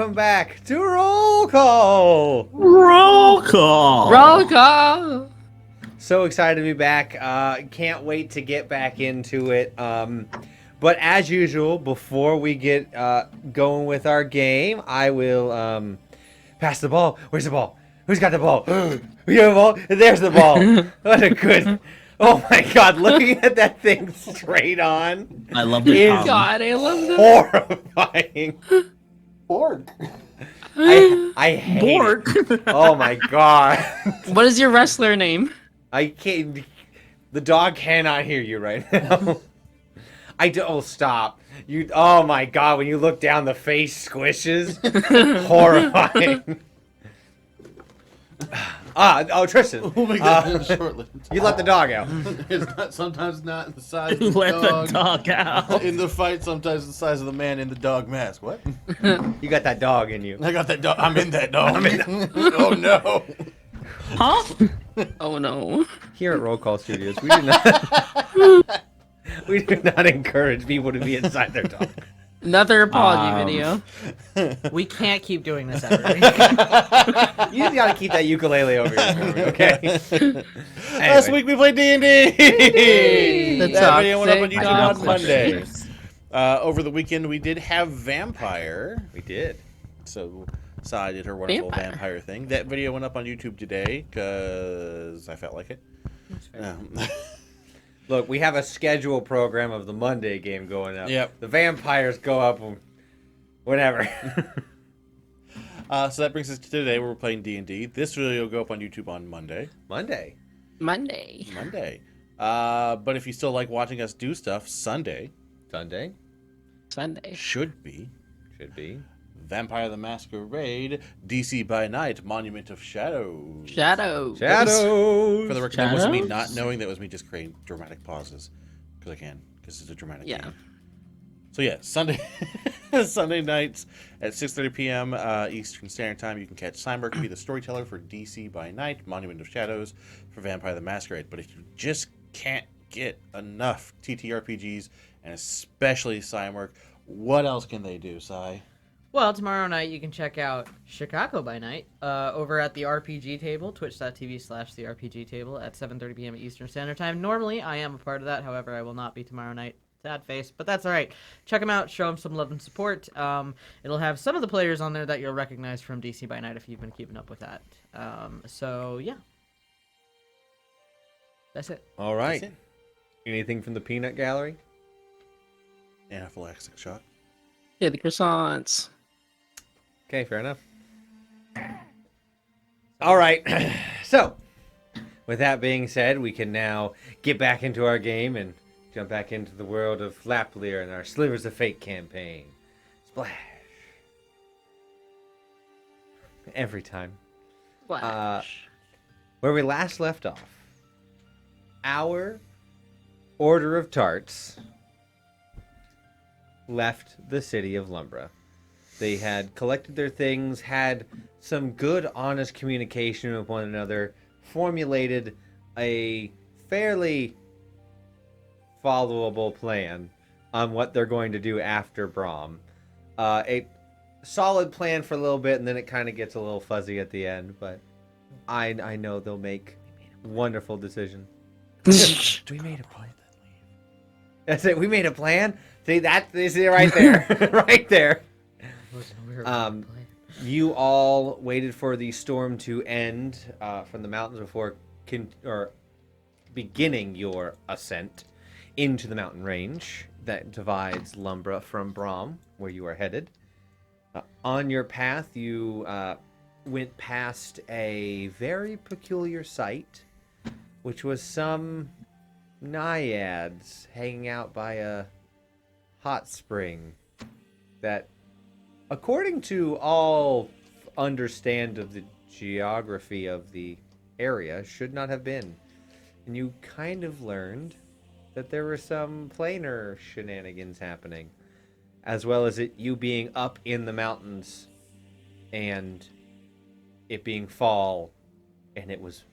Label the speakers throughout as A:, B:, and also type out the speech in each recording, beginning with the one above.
A: welcome back to Roll Call.
B: Roll call.
C: Roll call.
A: So excited to be back. Can't wait to get back into it. But as usual, before we get going with our game, I will pass the ball. Where's the ball? Who's got the ball? We have a ball. There's the ball. What a good. Oh my God! Looking at that thing straight on.
B: I love the
A: is
C: God, I love that.
A: horrifying.
D: Borg.
A: I hate
B: Bork.
A: it. Oh my God.
C: What is your wrestler name?
A: I can't. The dog cannot hear you right now. Oh, stop. You. Oh my God. When you look down, the face squishes. Horrifying. Oh, Tristin.
D: We'll make that shortly.
A: You let the dog out.
D: It's not, sometimes not the size of the
B: Let
D: dog.
B: the dog out.
D: In the fight, sometimes the size of the man in the dog mask. What?
A: You got that dog in you.
D: I got that dog. I'm in that dog. Oh no.
B: Huh?
C: Oh no.
A: Here at Roll Call Studios, we do not encourage people to be inside their dog.
C: Another apology video.
E: We can't keep doing this every week.
A: You just gotta keep that ukulele over here for me, okay?
D: Last week we played D&D.
C: The
D: That video went up on
C: toxic
D: YouTube on
C: dog
D: Monday.
C: pushers.
D: Over the weekend we did have Vampire.
A: We did.
D: So Sai did her wonderful vampire thing. That video went up on YouTube today because I felt like it.
A: Look, we have a schedule program of the Monday game going up.
D: Yep.
A: The vampires go up whenever.
D: So that brings us to today where we're playing D&D. This video will go up on YouTube on Monday.
A: Monday.
C: Monday.
D: But if you still like watching us do stuff, Sunday
A: Sunday.
C: Sunday.
D: should be
A: Should be.
D: Vampire the Masquerade, DC by Night, Monument of Shadows.
C: Shadow.
A: Shadows.
D: For the record, that wasn't me
C: Shadows?
D: not knowing, that was me just creating dramatic pauses. Because I can, because it's a dramatic game. So yeah, Sunday Sunday nights at 6:30 p.m. Eastern Standard Time, you can catch Simon be the storyteller for DC by Night, Monument of Shadows for Vampire the Masquerade. But if you just can't get enough TTRPGs, and especially Simon, what else can they do, Sai?
E: Well, tomorrow night you can check out Chicago by Night over at the RPG table, twitch.tv/the RPG table at 7:30 p.m. Eastern Standard Time. Normally, I am a part of that. However, I will not be tomorrow night. Sad face, but that's all right. Check them out. Show them some love and support. It'll have some of the players on there that you'll recognize from DC by Night if you've been keeping up with that. So, yeah. That's it.
A: All right.
D: That's it.
A: Anything from the peanut gallery?
D: Anaphylactic shot.
C: Yeah, the croissants.
A: Okay, fair enough. All right. So, with that being said, we can now get back into our game and jump back into the world of Laplear and our Slivers of Fate campaign. Splash. Every time.
C: Flash.
A: Where we last left off, our order of tarts left the city of Lumbra. They had collected their things, had some good, honest communication with one another, formulated a fairly followable plan on what they're going to do after Brahm. A solid plan for a little bit, and then it kind of gets a little fuzzy at the end, but I know they'll make wonderful decisions.
D: We made a plan.
A: That's it. We made a plan. See, that is it right there. Right there. You all waited for the storm to end from the mountains before beginning your ascent into the mountain range that divides Lumbra from Brahm, where you are headed. On your path, you went past a very peculiar sight, which was some naiads hanging out by a hot spring that, according to all understand of the geography of the area, should not have been. And you kind of learned that there were some planar shenanigans happening, as well as you being up in the mountains and it being fall, and it was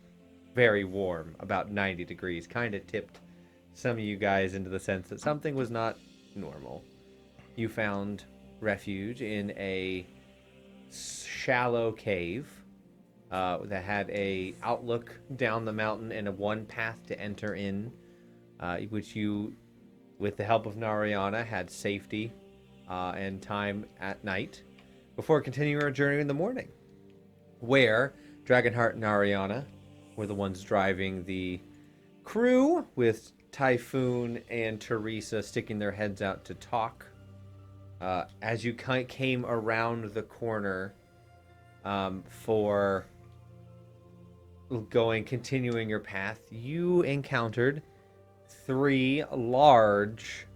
A: very warm, about 90 degrees, kind of tipped some of you guys into the sense that something was not normal. You found refuge in a shallow cave that had a outlook down the mountain and a one path to enter in, which you, with the help of Narayana, had safety and time at night before continuing our journey in the morning, where Dragonheart and Narayana were the ones driving the crew, with Typhoon and Teresa sticking their heads out to talk. As you came around the corner for continuing your path, you encountered 3 large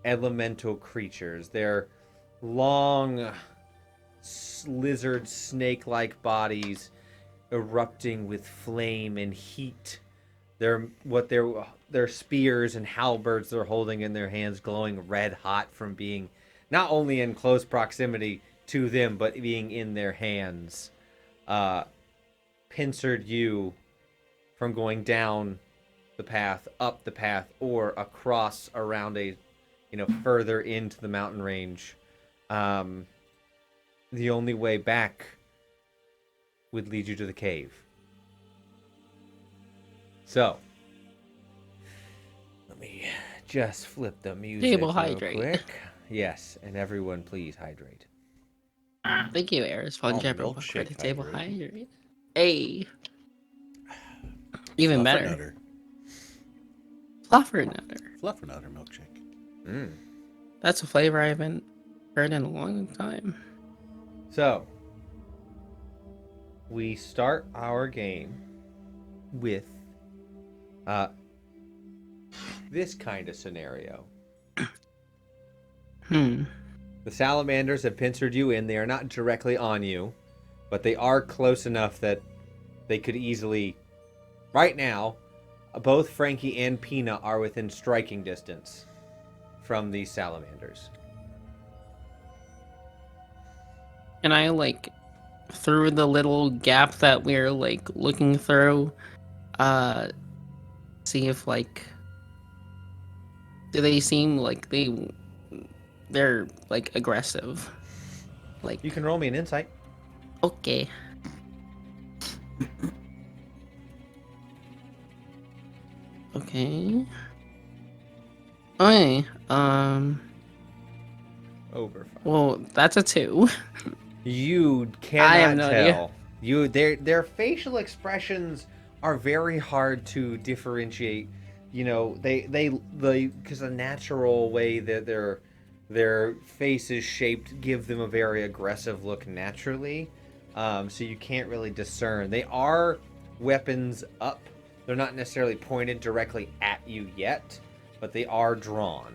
A: elemental creatures. They're long, lizard snake-like bodies erupting with flame and heat. Their spears and halberds they're holding in their hands glowing red hot from being not only in close proximity to them, but being in their hands. Pincered you from going down the path, up the path, or across around a, further into the mountain range. The only way back would lead you to the cave. So, let me just flip the music
C: Table
A: real
C: hydrate.
A: quick. Yes, and everyone please hydrate.
C: Thank you, Eris. Fun
D: Oh,
C: general.
D: milkshake
C: Table
D: hydrate.
C: hydrate. Hey. Even better.
D: Fluffernutter.
C: Fluffernutter.
D: Fluffernutter milkshake.
A: Mm.
C: That's a flavor I haven't heard in a long time.
A: So, we start our game with this kind of scenario. The salamanders have pincered you in. They are not directly on you, but they are close enough that they could easily... Right now, both Frankie and Pina are within striking distance from these salamanders.
C: And I, through the little gap that we're, looking through, see if, do they seem like they're, aggressive?
A: You can roll me an insight.
C: Okay. Okay. Okay.
A: Over 5.
C: Well, that's a 2.
A: You
C: I
A: cannot
C: have no
A: tell.
C: idea.
A: Their facial expressions are very hard to differentiate. They because the natural way that their face is shaped give them a very aggressive look naturally. So you can't really discern. They are weapons up. They're not necessarily pointed directly at you yet, but they are drawn.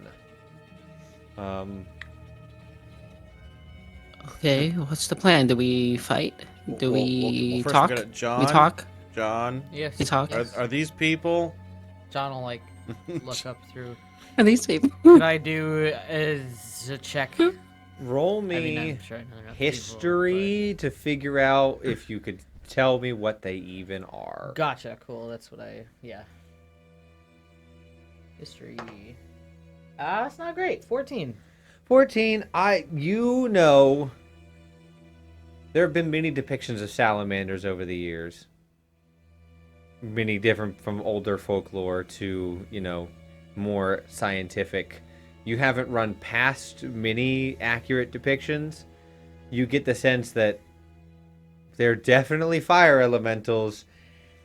C: Okay, what's the plan? Do we fight? Do we
D: first
C: talk?
D: we gotta- John,
C: We talk?
D: John,
E: Yes.
C: We talk?
E: yes.
D: are these people?
E: John will look up through.
C: Are these people?
E: Could I do as a check?
A: Roll
E: I
A: me
E: mean, I'm sure I know they're not
A: history to figure out if you could tell me what they even are.
E: people, Gotcha. Cool. That's what yeah. History. It's not great. 14.
A: 14. There have been many depictions of salamanders over the years. Many different, from older folklore to, more scientific. You haven't run past many accurate depictions. You get the sense that they're definitely fire elementals,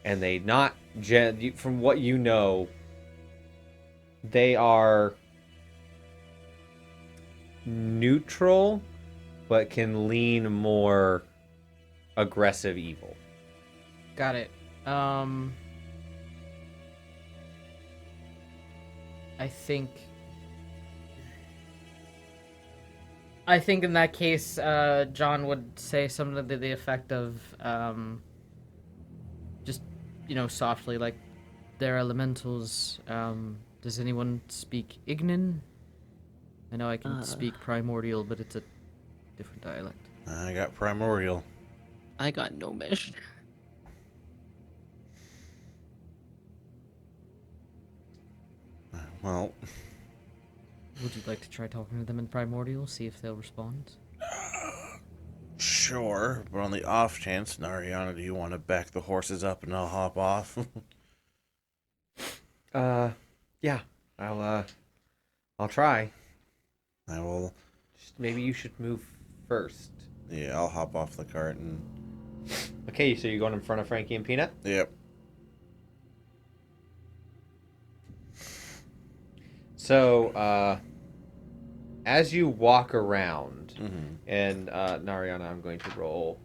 A: and they not, from what you know, they are neutral, but can lean more aggressive evil.
E: Got it. I think in that case, John would say something to the effect of, just, softly, they're elementals. Does anyone speak Ignan? I know I can speak Primordial, but it's a different dialect.
D: I got Primordial.
C: I got Gnomish.
D: Well,
E: Would you like to try talking to them in Primordial, see if they'll respond?
D: Sure, but on the off chance, Nariana, do you want to back the horses up and I'll hop off?
A: Yeah, I'll try.
D: I will.
A: Just maybe you should move first.
D: Yeah, I'll hop off the cart and.
A: Okay, so you're going in front of Frankie and Peanut?
D: Yep.
A: So, as you walk around,
D: Mm-hmm.
A: and Nariana, I'm going to roll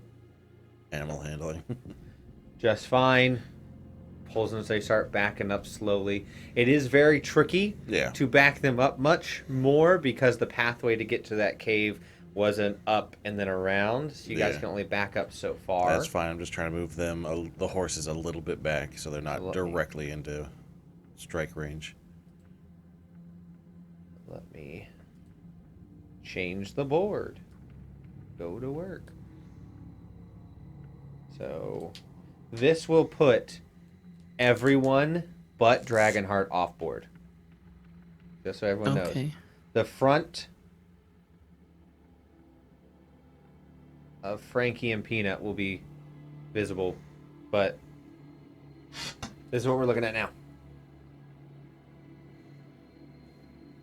D: Animal handling.
A: just fine. Pulls them as they start backing up slowly. It is very tricky
D: Yeah.
A: to back them up much more because the pathway to get to that cave wasn't up and then around. So you guys
D: Yeah.
A: can only back up so far.
D: That's fine. I'm just trying to move them, the horses, a little bit back so they're not
A: Let me-
D: directly into strike range.
A: Let me change the board. Go to work. So this will put everyone but Dragonheart off board. Just so everyone knows.
C: Okay.
A: The front of Frankie and Peanut will be visible, but this is what we're looking at now.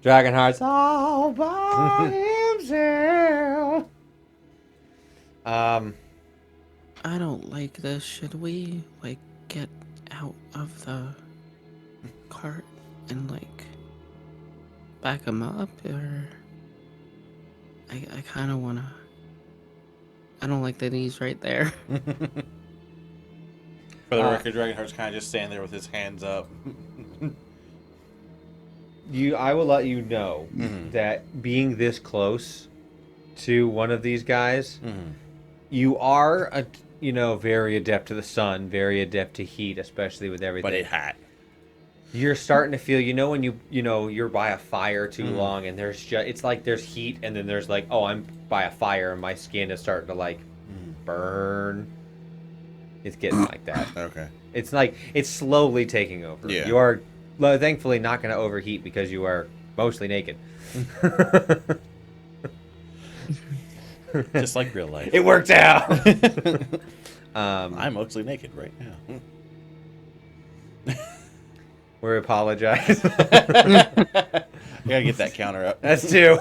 A: Dragonheart's all by himself.
C: I don't like this. Should we like get out of the cart and like back him up, or I kind of wanna. I don't like that he's right there.
D: For the record, Dragonheart's kind of just standing there with his hands up.
A: I will let you know
D: Mhm.
A: that being this close to one of these guys,
D: Mm-hmm.
A: you are very adept to the sun, very adept to heat, especially with everything.
D: But it hat.
A: You're starting to feel, when you're by a fire too long, and it's like there's heat, and then there's like, oh, I'm by a fire, and my skin is starting to like burn. It's getting like that.
D: Okay.
A: It's like it's slowly taking over.
D: Yeah.
A: You are thankfully not going to overheat because you are mostly naked.
D: Just like real life.
A: It worked out.
D: I'm mostly naked right now.
A: We apologize.
D: I gotta get that counter up.
A: That's two.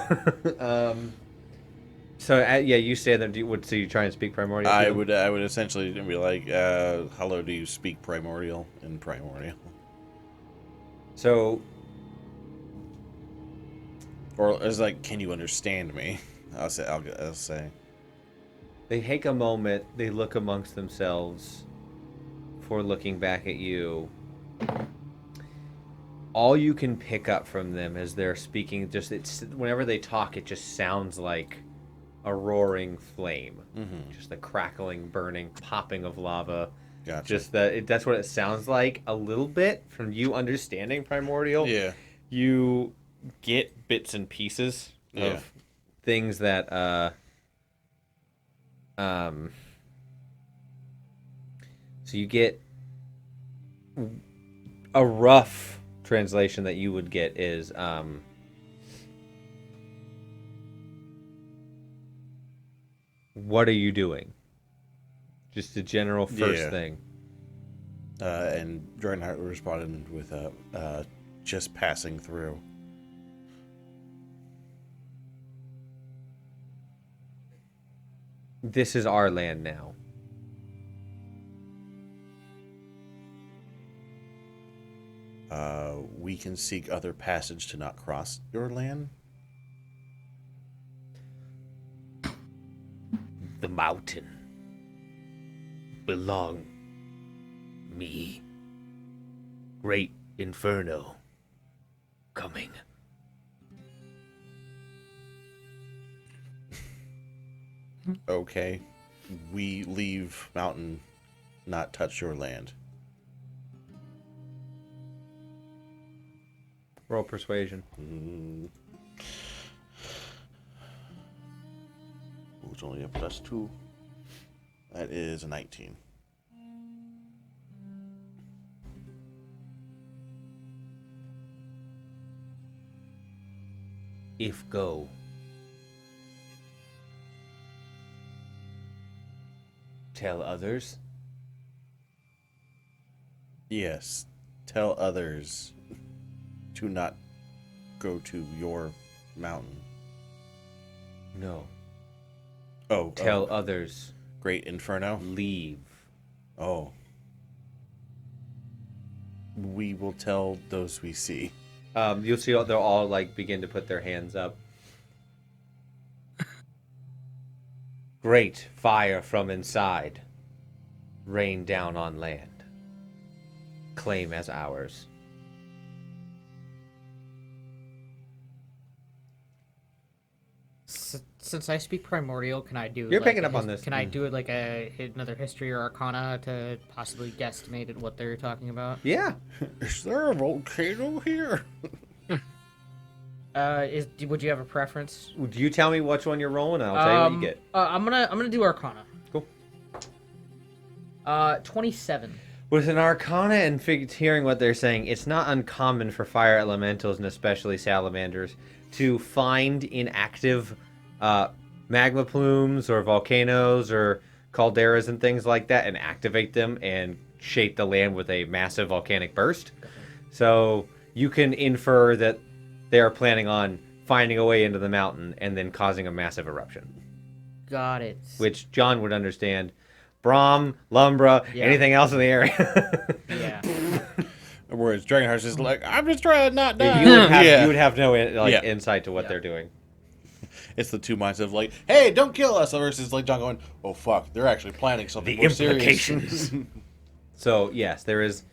A: So you say that so you try and speak primordial? to
D: I
A: them?
D: would essentially be like, hello, do you speak primordial in primordial?
A: So
D: Or it's like, can you understand me? I'll say.
A: they take a moment. They look amongst themselves before looking back at you. All you can pick up from them as they're speaking, whenever they talk, it just sounds like a roaring flame, just the crackling, burning, popping of lava.
D: Gotcha.
A: Just that's what it sounds like a little bit from you understanding primordial.
D: Yeah.
A: You get bits and pieces of things that so you get a rough translation that you would get is what are you doing? Just the general first thing.
D: And Dragonheart responded with just passing through.
A: This is our land now.
D: We can seek other passage to not cross your land.
F: The mountain belong me. Great inferno coming.
D: Okay. We leave mountain, not touch your land.
A: Roll persuasion.
D: It's only a +2. That is a 19.
F: If go,
A: Tell others.
D: Yes. Tell others to not go to your mountain.
A: No.
D: Oh.
A: Tell others.
D: Great Inferno?
A: Leave.
D: Oh. We will tell those we see.
A: You'll see they'll all like begin to put their hands up. Great fire from inside. Rain down on land. Claim as ours.
E: Since I speak primordial, can I do?
A: You're
E: like,
A: picking up on this.
E: Can I do it like another history or arcana to possibly guesstimate at what they're talking about?
A: Yeah.
D: Is there a volcano here?
E: Would you have a preference?
A: Do you tell me which one you're rolling, and I'll tell you what you get.
E: I'm gonna do arcana.
A: Cool.
E: 27.
A: With an arcana and hearing what they're saying, it's not uncommon for fire elementals and especially salamanders to find inactive magma plumes or volcanoes or calderas and things like that and activate them and shape the land with a massive volcanic burst. So you can infer that they are planning on finding a way into the mountain and then causing a massive eruption.
E: Got it.
A: Which John would understand. Brom, Lumbra, anything else in the area.
E: Yeah.
D: Whereas Dragonheart's is like, I'm just trying to not die.
A: You would have no insight to what they're doing.
D: It's the two minds of like, hey, don't kill us, versus like John going, oh fuck, they're actually planning something more serious.
A: So yes, there is,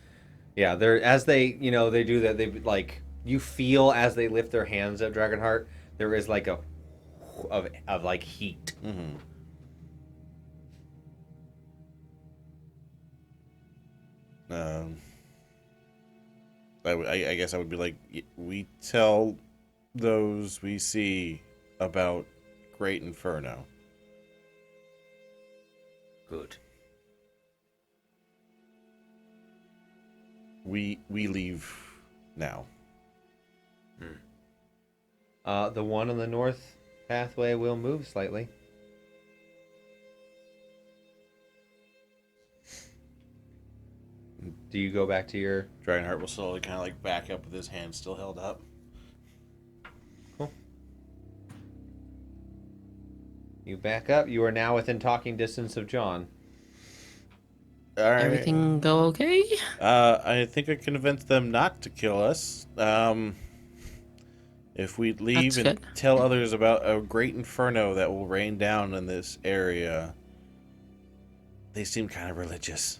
A: there as they they do that, they like you feel as they lift their hands at Dragonheart, there is like a of like heat.
D: Mm-hmm. I guess I would be like, we tell those we see about Great Inferno.
F: Good.
D: We leave now.
A: The one on the north pathway will move slightly. Do you go back to your...
D: Dragonheart will slowly kind of like back up with his hand still held up.
A: Cool. You back up. You are now within talking distance of John.
D: All right.
C: Everything go okay?
D: I think I convinced them not to kill us. If we leave
C: That's
D: and
C: good.
D: tell others about a great inferno that will rain down in this area, they seem kind of religious.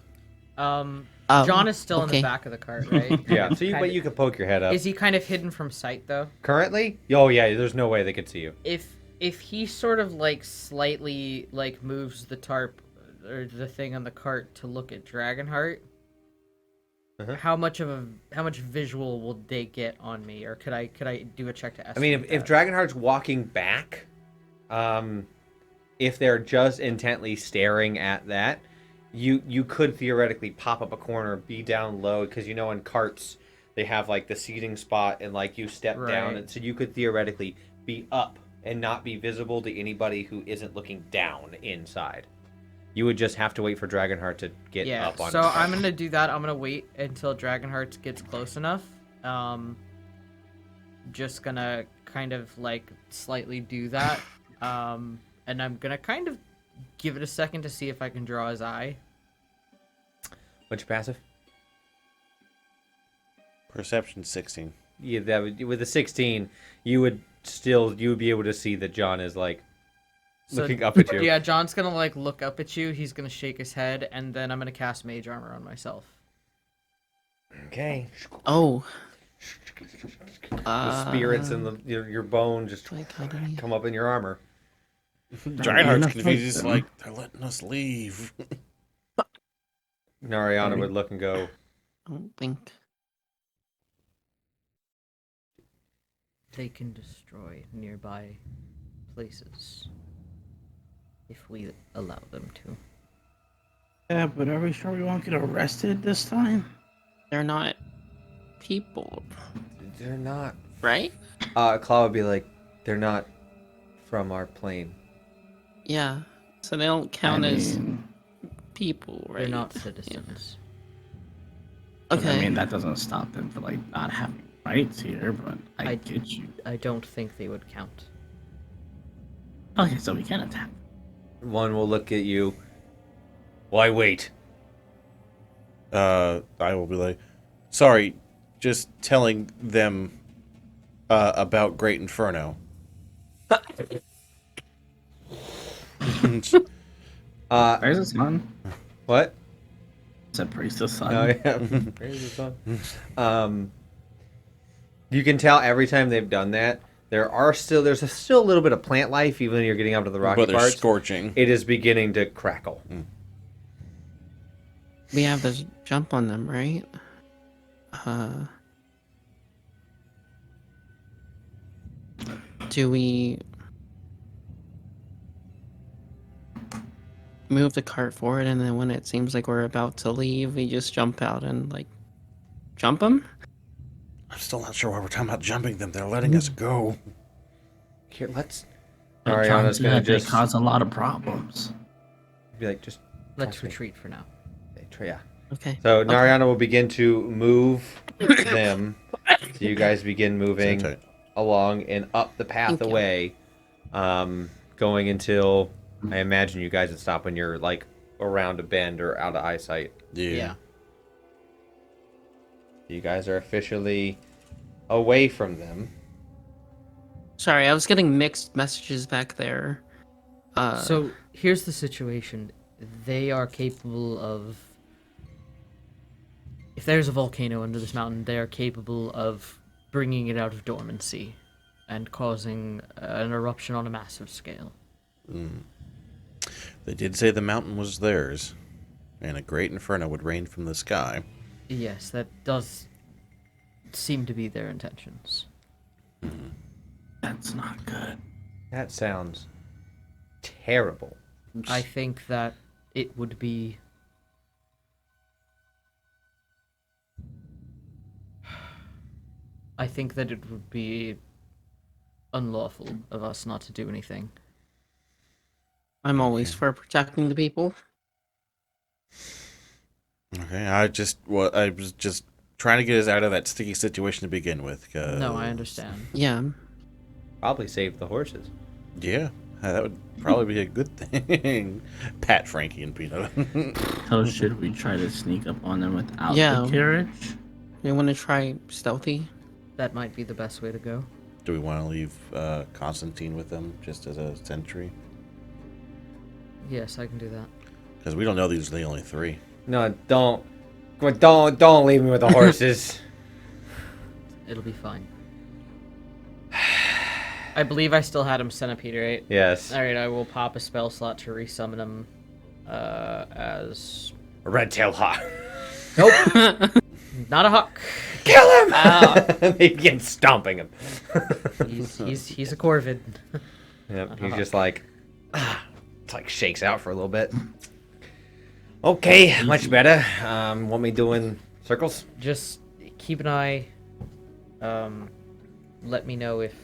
E: John is still in the back of the cart, right?
A: Yeah, so you can poke your head up.
E: Is he kind of hidden from sight, though?
A: Currently? Oh, yeah, there's no way they could see you.
E: If he sort of, like, slightly, like, moves the tarp or the thing on the cart to look at Dragonheart, how much visual will they get on me? Or could I do a check to estimate
A: I mean, if Dragonheart's walking back, if they're just intently staring at that, you could theoretically pop up a corner, be down low, because in carts they have like the seating spot and like you step down, and so you could theoretically be up and not be visible to anybody who isn't looking down inside. You would just have to wait for Dragonheart to get up on.
E: So I'm gonna do that. I'm gonna wait until Dragonheart gets close enough. Just gonna kind of like slightly do that, and I'm gonna kind of give it a second to see if I can draw his eye.
A: What's your passive?
D: Perception 16.
A: Yeah, that would, with a 16, you would be able to see that John is like looking up at you.
E: Yeah, John's gonna like look up at you. He's gonna shake his head, and then I'm gonna cast Mage Armor on myself.
A: Okay.
C: Oh.
A: The spirits and your bone just come up in your armor.
D: Dragonheart's confused. He's like, they're letting us leave.
A: Nariana would look and go,
C: I don't think.
E: They can destroy nearby places if we allow them to.
B: Yeah, but are we sure we won't get arrested this time?
C: They're not people,
A: they're not.
C: right?
A: Claw would be like, they're not from our plane.
C: Yeah. So they don't count as people, right?
E: They're not citizens.
C: Yeah. Okay.
B: I mean, that doesn't stop them from like not having rights here, but I get you.
E: I don't think they would count.
B: Okay, so we can attack.
A: One will look at you. Why wait?
D: I will be like, sorry, just telling them about Great Inferno.
B: There's a son.
A: What?
B: It's a priestess son.
A: Oh yeah. You can tell every time they've done that, there's still a little bit of plant life, even when you're getting up to the rocky
D: But they're
A: parts.
D: scorching.
A: It is beginning to crackle.
C: We have this jump on them, right? Do we move the cart forward, and then when it seems like we're about to leave, we just jump out and like jump them?
D: I'm still not sure why we're talking about jumping them. They're letting us go.
A: Here, let's.
B: But
A: Ariana's
B: John
A: gonna
B: said they
A: just
B: cause a lot of problems.
A: be like, just
E: Let's
A: trust me.
E: retreat for now.
A: Yeah.
C: Okay.
A: So Nariana will begin to move them. So you guys begin moving
D: Sounds right.
A: along and up the path
C: Thank you.
A: away, going until I imagine you guys would stop when you're like around a bend or out of eyesight.
D: Yeah.
A: You guys are officially away from them.
C: Sorry, I was getting mixed messages back there.
E: So here's the situation. They are capable of. If there's a volcano under this mountain, they are capable of bringing it out of dormancy and causing an eruption on a massive scale.
D: They did say the mountain was theirs, and a great inferno would rain from the sky.
E: Yes, that does seem to be their intentions.
B: That's not good.
A: That sounds terrible.
E: I think that it would be. I think that it would be unlawful of us not to do anything.
C: I'm always for protecting the people.
D: Okay, I was just trying to get us out of that sticky situation to begin with.
E: No, I understand.
C: Yeah.
A: Probably save the horses.
D: Yeah, that would probably be a good thing. Pat, Frankie, and Peanut.
B: So should we try to sneak up on them without
C: Yeah.
B: the carriage?
C: You want to try stealthy?
E: That might be the best way to go.
D: Do we want to leave Constantine with them just as a sentry?
E: Yes, I can do that.
D: Because we don't know these are the only three.
A: No, don't leave me with the horses.
E: It'll be fine. I believe I still had him centipede, right?
A: Yes.
E: Alright, I will pop a spell slot to resummon him as...
A: A red-tailed hawk.
E: Nope! Not a hawk.
A: Kill him! They begin stomping him.
E: He's a corvid.
A: Yep, he's just like, it's like shakes out for a little bit. Okay, much better. Want me doing circles?
E: Just keep an eye. Let me know if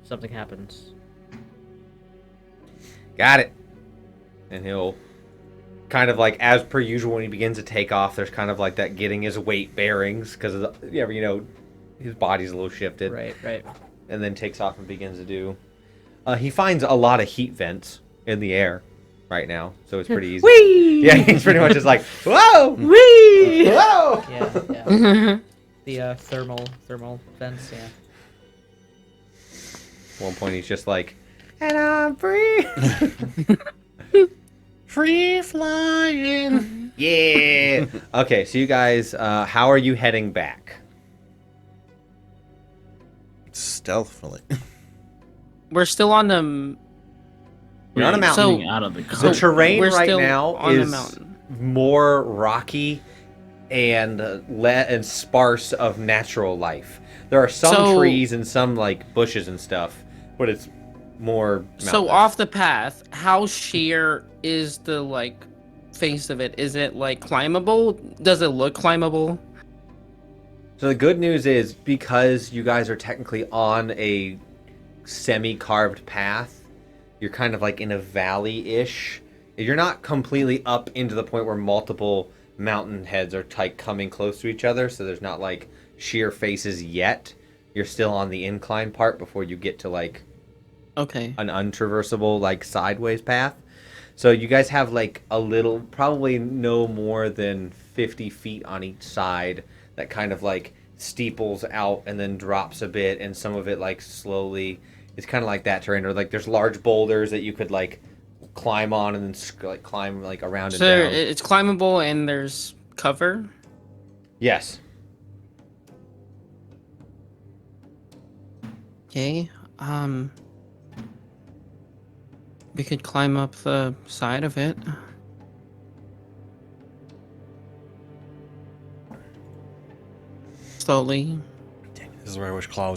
E: something happens.
A: Got it. And he'll kind of like, as per usual, when he begins to take off, there's kind of like that getting his weight bearings because his body's a little shifted.
E: Right.
A: And then takes off and begins to do. He finds a lot of heat vents in the air right now, so it's pretty easy.
E: Whee!
A: Yeah, he's pretty much just like, whoa,
E: Whee!
A: whoa.
E: Yeah. The thermal vents, yeah.
A: At one point, he's just like, and I'm free.
D: Free flying.
A: Yeah. Okay, so you guys, how are you heading back?
D: Stealthily.
C: We're still on the.
A: You're on a mountain.
C: So-
B: Getting out of the
A: The
B: car.
A: terrain
C: we're
A: right
C: still
A: now
C: on the
A: is
C: mountain.
A: more rocky and and sparse of natural life. There are some
C: So-
A: trees and some like bushes and stuff, but it's more
C: So
A: mountainous.
C: off the path, how sheer is the like face of it? Is it like climbable? Does it look climbable?
A: So the good news is, because you guys are technically on a semi-carved path, you're kind of like in a valley-ish. You're not completely up into the point where multiple mountain heads are like coming close to each other, so there's not like sheer faces yet. You're still on the incline part before you get to like
C: Okay.
A: an untraversable like sideways path. So you guys have like a little, probably no more than 50 feet on each side that kind of like steeples out and then drops a bit, and some of it like slowly. It's kind of like that terrain, or like there's large boulders that you could like climb on and then like climb like around
C: So
A: and down.
C: it's climbable and there's cover.
A: Yes.
C: Okay. We could climb up the side of it. Slowly.
D: This is where I wish Claw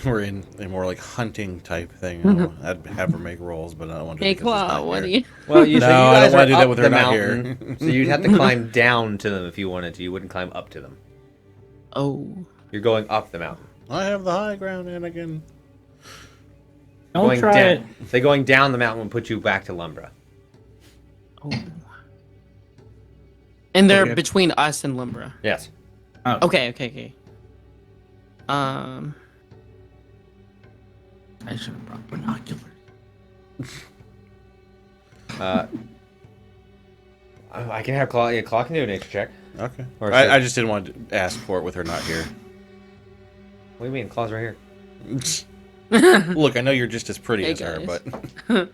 D: were in a more like hunting type thing. You know? I'd have her make rolls, but I don't want to.
C: Hey, Claw, what do you?
A: Well, you,
D: No,
A: so you
D: I
A: guys
D: don't wanna
A: are
D: do that
A: up
D: with
A: the
D: her not
A: mountain, so you'd have to climb down to them if you wanted to. You wouldn't climb up to them.
C: Oh.
A: You're going up the mountain.
D: I have the high ground, Anakin.
B: Don't
A: Going
B: try
A: down,
B: it.
A: so going down the mountain will put you back to Lumbra.
C: Oh. And they're
B: Okay.
C: between us and Limbra.
A: Yes.
B: Oh,
C: Okay.
B: I should have brought binoculars.
A: I can have Claw. Yeah, Claw can do a nature check.
D: Okay.
A: Or
D: I just didn't want to ask for it with her not here.
A: What do you mean? Claw's right here.
D: Look, I know you're just as pretty
C: Hey,
D: as her,
C: guys.
D: but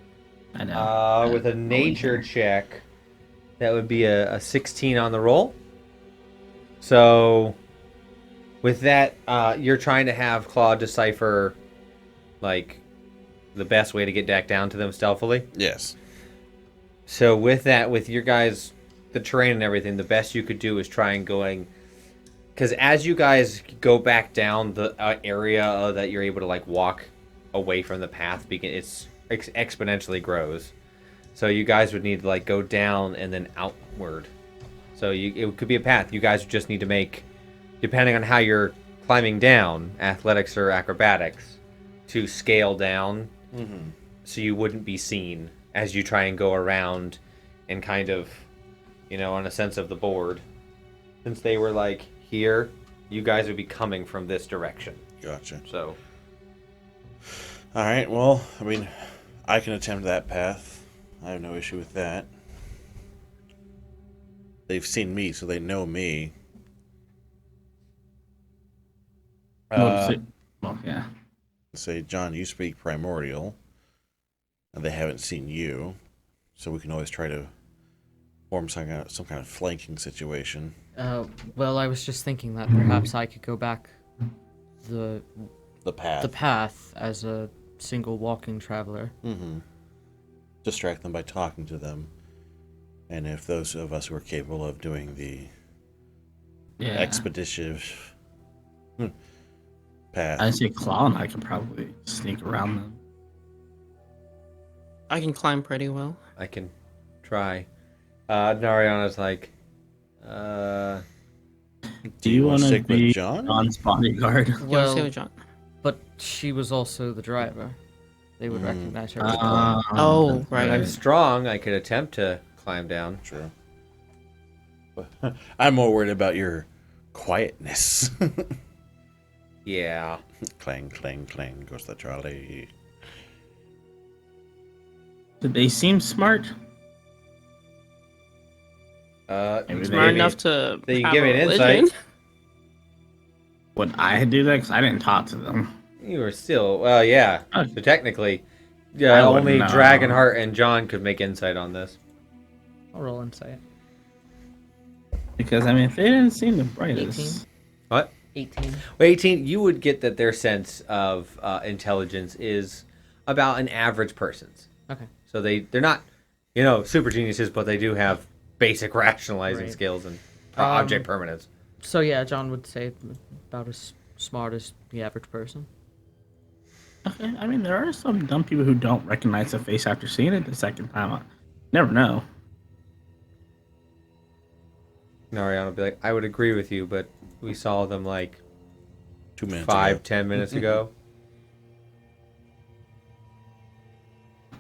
B: I know.
A: With a nature check, that would be a 16 on the roll. So, with that, you're trying to have Claw decipher, like, the best way to get back down to them stealthily.
D: yes.
A: So with that, with your guys, the terrain and everything, the best you could do is try and going, because as you guys go back down the area that you're able to like walk away from the path, it's exponentially grows. So you guys would need to like go down and then outward. So it could be a path. You guys would just need to make, depending on how you're climbing down, athletics or acrobatics, to scale down, so you wouldn't be seen as you try and go around and kind of, on a sense of the board. Since they were like here, you guys would be coming from this direction.
D: Gotcha.
A: So,
D: All right. Well, I mean, I can attempt that path. I have no issue with that. They've seen me, so they know me.
B: Well, yeah.
D: Say, John, you speak primordial, and they haven't seen you, so we can always try to form some kind of flanking situation.
E: Well, I was just thinking that perhaps I could go back the
D: The path.
E: path as a single walking traveler.
D: Distract them by talking to them, and if those of us who are capable of doing the
B: Yeah.
D: expeditive path.
B: I say Claw and I could probably sneak around them.
C: I can climb pretty well.
A: I can try. Nariana's like,
B: Do you want to
D: stick with
B: be
D: John?
B: John's bodyguard?
C: You wanna
E: Well,
C: stay with John?
E: but she was also the driver. They would recognize her.
C: Oh, right.
A: I'm strong. I could attempt to climb down.
D: True. I'm more worried about your quietness.
A: Yeah.
D: Clang, clang, clang goes the trolley.
B: Did they seem smart?
C: Smart
B: maybe.
C: enough to.
A: So you
C: have
A: give me
C: a
A: an
C: religion?
A: insight.
B: Would I do that? Because I didn't talk to them.
A: You were still, well, yeah.
B: Oh.
A: So technically,
B: I wouldn't
A: only
B: know.
A: Dragonheart and John could make insight on this.
E: I'll roll insight.
B: Because, I mean, if they didn't seem the brightest.
E: 18.
A: What?
E: 18.
A: Well, 18, you would get that their sense of intelligence is about an average person's.
E: Okay.
A: So they're not, super geniuses, but they do have basic rationalizing
E: Right.
A: skills and object permanence.
E: So yeah, John would say about as smart as the average person.
B: Okay, I mean, there are some dumb people who don't recognize the face after seeing it the second time. I never know.
A: Nariana would be like, I would agree with you, but we saw them like
D: 2 minutes.
A: 5,
D: ago.
A: 10 minutes ago.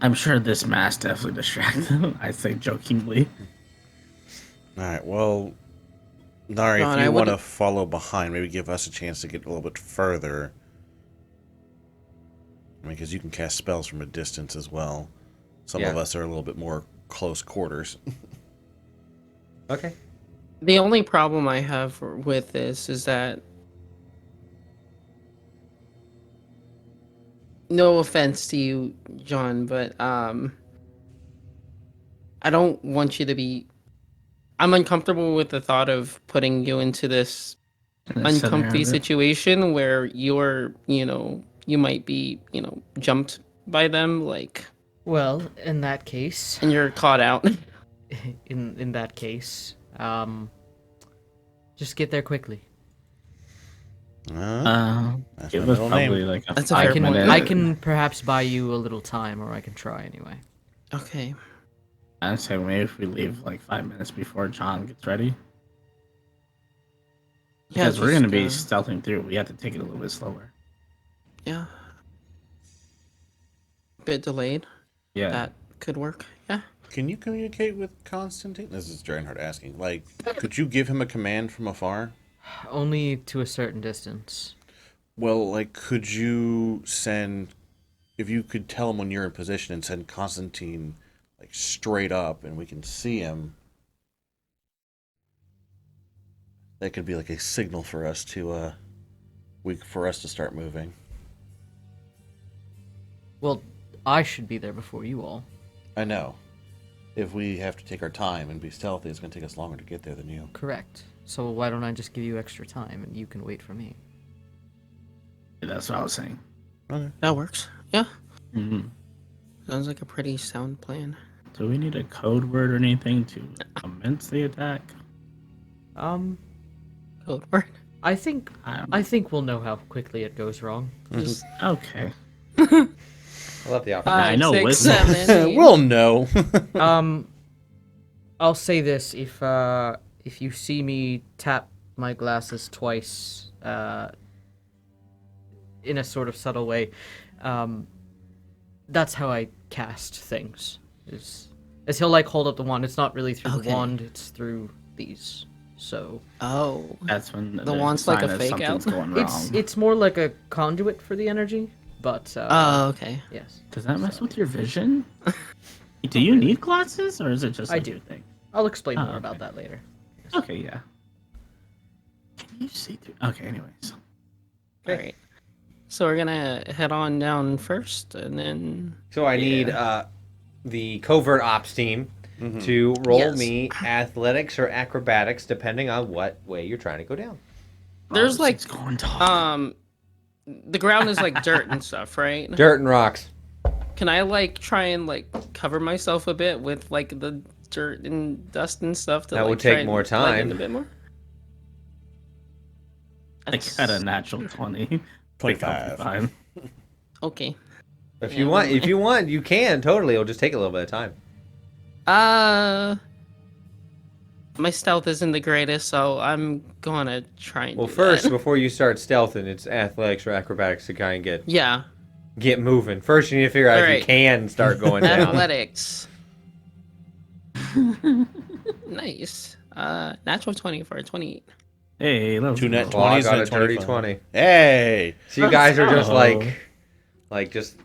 B: I'm sure this mass definitely distracted him. I say jokingly.
D: All right. Well, Nari,
C: John,
D: if
C: I
D: you want to
C: would-
D: follow behind, maybe give us a chance to get a little bit further. I mean, because you can cast spells from a distance as well. Some of
A: Yeah.
D: us are a little bit more close quarters.
A: Okay.
C: The only problem I have with this is that, no offense to you, John, but I don't want you to be. I'm uncomfortable with the thought of putting you into this
B: In this
C: uncomfy
B: scenario.
C: situation where you're, you might be, jumped by them, like,
E: Well, in that case,
C: and you're caught out.
E: in that case, just get there quickly.
D: That's
B: It
D: my
B: was
D: middle
B: probably
D: name.
B: like a
C: That's a
E: I
C: fair
B: 5
C: point.
B: minute.
E: I can perhaps buy you a little time, or I can try anyway.
C: Okay.
B: I'd say maybe if we leave like 5 minutes before John gets ready.
C: Yeah,
B: Because we're going to be
C: just,
B: stealthing through. We have to take it a little bit slower.
C: yeah. Bit delayed.
B: Yeah.
C: That could work. Yeah.
D: Can you communicate with Constantine? This is Dragonheart asking. Like, could you give him a command from afar?
E: Only to a certain distance.
D: Well, like, could you send, if you could tell him when you're in position and send Constantine, like, straight up and we can see him, that could be like a signal for us to, for us to start moving.
E: Well, I should be there before you all.
D: I know. If we have to take our time and be stealthy, it's going to take us longer to get there than you.
E: Correct. So why don't I just give you extra time and you can wait for me?
B: That's what I was saying.
D: Okay.
C: That works. Yeah.
B: hmm
C: Sounds like a pretty sound plan.
B: Do we need a code word or anything to commence the attack?
C: Code word.
E: I think I think we'll know how quickly it goes wrong.
C: Just
B: Okay.
A: I love the option.
B: I know
C: 5, 6,
B: whistle.
C: 7, 8.
D: We'll know.
E: I'll say this: if you see me tap my glasses twice, in a sort of subtle way, that's how I cast things. Is he'll like hold up the wand. It's not really through the
C: Okay.
E: wand; it's through these. So
C: Oh.
B: That's when
C: The wand's like a
B: sign that
C: fake
B: something's
C: out?
B: going wrong.
E: it's more like a conduit for the energy. But
C: Oh, okay.
E: yes,
B: Does that mess with your vision? Do you need glasses, or is it just
E: I
B: like
E: do.
B: your thing?
E: I'll explain
B: Oh,
E: more
B: okay.
E: about that later.
B: Okay, yeah. Can you see through? Okay, anyways.
C: All right. So we're gonna head on down first, and then
A: So I need the covert ops team to roll
C: Yes.
A: me athletics or acrobatics, depending on what way you're trying to go down.
C: there's like
B: It's going to
C: the ground is like dirt and stuff, right?
A: Dirt and rocks.
C: Can I like try and like cover myself a bit with like the dirt and dust and stuff to
A: That
C: like
A: would take
C: try and
A: more
C: blend in
A: time.
C: a bit more?
B: I got a natural 20.
D: 25.
B: Fine.
C: Okay.
A: If
C: Yeah,
A: you want,
C: never
A: if you want, you can totally. It'll just take a little bit of time.
C: My stealth isn't the greatest, so I'm gonna try and
A: Well,
C: do
A: first,
C: that.
A: before you start stealthing, it's athletics or acrobatics to kind of
C: Yeah.
A: get moving. First, you need to figure out if you
C: Alright.
A: can start going down.
C: Athletics. Nice. Natural 20 for a 28.
B: Hey, let's
D: Two net
B: go.
A: Well, I
D: 20s
A: got
D: and
A: a dirty
D: 25.
A: 20.
D: Hey!
A: So you guys are just
B: Oh.
A: like just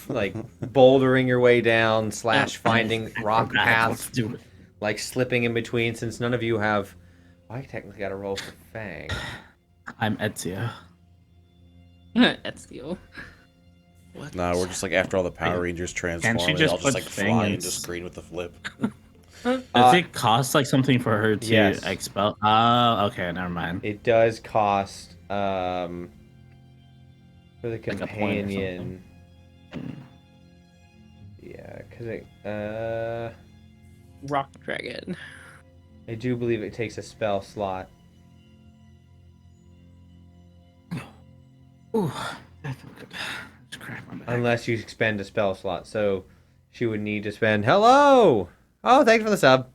A: like bouldering your way down / finding rock
B: Acrobatics, let's
A: paths,
B: do it.
A: like slipping in between. Since none of you have, well, I technically got to roll for Fang.
B: I'm Ezio.
C: That's the What?
D: No, we're just like after all the Power Rangers transform,
B: she
D: they
B: just
D: all just
B: put
D: like
B: Fang
D: fly
B: in
D: into screen with the flip.
B: Does it cost like something for her to
A: Yes.
B: expel? Oh, okay, never mind.
A: It does cost for the
B: Like a point or
A: companion. Yeah, because
C: Rock Dragon.
A: I do believe it takes a spell slot.
B: Ooh, that felt good. Just crack my back.
A: Unless you expend a spell slot. So she would need to spend. Hello! Oh, thanks for the sub.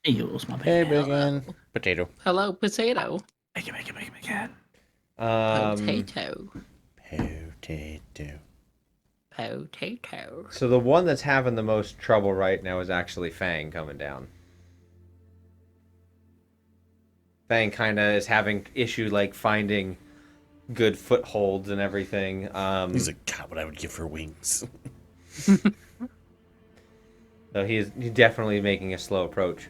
B: Hey, you little small
D: Hey,
B: baby.
D: Biggin. Potato.
C: Hello, potato.
B: Make it.
C: Potato.
D: Potato.
C: Potato.
A: So the one that's having the most trouble right now is actually Fang coming down. Fang kind of is having issue like finding good footholds and everything.
D: He's like, God, what I would give for wings.
A: So he's definitely making a slow approach.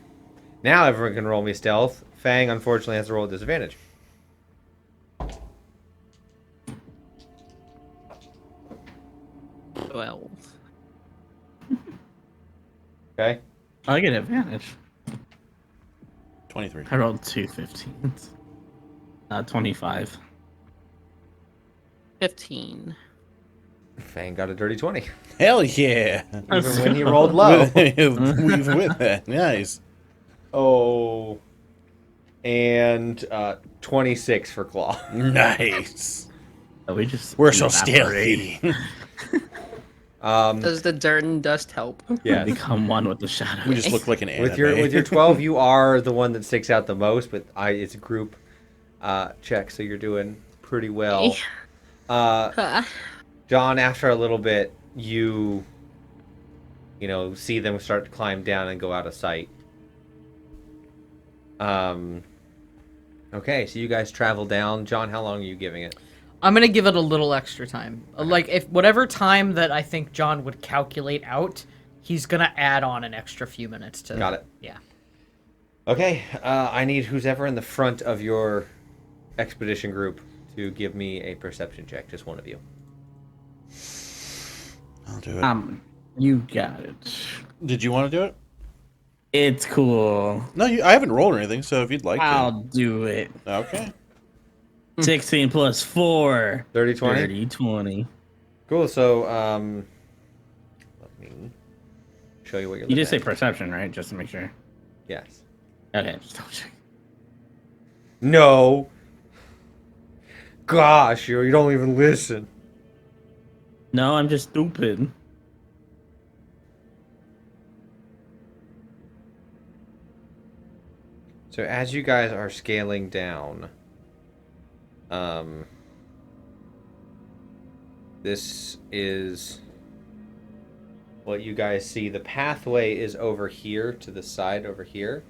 A: Now everyone can roll me stealth. Fang unfortunately has to roll at disadvantage.
C: Well,
A: Okay.
B: I get advantage.
D: 23.
B: I rolled 2 15s. 25.
C: 15.
A: Fang got a dirty 20.
D: Hell yeah.
A: Even when he rolled low.
D: Even with that. Nice.
A: Oh. And 26 for Claw.
D: Nice.
B: We're
D: so stealthy.
C: Does the dirt and dust help?
A: Yes.
B: Become one with the shadow.
D: We just look like an anime.
A: With your 12, you are the one that sticks out the most, but it's a group check, so you're doing pretty well. John, after a little bit, you see them start to climb down and go out of sight. Okay, so you guys travel down. John, how long are you giving it?
E: I'm gonna give it a little extra time. Like, if whatever time that I think John would calculate out, he's gonna add on an extra few minutes to.
A: Got it.
E: Yeah.
A: Okay, I need who's ever in the front of your expedition group to give me a perception check. Just one of you.
D: I'll do it.
B: You got it.
D: Did you want to do it?
B: It's cool.
D: No, I haven't rolled or anything, so if you'd like
B: I'll do it.
D: to. Okay.
B: 16 plus 4.
A: 30, 20?
B: 30, 20.
A: Cool, so, let me show you what you're looking
B: You did say
A: at.
B: perception, right? Just to make sure.
A: Yes.
B: Okay, just double check.
A: No. Gosh, you don't even listen.
B: No, I'm just stupid.
A: So as you guys are scaling down, this is what you guys see. The pathway is over here to the side over here,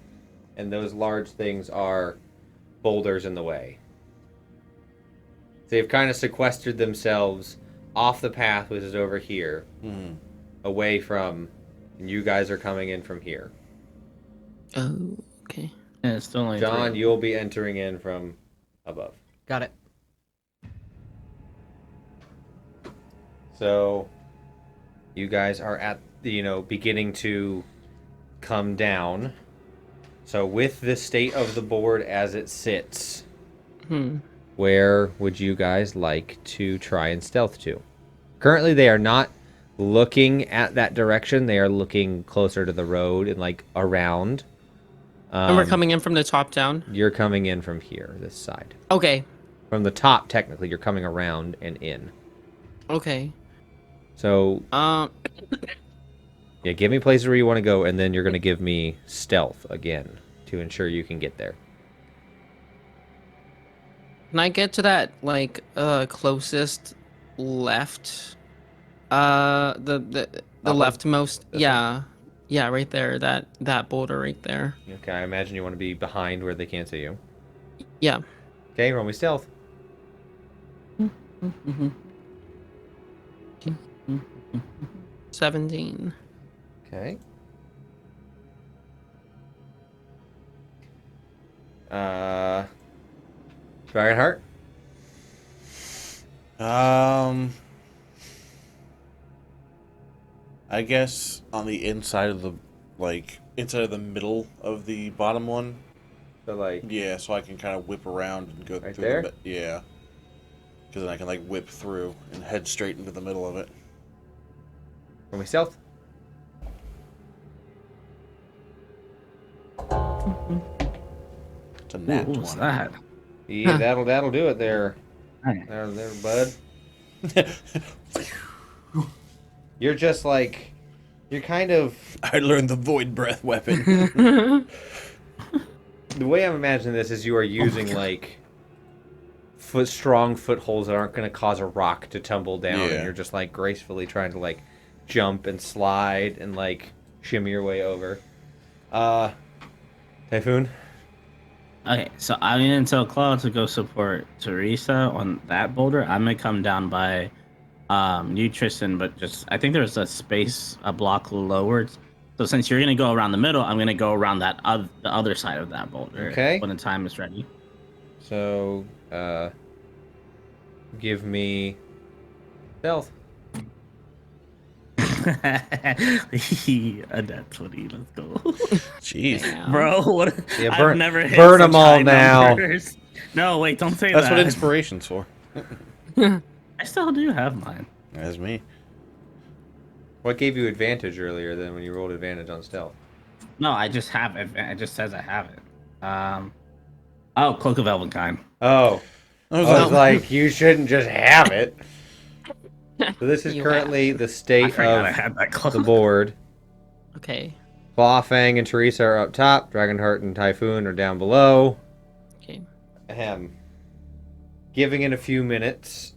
A: and those large things are boulders in the way. They've kind of sequestered themselves off the path, which is over here, away from, and you guys are coming in from here.
C: Oh, okay.
B: And it's still only
A: John,
B: 3.
A: you'll be entering in from above.
E: Got it.
A: So, you guys are at the, beginning to come down. So, with the state of the board as it sits, where would you guys like to try and stealth to? Currently, they are not looking at that direction. They are looking closer to the road and, around.
C: And we're coming in from the top down?
A: You're coming in from here, this side.
C: Okay.
A: From the top, technically, you're coming around and in.
C: Okay.
A: So, yeah, give me places where you want to go, and then you're going to give me stealth again to ensure you can get there.
C: Can I get to that, closest left? The leftmost? Yeah. Yeah, right there. That boulder right there.
A: Okay, I imagine you want to be behind where they can't see you.
C: Yeah.
A: Okay, roll me stealth.
C: 17.
A: Okay. Dragonheart?
D: I guess on the inside of the, inside of the middle of the bottom one.
A: So,
D: Yeah, so I can kind of whip around and go
A: right
D: through
A: there?
D: Yeah. Because then I can, whip through and head straight into the middle of it.
A: roll me stealth.
D: It's a nat
B: What was
D: 20.
B: that?
A: Yeah, that'll do it there.
B: Alright.
A: There, bud. You're just you're kind of...
D: I learned the void breath weapon.
A: The way I'm imagining this is you are using, strong footholds that aren't going to cause a rock to tumble down,
D: Yeah.
A: and you're just like gracefully trying to like jump and slide and like shimmy your way over. Typhoon.
B: Okay, so I'm going to tell Claude to go support Teresa on that boulder. I'm going to come down by you, Tristan, but just I think there's a block lower. So since you're going to go around the middle, I'm going to go around the other side of that boulder.
A: Okay.
B: When the time is ready.
A: So, give me stealth.
B: A nat 20. Let's go.
D: Jeez.
C: Damn.
B: Bro, what?
A: Yeah,
B: I've never hit
A: burn
B: such
A: 'em all
B: high
A: now.
B: numbers. No, wait, don't say
D: That's
B: that.
D: what inspiration's for.
B: I still do have mine.
D: That's me.
A: What gave you advantage earlier than when you rolled advantage on stealth?
B: No, I just have it. It just says I have it. Oh, Cloak of Elvenkind.
A: Oh,
D: I was
A: I was
D: like,
A: like, you shouldn't just have it. So this is
C: You
A: currently the
B: I
A: state
B: forgot I
A: of
B: had that cloak.
A: the board.
C: Okay.
A: Clawfang and Teresa are up top. Dragonheart and Typhoon are down below.
C: Okay.
A: Ahem. Giving it a few minutes.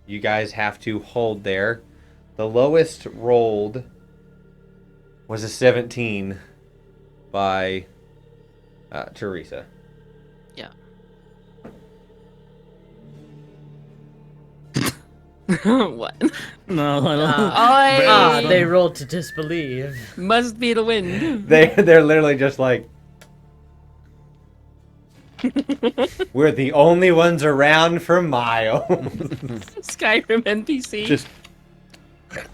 A: You guys have to hold there. The lowest rolled was a 17 by Teresa.
C: Yeah. What?
B: No, I don't.
E: They rolled to disbelieve.
C: Must be the wind.
A: They're literally just like, we're the only ones around for miles.
C: Skyrim NPC.
D: just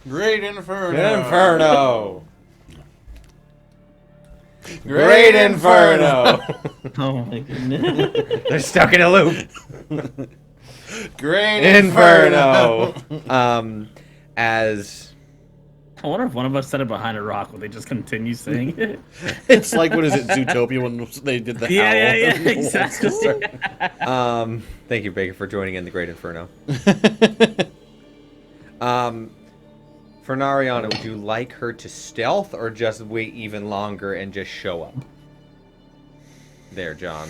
D: Great Inferno.
A: Inferno. Great Inferno.
B: Oh my goodness.
A: They're stuck in a loop.
D: Great
A: Inferno. As
B: I wonder if one of us said it behind a rock, will they just continue saying it?
D: It's like, what is it, Zootopia, when they did the
B: Yeah,
D: owl?
B: yeah, yeah, exactly.
A: thank you, Baker, for joining in the Great Inferno. For Nariana, would you like her to stealth or just wait even longer and just show up? There, John.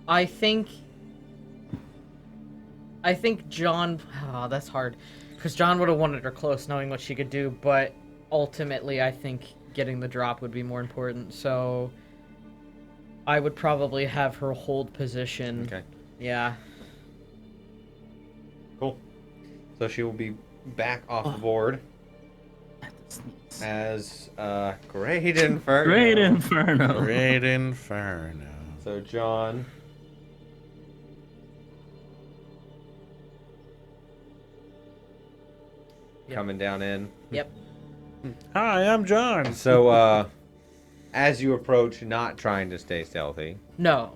E: I think John. Oh, that's hard, because John would have wanted her close, knowing what she could do. But ultimately, I think getting the drop would be more important. So I would probably have her hold position.
A: Okay.
E: Yeah.
A: Cool. So she will be back off the board as Great Inferno.
B: Great Inferno.
D: Great Inferno.
A: So John.
E: Yep.
A: Coming down in.
E: Yep.
D: Hi, I'm John.
A: So as you approach, not trying to stay stealthy.
E: No.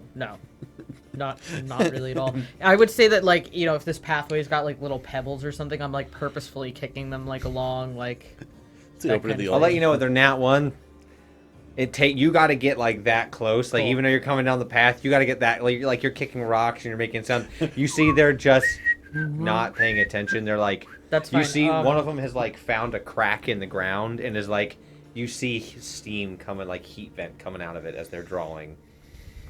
E: Not really at all. I would say that, like, you know, if this pathway's got like little pebbles or something, I'm like purposefully kicking them like along, like.
D: To open the
A: I'll let you know with their nat one. You got to get like that close. Like
E: Cool.
A: even though you're coming down the path, you got to get that. Like you're kicking rocks and you're making sound. You see, they're just not paying attention. They're like.
E: That's
A: You
E: fine.
A: see, one of them has like found a crack in the ground and is like. You see steam coming, like heat vent coming out of it as they're drawing.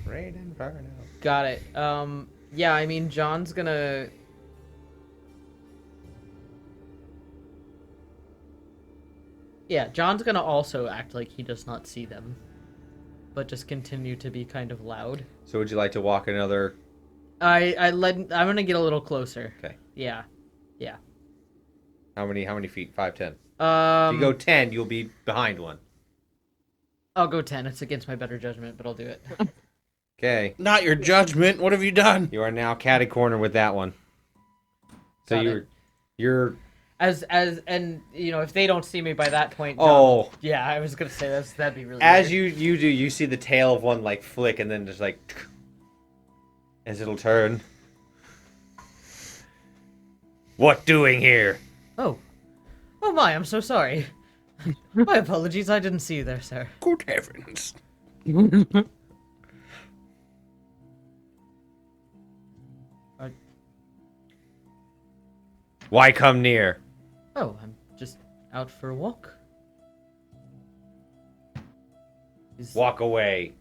A: Great Inferno.
E: Got it. Yeah, I mean, John's gonna. Yeah, John's gonna also act like he does not see them, but just continue to be kind of loud.
A: So would you like to walk another?
E: I'm gonna get a little closer.
A: Okay.
E: Yeah.
A: How many feet? 5, 10. If
E: If
A: you go 10, you'll be behind one.
E: I'll go 10. It's against my better judgment, but I'll do it.
A: Okay.
D: Not your judgment. What have you done?
A: You are now catty corner with that one. So
E: Got
A: you're
E: and you know, if they don't see me by that point, John,
A: oh.
E: yeah, I was gonna say that'd be really
A: As
E: weird.
A: you see the tail of one like flick and then just like as it'll turn. What doing here?
E: Oh my, I'm so sorry. My apologies, I didn't see you there, sir.
D: Good heavens.
A: Why come near?
E: Oh, I'm just out for a walk.
A: Walk away.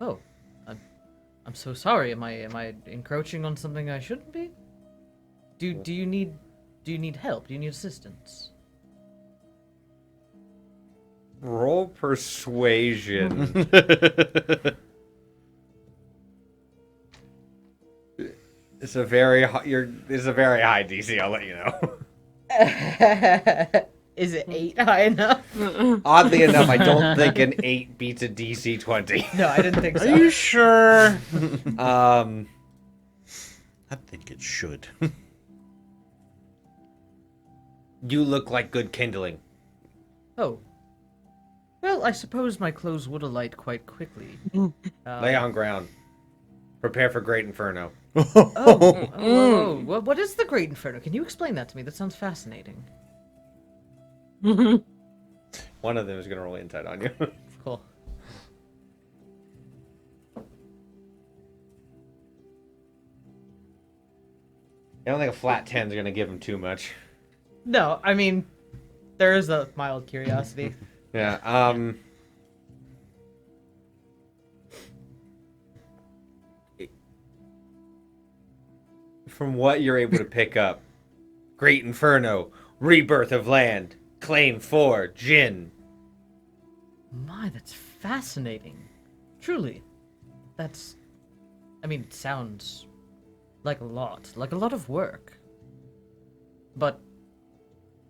E: Oh, I'm so sorry. Am I encroaching on something I shouldn't be? Do you need help? Do you need assistance?
A: Roll persuasion. It's a very high DC. I'll let you know.
E: Is it 8 high enough?
A: Oddly enough, I don't think an 8 beats a DC 20.
E: No, I didn't think so.
D: Are you sure?
A: I
D: think it should.
A: You look like good kindling.
E: Oh. Well, I suppose my clothes would alight quite quickly.
A: Lay on ground. Prepare for Great Inferno.
E: What is the Great Inferno? Can you explain that to me? That sounds fascinating.
A: One of them is going to roll insight on you.
E: Cool.
A: I don't think a flat 10 is going to give him too much.
E: No, I mean, there is a mild curiosity.
A: Yeah, from what you're able to pick up, Great Inferno, Rebirth of Land, Claim 4, Jin.
E: My, that's fascinating. Truly. It sounds like a lot of work. But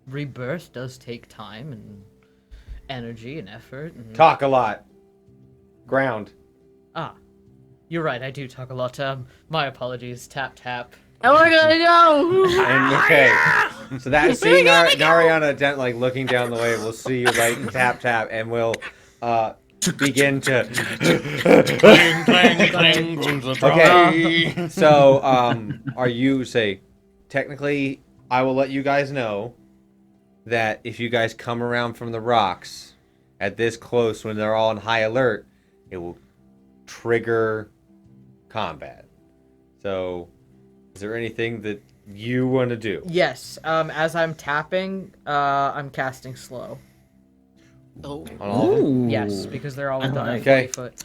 E: rebirth does take time and energy and effort. And...
A: Talk a lot. Ground.
E: Ah, you're right, I do talk a lot. My apologies. Tap, tap.
C: Oh my god, no!
A: And okay, so that seeing Nariana looking down the way, we'll see you tap tap, and we'll begin to. Okay, so are you technically? I will let you guys know that if you guys come around from the rocks at this close when they're all on high alert, it will trigger combat. So. Is there anything that you want to do?
E: Yes. As I'm tapping, I'm casting slow.
C: Oh.
A: On all of them?
E: Yes, because they're all within a 40
A: Okay.
E: foot.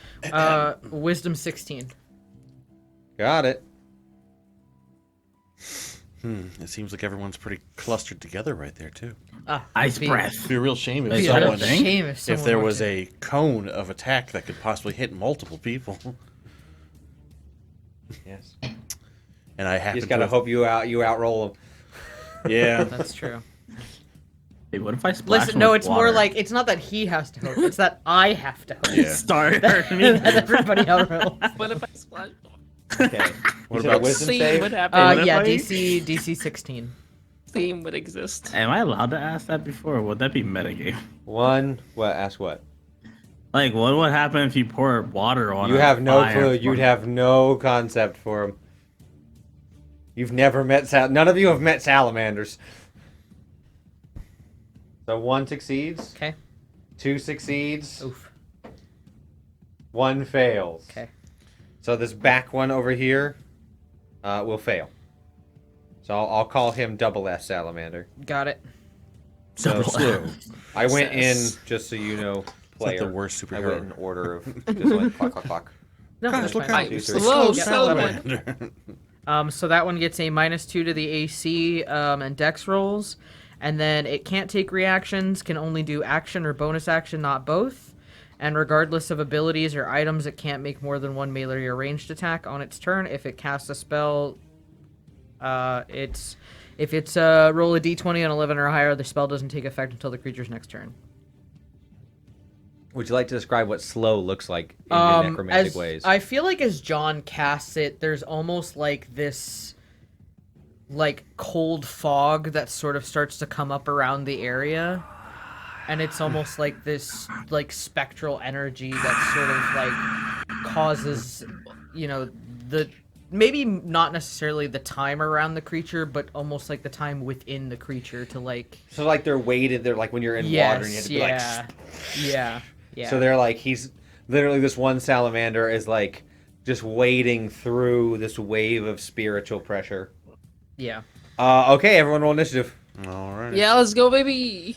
E: Wisdom 16.
A: Got it.
D: It seems like everyone's pretty clustered together right there too.
B: Ice breath.
D: It'd be a real shame
B: Is
D: if
B: that a
D: someone,
B: thing?
E: Shame if
D: if
E: someone
D: there
E: were
D: was
E: to-
D: a cone of attack that could possibly hit multiple people.
A: Yes.
D: And I
A: You
D: happen
A: just gotta
D: to
A: hope you outroll them.
D: Yeah.
E: That's true.
B: Hey, what if I splash
E: Listen,
B: him
E: no,
B: with
E: it's
B: water?
E: more like it's not that he has to hope; it's that I have to hope.
D: Yeah.
B: Start
E: That everybody outrolls.
C: What if I splash?
A: Okay.
D: What
A: Is it a
D: about
A: wisdom
C: See
A: save?
C: what happens.
E: Yeah,
B: What if
E: DC 16.
C: Theme would exist.
B: Am I allowed to ask that before, or would that be metagame?
A: One. What? Ask what?
B: Like, what would happen if you pour water on
A: You
B: a
A: have no
B: fire
A: clue. You'd have no concept for him. You've never met none of you have met salamanders. So 1 succeeds.
E: Okay.
A: 2 succeeds.
E: Oof.
A: 1 fails.
E: Okay.
A: So this back one over here will fail. So I'll call him Double S Salamander.
E: Got it.
A: So
B: Double
A: slow. I went in,
C: Success.
A: just so you know,
D: It's like
A: player.
D: the worst
A: I went in
D: superhero.
A: order of just went clock, clock, clock.
E: No, that's
D: look
E: fine.
D: how
C: I'm
A: 2, 3.
C: slow,
E: Yeah,
C: salamander.
E: So that one gets a -2 to the AC and Dex rolls, and then it can't take reactions, can only do action or bonus action, not both. And regardless of abilities or items, it can't make more than 1 melee or ranged attack on its turn. If it casts a spell, if it's roll a d20 on 11 or higher, the spell doesn't take effect until the creature's next turn.
A: Would you like to describe what slow looks like in your necromantic
E: as,
A: ways?
E: I feel like as John casts it, there's almost like this cold fog that sort of starts to come up around the area. And it's almost like this spectral energy that sort of causes, the maybe not necessarily the time around the creature, but almost like the time within the creature to
A: So they're weighted. They're like when you're in water and you have to be
E: yeah.
A: So they're he's literally this one salamander is just wading through this wave of spiritual pressure.
E: Yeah.
A: Okay, everyone roll initiative.
D: All right.
C: Yeah, let's go, baby.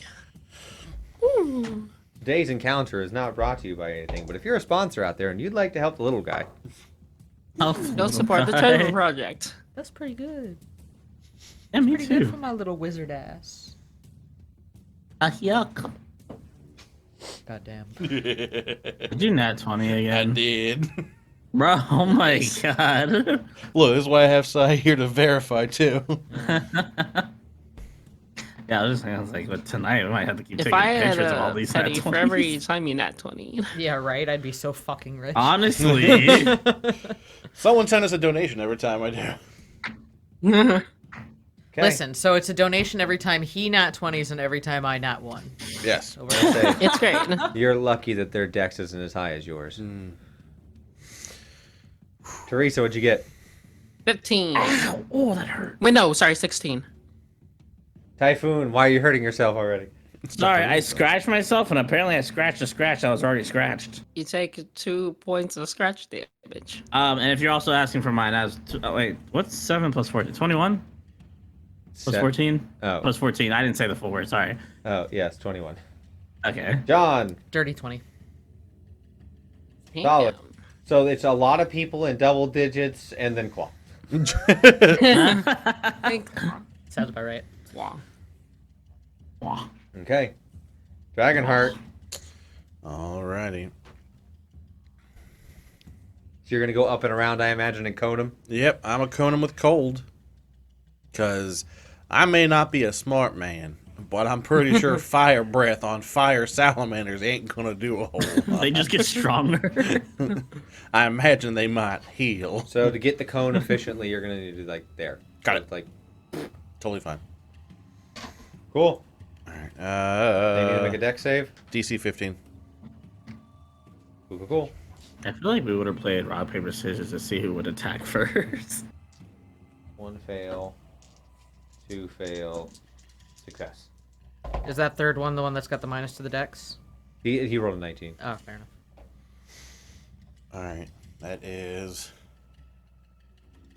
C: Woo.
A: Today's encounter is not brought to you by anything, but if you're a sponsor out there and you'd like to help the little guy,
B: Oh,
C: Go support the Totem Project.
E: That's pretty good.
B: Yeah, me
E: Pretty good for
B: too.
E: my little wizard ass.
B: Yuck.
E: Goddamn.
B: Did you nat 20
D: I
B: again?
D: did.
B: Bro, oh my god.
D: Look, this is why I have Sai here to verify too.
B: Yeah, I was like, but tonight we might have to keep
C: If
B: taking
C: I had
B: pictures of all
C: a
B: these
C: penny
B: nat
C: for
B: 20s.
C: every time you nat 20.
E: Yeah, right? I'd be so fucking rich.
B: Honestly.
D: Someone send us a donation every time I do.
A: Okay.
E: Listen, so it's a donation every time he nat 20s and every time I nat 1.
D: Yes.
E: So
A: I'll say,
C: It's great.
A: you're lucky that their dex isn't as high as yours.
D: Mm.
A: Teresa, what'd you get?
C: 15.
B: Oh, that hurt.
C: Wait, no, sorry, 16.
A: Typhoon, why are you hurting yourself already?
B: Sorry, I scratched myself, and apparently I scratched a scratch that was already scratched.
C: You take 2 points of scratch damage.
B: And if you're also asking for mine, wait, what's 7 plus 14? 21? Plus 14?
A: Oh.
B: Plus 14. I didn't say the full word, sorry.
A: Oh, yes, 21.
B: Okay.
A: John,
E: Dirty 20.
A: solid. So it's a lot of people in double digits and then Claw.
E: Sounds about right.
C: Wow.
B: Wah.
A: Okay. Dragonheart.
D: Alrighty.
A: So you're going to go up and around, I imagine, and cone him?
D: Yep, I'm a cone him with cold. Because I may not be a smart man, but I'm pretty sure fire breath on fire salamanders ain't going to do a whole lot.
B: They just get stronger.
D: I imagine they might heal.
A: So to get the cone efficiently, you're going to need to do like there.
D: Got
A: So
D: it.
A: Like,
D: Totally fine.
A: cool.
D: Alright.
A: They need to make a deck save.
D: DC 15.
A: Cool, cool, cool.
B: I feel like we would have played rock, paper, scissors to see who would attack first.
A: 1 fail. 2 fail. Success.
E: Is that third one the one that's got the minus to the dex?
A: He rolled a 19.
E: Oh, fair enough.
D: Alright. That is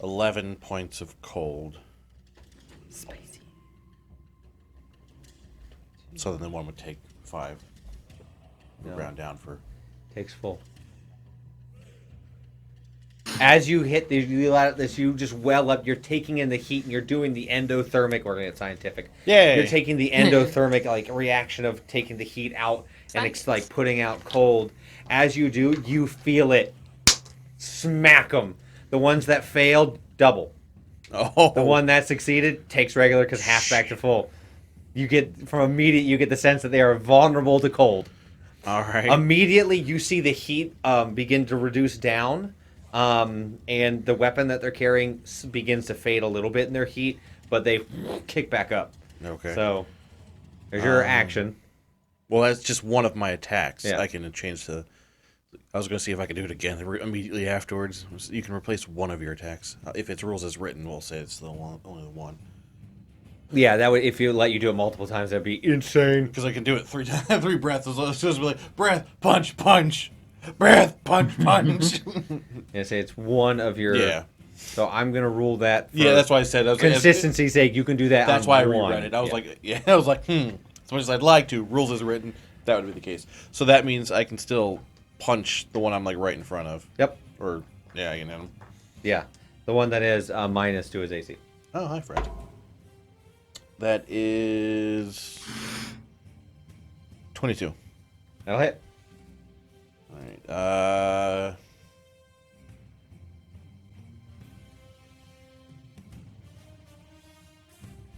D: 11 points of cold.
E: Spicy.
D: So then the one would take 5.
A: No.
D: Round down for.
A: Takes full. As you hit this, you just well up. You're taking in the heat, and you're doing the endothermic. We're gonna get scientific.
D: Yay!
A: You're taking the endothermic like reaction of taking the heat out and it's like putting out cold. As you do, you feel it. Smack them. The ones that failed, double.
D: Oh.
A: The one that succeeded takes regular because half back to full. You get from immediate. You get the sense that they are vulnerable to cold.
D: Alright.
A: Immediately, you see the heat begin to reduce down, and the weapon that they're carrying begins to fade a little bit in their heat, but they kick back up.
D: Okay.
A: So, there's your action.
D: Well, that's just one of my attacks.
A: Yeah.
D: I can change to. I was going to see if I could do it again immediately afterwards. You can replace one of your attacks. If it's rules as written, we'll say it's the one, only the one.
A: Yeah, that would if you let you do it multiple times, that'd be insane.
D: Because I can do it 3 times, 3 breaths. It's just be like breath, punch, punch, breath, punch, punch.
A: Yeah, say it's one of your.
D: Yeah.
A: So I'm gonna rule that. For
D: Yeah, that's why I said.
A: consistency's sake, you can do that.
D: That's
A: on
D: why I
A: one.
D: reread it. I was
A: Yeah.
D: like, yeah, I was like, As much as I'd like to, rules as written, that would be the case. So that means I can still punch the one I'm like right in front of.
A: Yep.
D: Or yeah, I can hit him.
A: Yeah, the one that is minus to his AC.
D: Oh, hi, Fred. That is 22.
A: That'll hit.
D: All right.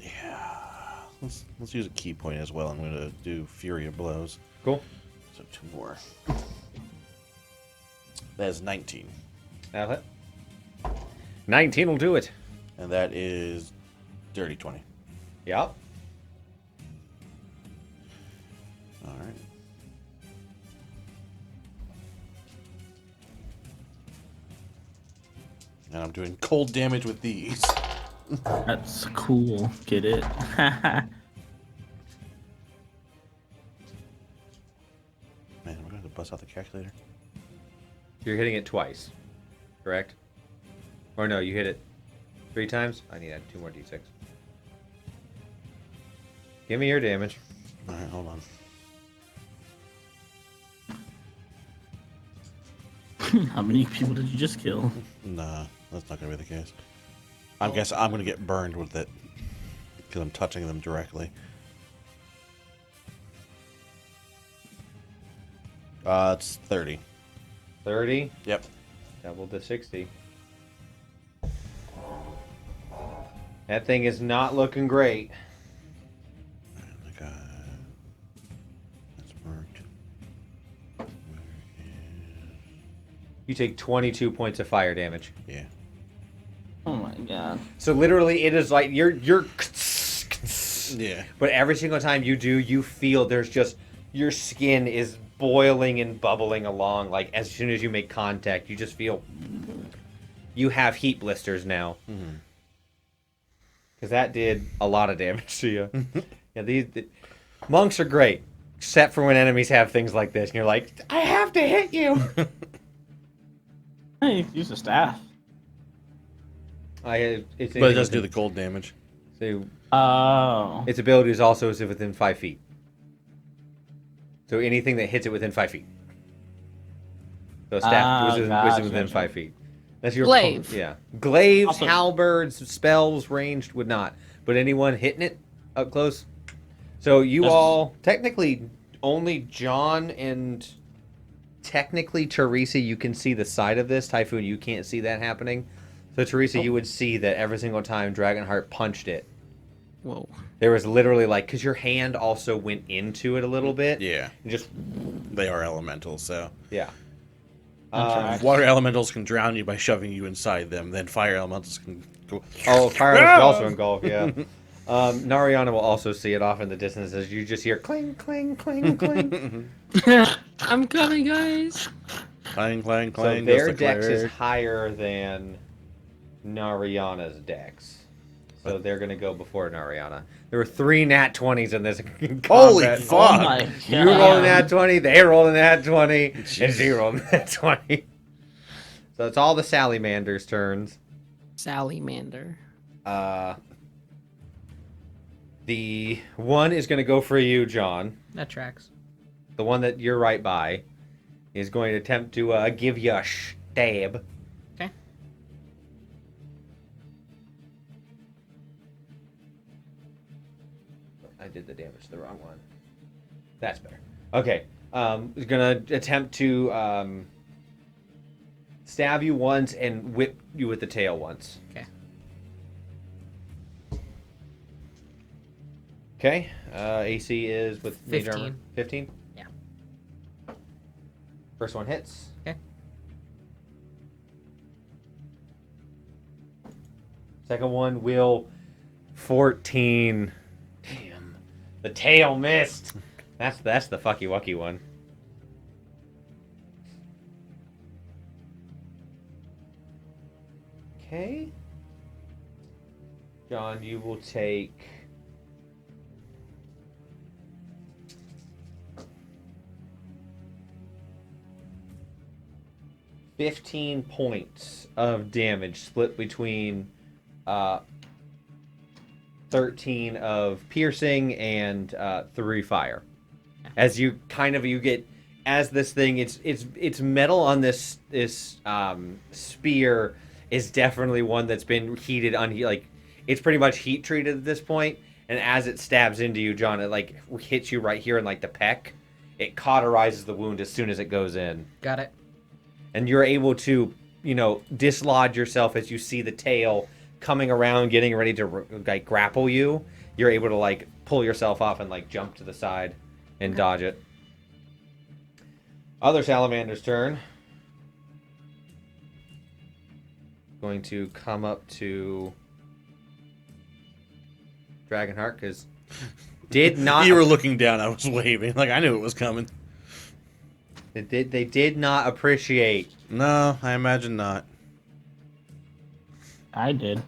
D: Yeah. Let's use a key point as well. I'm going to do Fury of Blows.
A: Cool.
D: So 2 more. That is 19.
A: That'll hit. 19 will do it.
D: And that is dirty 20.
A: Yep.
D: All right. And I'm doing cold damage with these.
B: That's cool. Get it?
D: Man, we're going to have to bust out the calculator.
A: You're hitting it twice, correct? Or no, you hit it 3 times? I need to add 2 more d6. Give me your damage.
D: All right, hold on.
B: How many people did you just kill?
D: Nah, that's not gonna be the case. I guess I'm gonna get burned with it because I'm touching them directly. It's 30.
A: 30.
D: Yep.
A: Double to 60. That thing is not looking great.
D: My God. That's marked.
A: You take 22 points of fire damage.
D: Yeah.
B: Oh my god.
A: So literally, it is like you're.
D: Yeah.
A: But every single time you do, you feel there's just your skin is boiling and bubbling along. Like as soon as you make contact, you just feel you have heat blisters now. Because that did a lot of damage to you. Yeah, the monks are great, except for when enemies have things like this, and you're like, I have to hit you.
B: Hey, use the staff.
D: But it does do the cold damage.
A: So
B: Oh.
A: its ability is also within 5 feet. So anything that hits it within 5 feet. So staff was within 5 feet. That's your
C: Glaive.
A: Yeah. Glaives,
B: Also-
A: halberds, spells, ranged would not. But anyone hitting it up close. So you
B: That's-
A: all, technically, only John and technically Teresa, you can see the side of this. Typhoon, you can't see that happening. So Teresa, you would see that every single time Dragonheart punched it,
C: Whoa.
A: there was literally like, because your hand also went into it a little bit.
D: Yeah.
A: And just,
D: They are elementals, so.
A: yeah.
D: Water elementals can drown you by shoving you inside them. Then fire elementals can go.
A: Oh, fire is also engulfed, yeah. Nariana will also see it off in the distance as you just hear cling, cling, cling, cling.
C: I'm coming, guys.
D: Clang, clang,
A: So
D: clang.
A: their
D: goes the
A: dex is
D: cleric.
A: higher than Nariana's dex. So they're going to go before Nariana. There were 3 nat 20s in this combat.
D: Holy
B: Oh
D: fuck!
B: my god.
A: You rolled a nat 20, they rolled a nat 20, and
D: Jesus.
A: she rolled a nat 20. So it's all the Salamanders' turns.
C: Sallymander.
A: The one is going to go for you, John.
E: That tracks.
A: The one that you're right by is going to attempt to give you a stab.
E: Okay.
A: I did the damage to the wrong one. That's better. Okay. Is going to attempt to stab you once and whip you with the tail once.
E: Okay.
A: Okay. AC is with mage armor.
E: 15.
A: 15?
E: Yeah.
A: First one hits.
E: Okay.
A: Second one will 14. Damn. The tail missed. That's the fucky wucky one. Okay. John, you will take 15 points of damage split between 13 of piercing and 3 fire. As you get as this thing, it's metal on this spear is definitely one that's been heated like it's pretty much heat treated at this point. And as it stabs into you, John, it like hits you right here in like the pec. It cauterizes the wound as soon as it goes in.
E: Got it.
A: And you're able to, dislodge yourself as you see the tail coming around, getting ready to like grapple you. You're able to like pull yourself off and like jump to the side and dodge it. Other salamander's turn. Going to come up to Dragonheart because did not.
D: You were looking down. I was waving. Like I knew it was coming.
A: They did not appreciate.
D: No, I imagine not.
B: I did.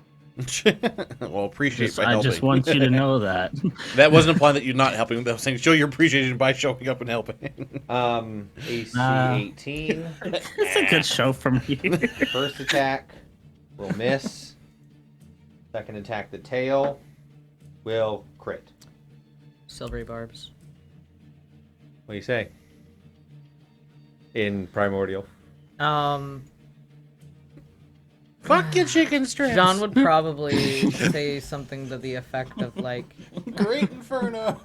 D: Well, appreciate by
B: I
D: helping.
B: just want you to know that.
D: That wasn't implying that you're not helping. That was saying show your appreciation by showing up and helping.
A: AC
B: Nah.
A: 18.
B: It's a good show from here.
A: First attack will miss. Second attack, the tail will crit.
E: Silvery barbs.
A: What do you say? In Primordial.
D: Fuck your chicken strips.
E: John would probably say something to the effect of like,
D: Great Inferno.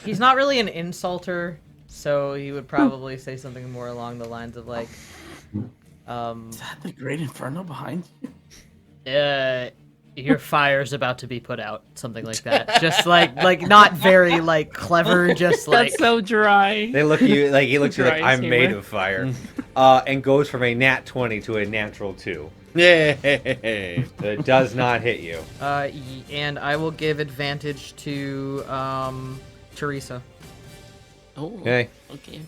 E: he's not really an insulter, so he would probably say something more along the lines of like,
B: Is that the Great Inferno behind you?
E: your fire's about to be put out, something like that. Just like not very like clever, just like
C: That's so dry.
A: They look at you like he looks at you like
C: Dry
A: I'm
C: humor.
A: made of fire, and goes from a nat 20 to a natural 2.
D: Yay.
A: It does not hit you.
E: and I will give advantage to Teresa.
C: Oh,
A: Okay.
C: okay.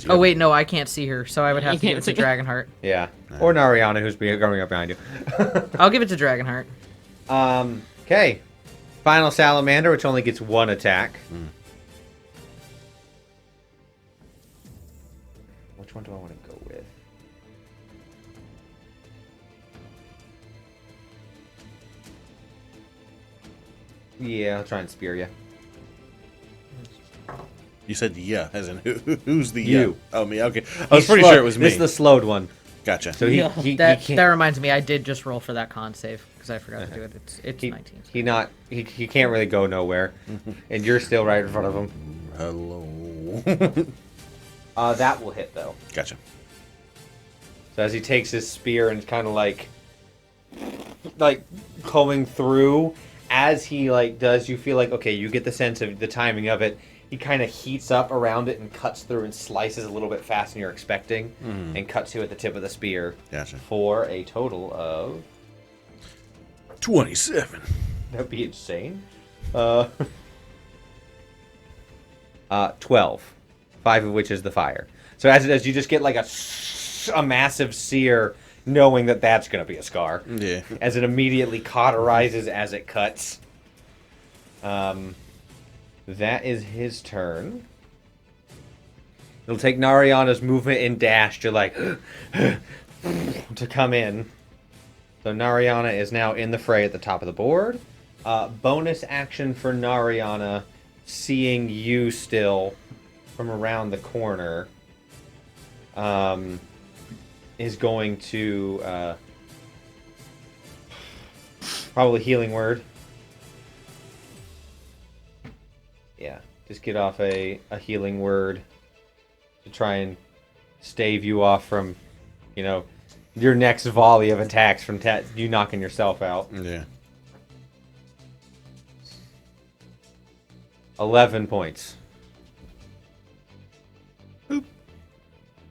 E: Oh wait, no, I can't see her, so I would have
C: You
E: to give it
C: can't
E: to
C: see-
E: Dragonheart.
A: Yeah. Or Nariana, who's going up behind you.
E: I'll give it to Dragonheart.
A: Okay. Final Salamander, which only gets 1 attack. Which one do I want to go with? Yeah, I'll try and spear you.
D: You said yeah, as in who's the
A: You.
D: Oh, me. Okay. I was pretty sure it was me.
A: This is the slowed one.
D: Gotcha.
A: So he,
C: Yeah.
A: he
E: That
A: can't.
E: that reminds me, I did just roll for that con save because I forgot to do it. It's
A: He,
E: 19.
A: he can't really go nowhere, and you're still right in front of him.
D: Hello.
A: That will hit though.
D: Gotcha.
A: So as he takes his spear and kind of like going through, as he does, you feel like okay, you get the sense of the timing of it. He kind of heats up around it and cuts through and slices a little bit faster than you're expecting, and cuts you at the tip of the spear.
D: Gotcha.
A: For a total of
D: 27.
A: that'd be insane. 12, 5 of which is the fire. So as it does, you just get like a massive sear, knowing that that's going to be a scar.
D: Yeah.
A: As it immediately cauterizes as it cuts. That is his turn. It'll take Nariana's movement and dash to to come in. So Nariana is now in the fray at the top of the board. Bonus action for Nariana, seeing you still from around the corner, is going to probably healing word. Yeah, just get off a healing word to try and stave you off from, your next volley of attacks from you knocking yourself out.
D: Yeah.
A: 11 points. Boop.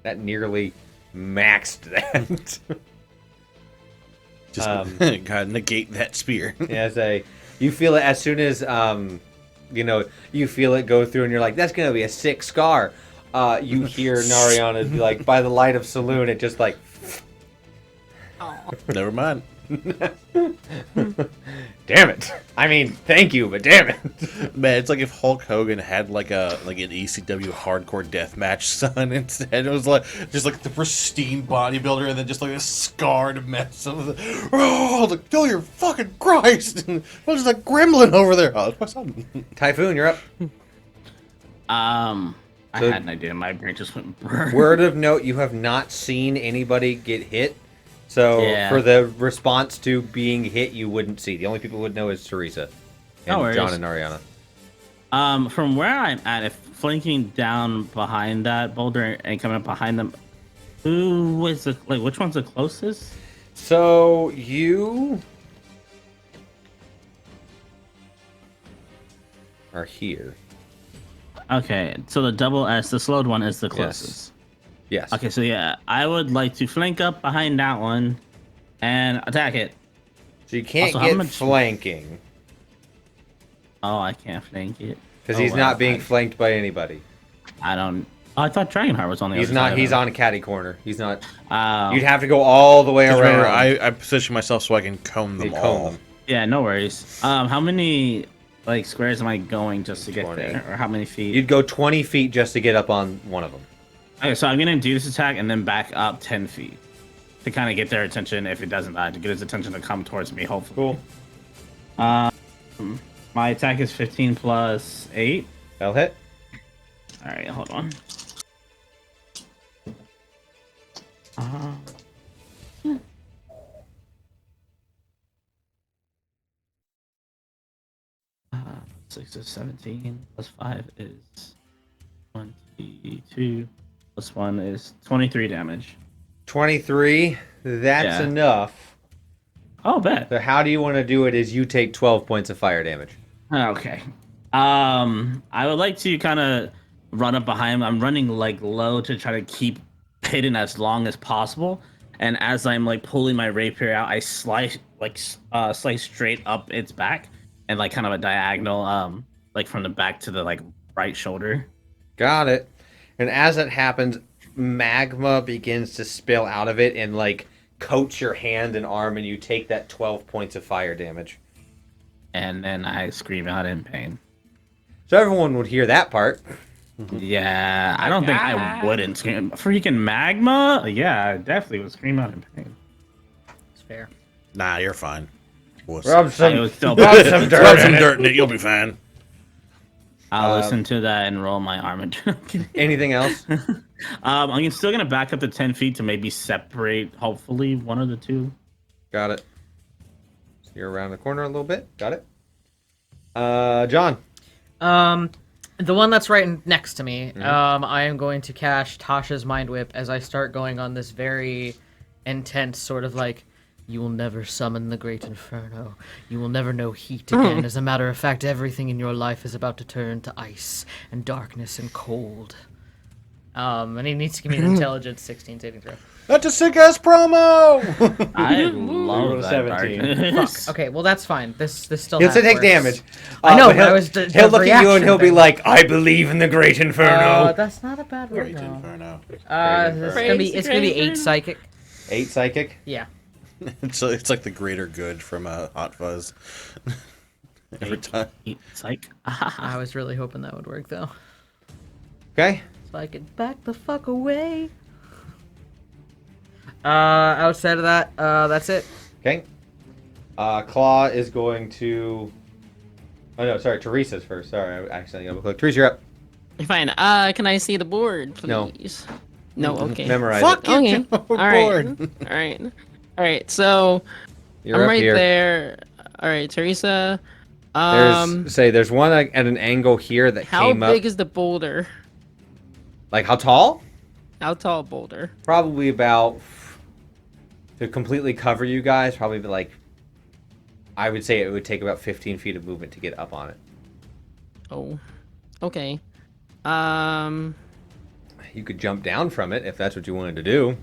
A: That nearly maxed that.
D: Just gotta negate that spear.
A: You feel it as soon as you feel it go through, and you're like, "That's gonna be a sick scar." You hear Nariana be like, "By the light of Saloon," it just like.
D: Never mind.
A: Damn it! I mean, thank you, but damn it!
D: Man, it's like if Hulk Hogan had an ECW hardcore death match, son. Instead, it was just the pristine bodybuilder, and then just a scarred mess of the. Oh, oh, your fucking Christ! What is that gremlin over there? Oh, it's my son.
A: Typhoon, you're up.
B: I
A: So-
B: had an idea. My brain just went brr.
A: Word of note: you have not seen anybody get hit. So
B: Yeah.
A: for the response to being hit, you wouldn't see. The only people who would know is Teresa and
B: No worries.
A: John and Ariana.
B: From where I'm at, if flanking down behind that boulder and coming up behind them, who is which one's the closest?
A: So you are here.
B: Okay, so the double S, the slowed one, is the closest.
A: Yes.
B: Okay, so yeah, I would like to flank up behind that one and attack it.
A: So you can't
B: Also, how
A: get
B: much-
A: flanking
B: Oh, I can't flank it
A: because
B: Oh,
A: he's
B: wow.
A: not being flanked by anybody.
B: I don't. Oh, I thought Dragonheart was on the
A: He's
B: other
A: not.
B: side.
A: He's on a catty corner. He's not.
B: Oh,
A: You'd have to go all the way
D: Just
A: around.
D: remember, I position myself so I can comb them
A: You comb
D: all.
A: them.
B: yeah, no worries. How many squares am I going just to get
A: 20.
B: there, or how many feet?
A: You'd go 20 feet just to get up on one of them.
B: Okay, so I'm gonna do this attack and then back up 10 feet to kind of get their attention. If it doesn't die, to get his attention to come towards me. Hopefully.
A: Cool.
B: My attack is 15 plus 8.
A: That'll hit.
B: All right, hold on. Uh, 6 is 17, plus 5 is 22, plus 1 is 23 damage.
A: 23. That's
B: Yeah.
A: enough.
B: Oh, bet.
A: So how do you want to do it? Is you take 12 points of fire damage.
B: Okay. I would like to kind of run up behind him. I'm running like low to try to keep hidden as long as possible. And as I'm like pulling my rapier out, I slice straight up its back and like kind of a diagonal, like from the back to the like right shoulder.
A: Got it. And as it happens, magma begins to spill out of it and like coats your hand and arm, and you take that 12 points of fire damage.
B: And then I scream out in pain.
A: So everyone would hear that part.
B: Yeah, I don't think I wouldn't scream. Freaking magma? Yeah, I definitely would scream out in pain.
E: It's fair.
D: Nah, you're fine. Wuss.
A: Rub
B: I
A: some,
B: would still
A: rub some dirt
D: Rub
A: in
D: some
A: it.
D: dirt in it. You'll be fine.
B: I'll listen to that and roll my armor.
A: Anything else?
B: I'm still gonna back up to 10 feet to maybe separate, hopefully, one of the two.
A: Got it. So you're around the corner a little bit. Got it. John.
E: The one that's right next to me. I am going to cast Tasha's Mind Whip as I start going on this very intense sort of like, you will never summon the Great Inferno. You will never know heat again. As a matter of fact, everything in your life is about to turn to ice and darkness and cold. And he needs to give me an intelligence 16 saving throw.
D: That's a sick ass promo.
B: I love that
A: 17.
B: darkness.
E: Okay, well that's fine. This still.
A: He'll
E: half
A: take
E: works.
A: damage.
E: I know,
A: but
E: but I was the
A: he'll look at you
E: reaction
A: and he'll be
E: thing.
A: like, "I believe in the Great Inferno."
E: That's not a bad word.
D: Great
E: No.
D: Inferno.
E: It's gonna be 8 psychic.
A: 8 psychic.
E: Yeah.
D: It's like the greater good from Hot Fuzz. Every time.
B: It's like,
E: I was really hoping that would work though,
A: Okay.
E: so I could back the fuck away. Outside of that, that's it.
A: Okay. Claw is going to. Oh no, sorry. Teresa's first. Sorry, I accidentally double clicked. Teresa, you're up.
C: You're fine. Can I see the board,
A: No.
C: please? No. Okay.
A: Memorize
D: Fuck
A: it.
D: you,
C: Okay.
D: Joe.
C: All right.
D: Board.
C: All right. All right. So
A: You're
C: I'm
A: up
C: right
A: here.
C: there. All right, Teresa.
A: There's one at an angle here that
C: How
A: came
C: big
A: up.
C: is the boulder?
A: Like how tall?
C: How tall boulder?
A: Probably about, to completely cover you guys, probably like, I would say it would take about 15 feet of movement to get up on it.
C: Oh. Okay.
A: You could jump down from it if that's what you wanted to do.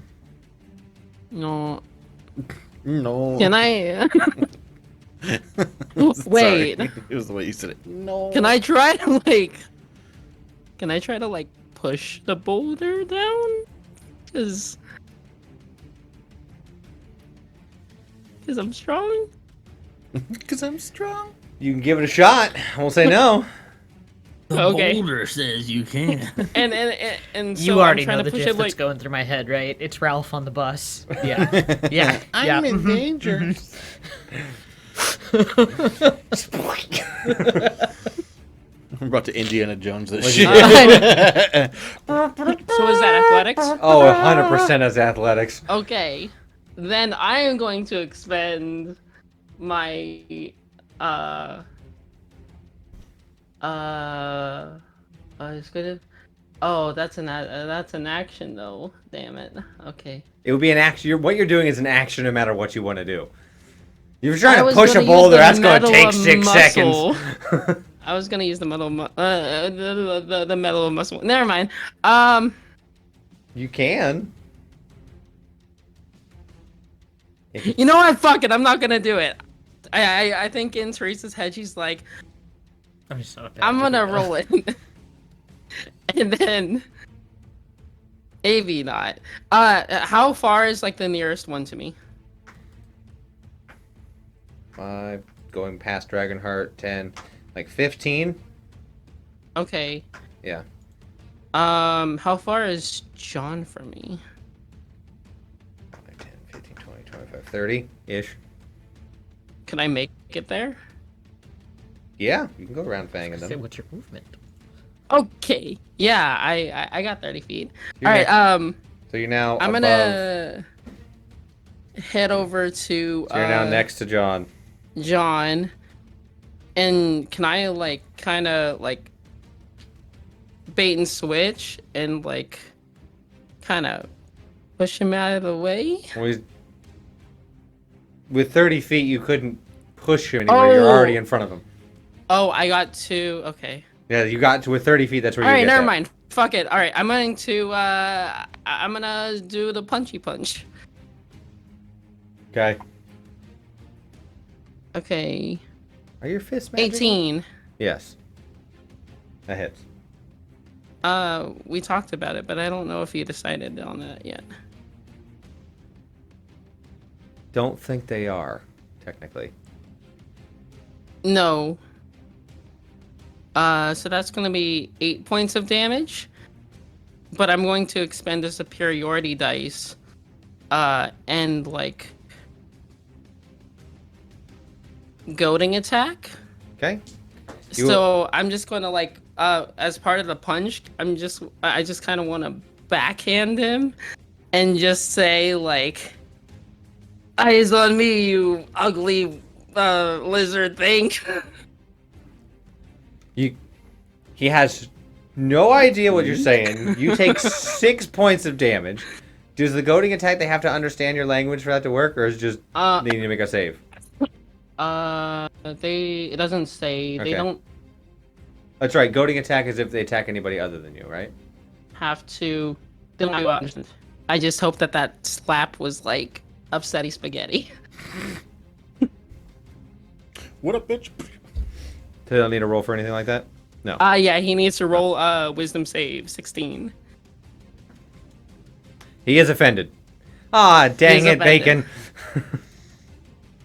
C: No.
D: No.
C: Can I?
D: Sorry.
C: Wait.
D: It was the way you said it. No.
C: Can I try to like? Can I try to like push the boulder down? Cause I'm strong.
D: Because I'm strong.
A: You can give it a shot. I won't say no.
B: the
C: Okay.
B: boulder says you can.
C: And so
E: You already
C: I'm trying
E: know
C: to
E: the
C: push
E: gif
C: it
E: that's
C: like.
E: going through my head, right? It's Ralph on the bus. Yeah. Yeah.
D: I'm
E: yeah.
D: in danger. I'm about to Indiana Jones this shit.
C: So is that athletics?
A: Oh, 100% as athletics.
C: Okay. Then I am going to expend my it's gonna. Oh, that's an action though. Damn it. Okay.
A: It would be an action. What you're doing is an action no matter what you want to do. You're trying
C: I
A: to
C: was
A: push a
C: gonna use
A: boulder,
C: the
A: that's going to
C: metal
A: take 6
C: muscle.
A: seconds.
C: I was gonna use the metal, the metal muscle. Never mind.
A: You can.
C: You know what? Fuck it. I'm not gonna do it. I think in Teresa's head she's like,
E: I'm just so bad.
C: I'm gonna roll it, and then AV not. How far is like the nearest one to me?
A: 5, going past Dragonheart, 10, like 15.
C: Okay.
A: Yeah.
C: How far is John from me?
A: 5, 10, 15, 20, 25, 30-ish.
C: Can I make it there?
A: Yeah, you can go around fanging
E: Say,
A: them.
E: what's your movement?
C: Okay. Yeah, I got 30 feet.
A: You're
C: All right.
A: So you're now
C: I'm
A: above.
C: gonna head over to
A: So you're now next to John.
C: John, and can I like kind of like bait and switch and like kind of push him out of the way?
A: With 30 feet, you couldn't push him anywhere. You're already in front of him.
C: Oh, I got two. Okay.
A: Yeah, you got to with 30 feet. That's where
C: All
A: you
C: right,
A: get
C: never
A: that.
C: mind. Fuck it. All right, I'm going to I'm gonna do the punchy punch.
A: Okay.
C: Okay.
A: Are your fists magical?
C: 18.
A: Yes. That hits.
C: We talked about it, but I don't know if you decided on that yet.
A: Don't think they are, technically.
C: No. So that's gonna be 8 points of damage. But I'm going to expend a superiority dice. And like goading attack.
A: Okay.
C: So I'm just gonna like as part of the punch, I just kind of want to backhand him and just say like, eyes on me, you ugly lizard thing.
A: He has no idea what you're saying. You take 6 points of damage. Does the goading attack, they have to understand your language for that to work, or is it just they need to make a save?
C: It doesn't say.
A: Okay.
C: They don't
A: That's right. Goading attack is if they attack anybody other than you, right?
C: have to. They don't understand. I just hope that slap was like upsetty spaghetti.
D: What up, bitch?
A: They don't need to roll for anything like that? No.
C: Yeah, he needs to roll wisdom save 16.
A: He is offended. Ah, dang
C: He's
A: it,
C: offended.
A: Bacon.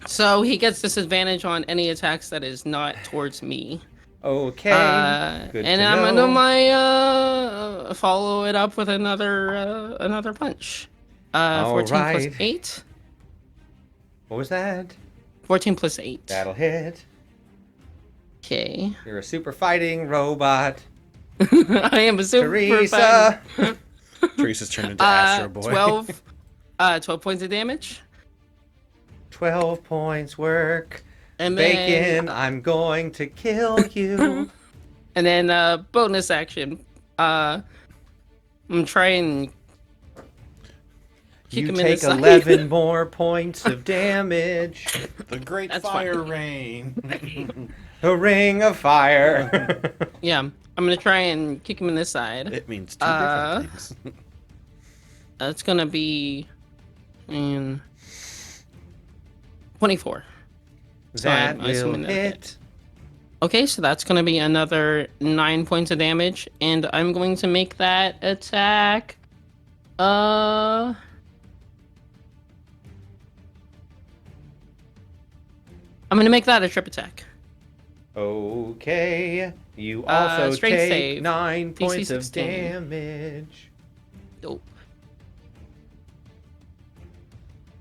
C: So he gets disadvantage on any attacks that is not towards me.
A: Okay. Good
C: And
A: to
C: I'm
A: know.
C: gonna follow it up with another punch. 14 plus
A: right.
C: 8.
A: What was that?
C: 14 plus 8.
A: That'll hit.
C: Okay.
A: You're a super fighting robot.
C: I am a super
A: Teresa.
D: Teresa's turned into Astro Boy.
C: 12 points of damage.
A: 12 points work.
C: And
A: Bacon,
C: then
A: I'm going to kill you.
C: and then bonus action. I'm trying kick
A: You
C: him in the
A: take
C: side.
A: 11 more points of damage.
D: The Great
C: That's
D: Fire Rain.
A: The Ring of Fire.
C: Yeah, I'm gonna try and kick him in the side.
D: It means two different things.
C: That's gonna be 24. So
A: That
C: I'm
A: will
C: assuming that
A: hit.
C: Okay, so that's gonna be another 9 points of damage, and I'm going to make that attack. I'm gonna make that a trip attack.
A: Okay. You also
C: strength
A: take
C: save.
A: 9
C: DC
A: points of
C: 16.
A: damage.
C: Dope.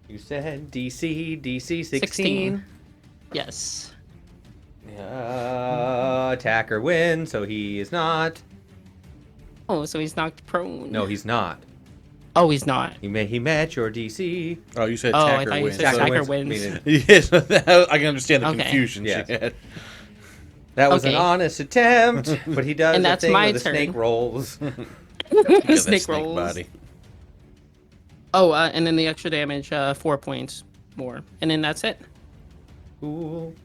A: You said DC 16.
C: 16. Yes.
A: Attacker wins, so he is not.
C: Oh, so he's knocked prone.
A: No, he's not.
C: Oh, he's not.
A: He met your DC.
D: Oh, you said
C: Oh, I
D: Tacker
C: thought you
D: wins.
C: said Tacker wins.
A: meaning-
D: Yes, I can understand the
C: Okay.
D: confusion
A: Yes.
D: she had.
A: That was an
C: Okay.
A: honest attempt, but he does
C: And
A: a
C: that's
A: thing
C: my
A: with the
C: turn.
A: snake rolls.
D: That
C: Snake rolls.
D: body.
C: Oh, and then the extra damage, 4 points more, and then that's it.
A: Cool.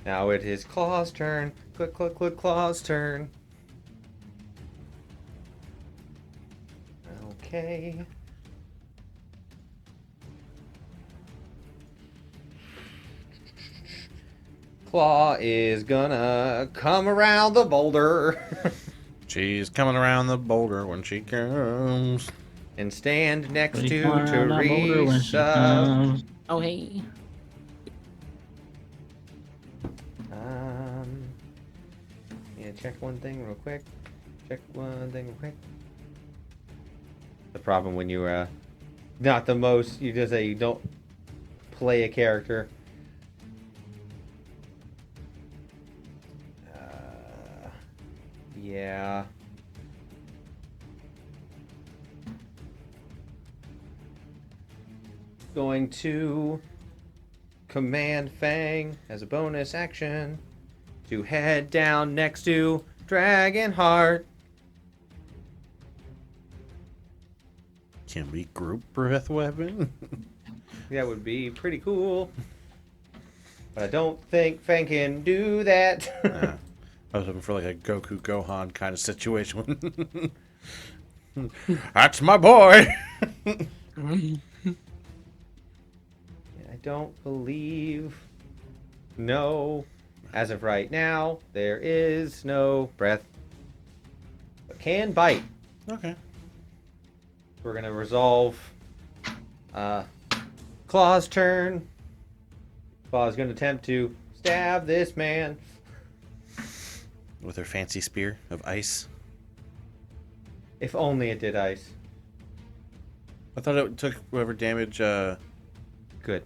A: Now it is Claw's turn. Click, click, click, Claw's turn. Okay. Claw is gonna come around the boulder
D: She's coming around the boulder when she comes.
A: and stand next
B: Pretty
A: to
B: far around that boulder when she
A: Teresa.
B: comes.
C: Oh, hey.
A: Yeah, check one thing real quick. Check one thing real quick. The problem when you not the most, you just say you don't play a character. Yeah. Going to command Fang as a bonus action to head down next to Dragonheart.
D: Can we group breath weapon?
A: That would be pretty cool. But I don't think Fang can do that.
D: Nah. I was looking for like a Goku Gohan kind of situation. That's my boy.
A: I don't believe. No. As of right now, there is no breath. But can bite.
D: Okay.
A: We're going to resolve Claw's turn. Claw's going to attempt to stab this man.
D: With her fancy spear of ice.
A: If only it did ice.
D: I thought it took whatever damage.
A: Good.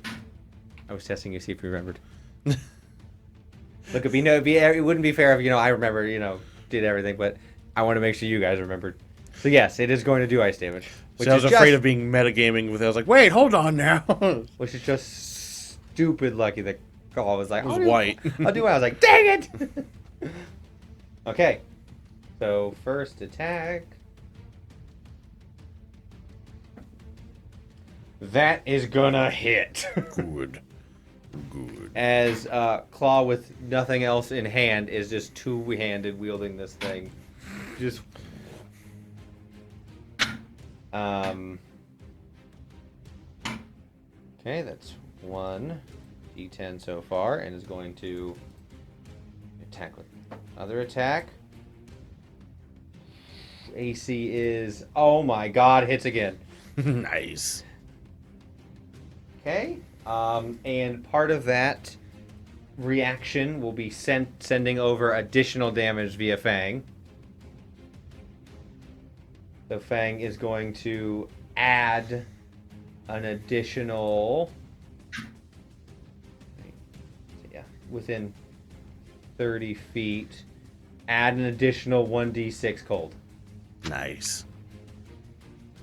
A: I was testing you to see if you remembered. Look, it wouldn't be fair if, I remember, did everything, but I want to make sure you guys remembered. So yes, it is going to do ice damage.
D: Which I was afraid of being metagaming with it. I was like, wait, hold on now.
A: Which is just stupid lucky that Claw was like,
D: It was white.
A: I'll do it. I was like, dang it! Okay. So, first attack. That is gonna hit.
D: Good. Good.
A: As Claw, with nothing else in hand, is just two-handed wielding this thing. Just... Okay, that's 1 d10 so far, and is going to attack with another attack. AC is, oh my god, hits again.
D: Nice.
A: Okay, and part of that reaction will be sending over additional damage via Fang. So Fang is going to add an additional, within 30 feet, add an additional 1d6 cold.
D: Nice.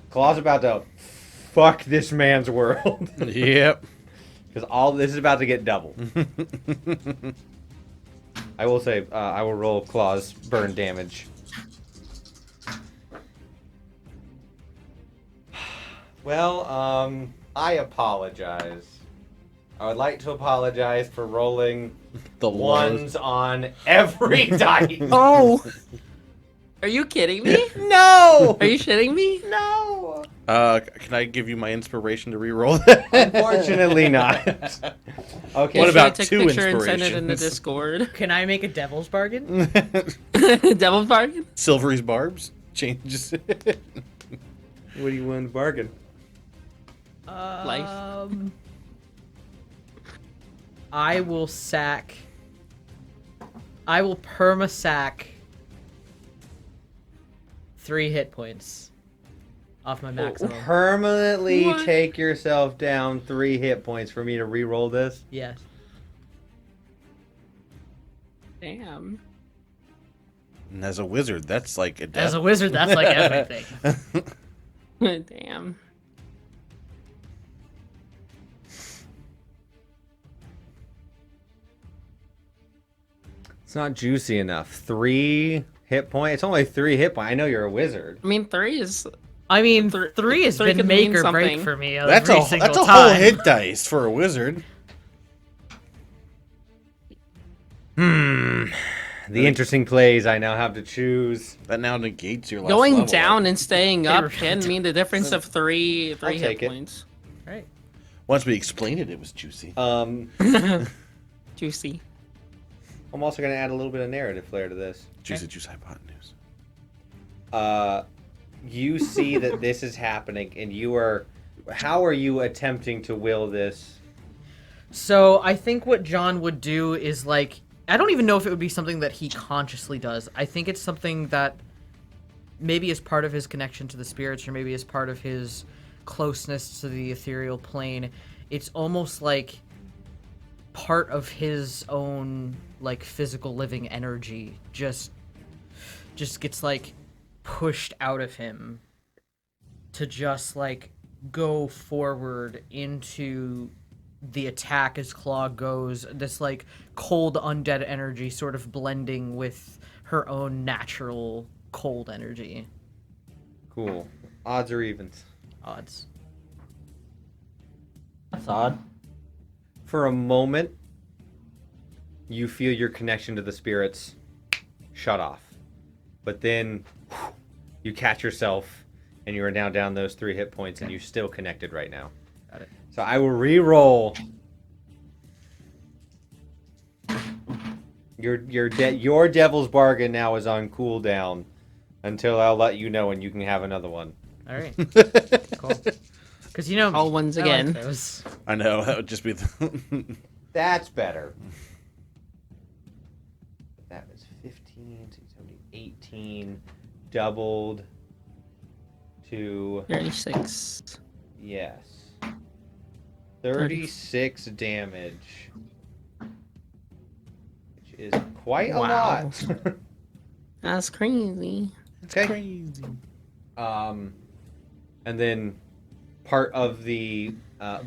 A: Claw's about to fuck this man's world.
D: Yep.
A: Because all this is about to get doubled. I will say, I will roll Claw's burn damage. Well, I apologize. I would like to apologize for rolling
D: The
A: ones on every dice.
C: Oh! Are you kidding me?
A: No!
C: Are you shitting me?
A: No!
D: Can I give you my inspiration to re-roll that?
A: Unfortunately not. Okay.
D: What about
C: Take
D: two
C: a picture and send it in the
D: inspirations?
C: Discord.
E: Can I make a devil's bargain?
C: Devil's bargain?
D: Silvery's barbs changes.
A: What do you want to bargain?
C: Life.
E: I will perma-sack 3 hit points off my maximum.
A: Permanently
C: What?
A: take yourself down 3 hit points for me to re-roll this?
E: Yes.
C: Damn.
D: And as a wizard, that's like a death.
E: As a wizard, that's like everything.
C: Damn.
A: It's not juicy enough. 3 hit points? It's only 3 hit points. I know you're a wizard.
C: I mean, 3 is...
E: I mean, 3 has
C: three
E: been
C: could
E: make
C: mean
E: or break
C: something.
E: for me
D: That's
E: every
D: a
E: single
D: whole
E: time.
D: hit dice for a wizard.
A: The interesting plays I now have to choose.
D: That now negates your last
C: Going
D: level.
C: down and staying up
E: They
C: can
E: were-
C: mean the difference of 3
A: I'll
C: hit
A: take it.
C: points.
E: Right.
D: Once we explained it, it was juicy.
C: Juicy.
A: I'm also going to add a little bit of narrative flair to this.
D: Juicy juice hypotenuse.
A: You see that this is happening, and how are you attempting to will this?
E: So I think what John would do is like, I don't even know if it would be something that he consciously does. I think it's something that maybe is part of his connection to the spirits, or maybe is part of his closeness to the ethereal plane. It's almost like part of his own like physical living energy just just gets like pushed out of him to just like go forward into the attack as claw goes, this like cold undead energy sort of blending with her own natural cold energy.
A: Cool. Odds or evens?
E: Odds.
B: That's odd.
A: For a moment, you feel your connection to the spirits shut off. But then you catch yourself and you are now down those 3 hit points and you're still connected right now.
E: Got it.
A: So I will re-roll. Your devil's bargain now is on cooldown until I'll let you know and you can have another one.
E: All right. Cool. Because you know
C: All ones
E: I like
C: again.
E: those.
D: I know, that would just be the...
A: That's better. That was 15, 16, 18, doubled to
C: 36.
A: yes. 36 damage. Which is quite a
C: Wow.
A: lot.
C: That's crazy.
A: Okay.
D: Crazy.
A: And then part of the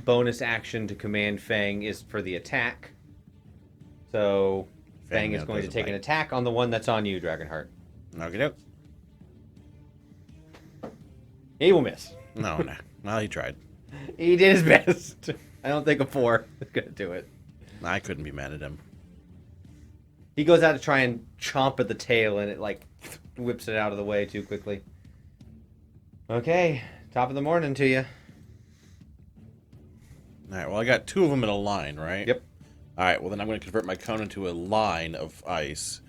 A: bonus action to command Fang is for the attack. So Fang is
D: now
A: going to
D: doesn't
A: take an
D: bite.
A: attack on the one that's on you, Dragonheart.
D: Knock it out.
A: He will miss.
D: No, no. Well, he tried.
A: He did his best. I don't think a 4 is going to do it.
D: I couldn't be mad at him.
A: He goes out to try and chomp at the tail, and it, like, whips it out of the way too quickly. Okay, top of the morning to you.
D: All right, well, I got 2 of them in a line, right?
A: Yep.
D: All right, well, then I'm going to convert my cone into a line of ice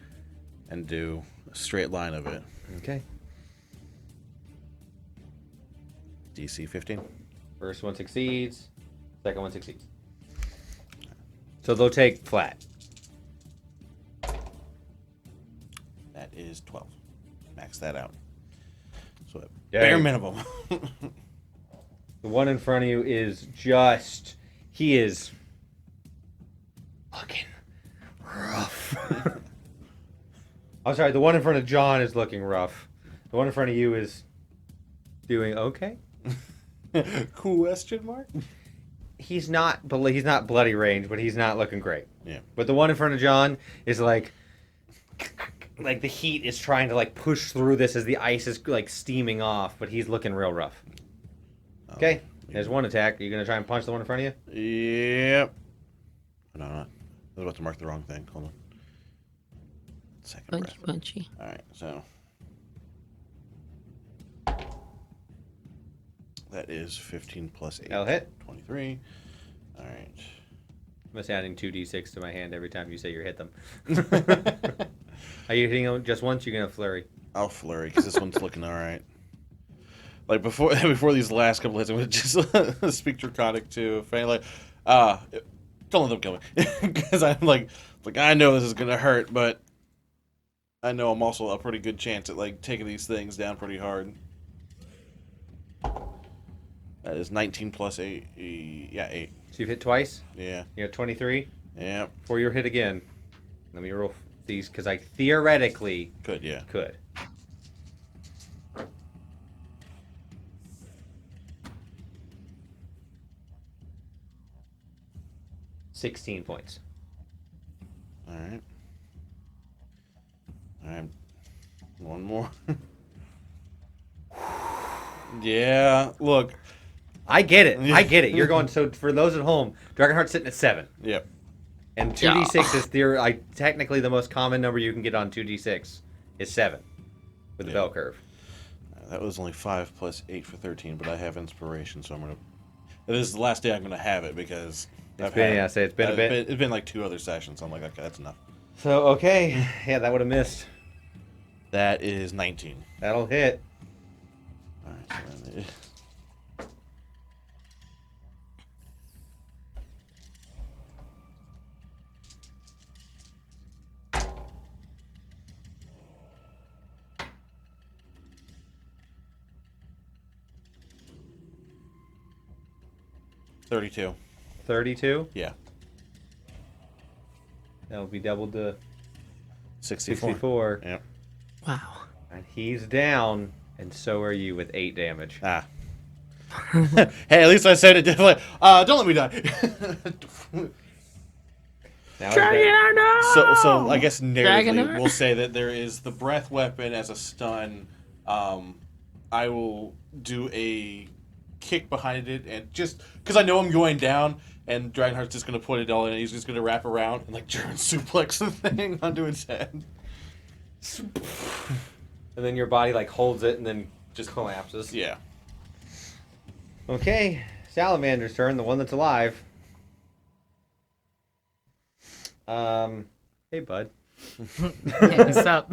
D: and do a straight line of it.
A: Okay.
D: DC 15.
A: First one succeeds. Second one succeeds. So they'll take flat.
D: That is 12. Max that out. So,
A: Yay.
D: bare minimum.
A: The one in front of you is just... He is... looking rough. I'm sorry, the one in front of John is looking rough. The one in front of you is doing okay.
D: Question mark?
A: He's not bloody range, but he's not looking great.
D: Yeah.
A: But the one in front of John is like the heat is trying to like push through this as the ice is like steaming off, but he's looking real rough. Okay, there's one attack. Are you gonna try and punch the one in front of you?
D: Yep. No, I'm not. I was about to mark the wrong thing. Hold on. Second breath.
C: Punchy, punchy.
D: Alright, so. That is 15 plus 8.
A: That'll hit.
D: 23. Alright.
A: I'm just adding 2d6 to my hand every time you say you hit them. Are you hitting them just once? You're gonna flurry.
D: I'll flurry because this one's looking alright. Like before these last couple hits, I'm gonna just speak Draconic to Fanny, like, don't let them kill me. Because I'm like, I know this is gonna hurt, but I know I'm also a pretty good chance at like taking these things down pretty hard. That is 19 plus 8. Yeah, 8.
A: So you've hit twice.
D: Yeah.
A: You're at 23.
D: Yeah.
A: For your hit again. Let me roll these because I theoretically
D: Good, yeah.
A: could. $16 points.
D: Alright. Alright. One more. Yeah, look.
A: I get it. I get it. You're going. So for those at home, Dragonheart's sitting at 7,
D: Yep.
A: and 2d6 is technically the most common number you can get on 2d6 is 7 with the bell curve.
D: That was only 5 plus 8 for 13, but I have inspiration, so I'm gonna. This is the last day I'm gonna have it because
A: It's been a bit.
D: It's been like 2 other sessions. So I'm like, okay, that's enough.
A: So okay, yeah, that would have missed.
D: That is 19.
A: That'll hit.
D: All right. So then $32.
A: 32.
D: Yeah.
A: That'll be doubled to
D: 64.
A: 64.
D: Yep.
C: Wow.
A: He's down, and so are you with 8 damage.
D: Ah. Hey, at least I said it differently. Don't let me die.
A: Now
D: So I guess narratively,
C: Dragonheart?
D: we'll say that there is the breath weapon as a stun. I will do a kick behind it, and just because I know I'm going down, and Dragonheart's just gonna put it all in, and he's just gonna wrap around and like German suplex the thing onto its head.
A: And then your body like holds it and then just collapses.
D: Yeah.
A: Okay, Salamander's turn, the one that's alive. Hey bud.
E: Hey, what's up?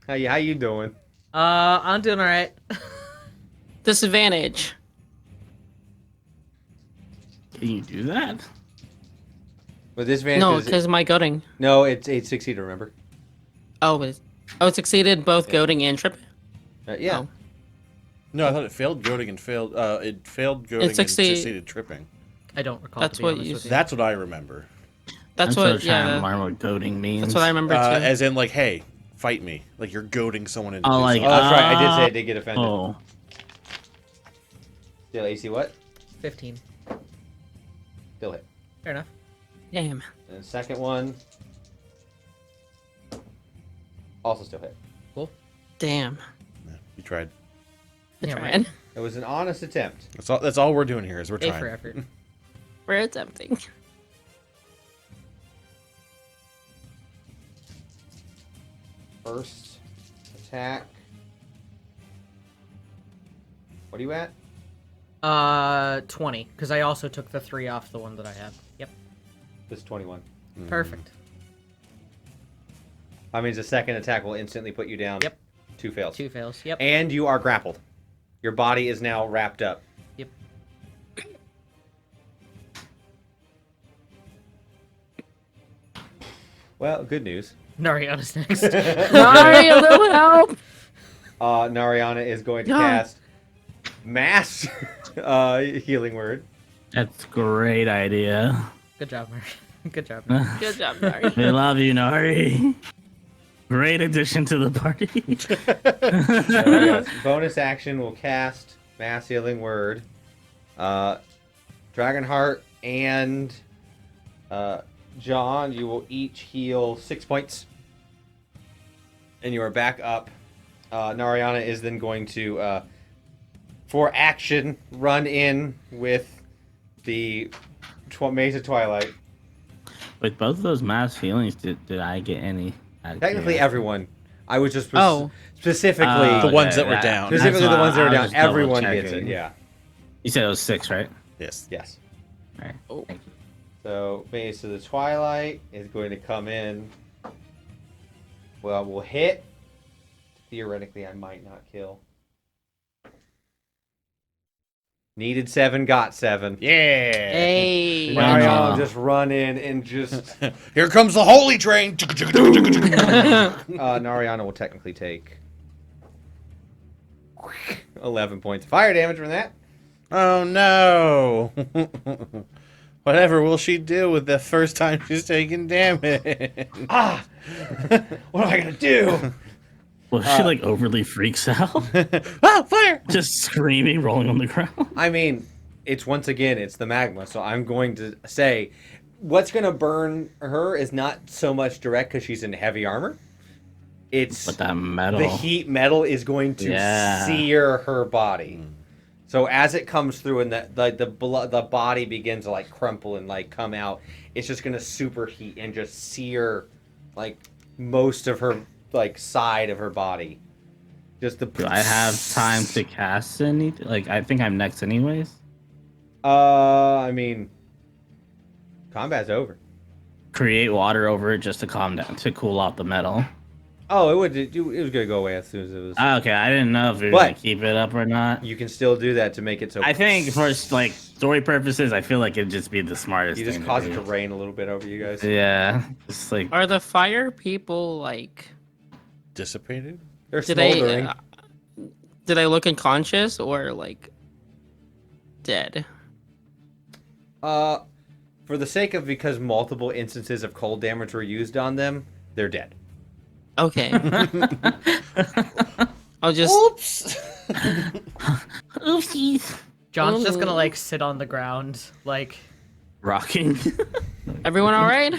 A: How you doing?
E: I'm doing all right.
C: Disadvantage.
B: Can you do that?
A: With this advantage,
C: No, because my goading.
A: no, it's succeeded. Remember?
C: It succeeded both goading and tripping.
A: Yeah.
C: Oh.
D: No, I thought it failed goading and failed. It failed goading and succeeded tripping.
E: I don't recall.
C: That's
E: to be
C: what
E: honest
C: you
E: with you.
D: That's what I remember.
C: That's
B: I'm
C: what.
B: still trying to
C: Yeah.
B: learn what goading means.
C: That's what I remember too.
D: As in, like, hey, fight me. Like you're goading someone into.
B: Oh,
D: do
B: like,
A: Oh,
D: something.
A: that's right. I did say I did get offended.
B: Oh,
A: Still AC what?
E: 15.
A: Still hit.
E: Fair enough.
C: Damn.
A: And the second one. Also still hit.
C: Damn.
D: Yeah, you tried.
C: I
E: Yeah,
C: tried.
A: It was an honest attempt.
D: That's all we're doing here is we're
E: A
D: trying.
E: for effort.
C: We're attempting.
A: First attack. What are you at?
E: 20, because I also took the 3 off the one that I had. Yep.
A: This 21.
E: Perfect.
A: That means the second attack will instantly put you down.
E: Yep.
A: 2 fails.
E: 2 fails. Yep.
A: And you are grappled. Your body is now wrapped up.
E: Yep.
A: Well, good news.
E: Nariana's next.
C: Sorry, a little help.
A: Nariana is going to
C: No.
A: cast Mass Healing Word.
B: that's a great idea.
E: Good job, Mary. Good job. Mary.
C: Good job, Nari.
B: We love you, Nari. Great addition to the party.
A: Bonus action will cast Mass Healing Word. Dragonheart and John, you will each heal 6 points. And you are back up. Nariana is then going to, for action, run in with the Maze of Twilight.
B: With both of those mass healings, did I get any?
A: Technically, everyone. I was just
C: Oh.
A: specifically
D: The ones that were down.
A: specifically
B: That's
A: the ones that
B: why
A: were
B: I
A: down.
B: was double
A: Everyone gets it.
B: checking.
A: Yeah.
B: You said it was 6, right?
D: Yes.
A: Yes.
B: All right.
C: Oh.
B: Thank you.
A: So Maze of the Twilight is going to come in. Well, we'll hit. Theoretically, I might not kill. Needed 7, got 7.
D: Yeah.
C: Hey.
B: Wow.
A: Nariana will just run in and just.
D: Here comes the holy train.
A: Nariana will technically take 11 points of fire damage from that.
D: Oh no. Whatever will she do with the first time she's taking damage?
A: Ah! What am I gonna do?
B: Well, she like overly freaks out,
D: Ah, fire!
B: just screaming, rolling on the ground.
A: I mean, it's the magma, so I'm going to say what's going to burn her is not so much direct because she's in heavy armor. It's
B: But that metal.
A: the heat metal is going to sear her body. So as it comes through and the body begins to like crumple and like come out, it's just going to superheat and just sear like most of her like side of her body. Just the.
B: Do I have time to cast anything? Like, I think I'm next anyways.
A: I mean, combat's over.
B: Create water over it just to calm down, to cool off the metal.
A: Oh, it was gonna go away as soon as it was.
B: Okay, I didn't know if you're
A: But-
B: gonna keep it up or not.
A: You can still do that to make it so.
B: I think for like story purposes, I feel like it'd just be the smartest.
A: you just
B: thing
A: cause it
B: do.
A: to rain a little bit over you guys.
B: Yeah, just like
C: Are the fire people like?
D: Dissipated?
A: They're
C: Did they?
A: smoldering.
C: Did they look unconscious or like dead?
A: For the sake of because multiple instances of cold damage were used on them, they're dead.
C: Okay. I'll just.
D: Oops.
B: Oopsies.
E: John's just gonna
C: Oh.
E: like sit on the ground, like
B: Rocking.
C: Everyone all right?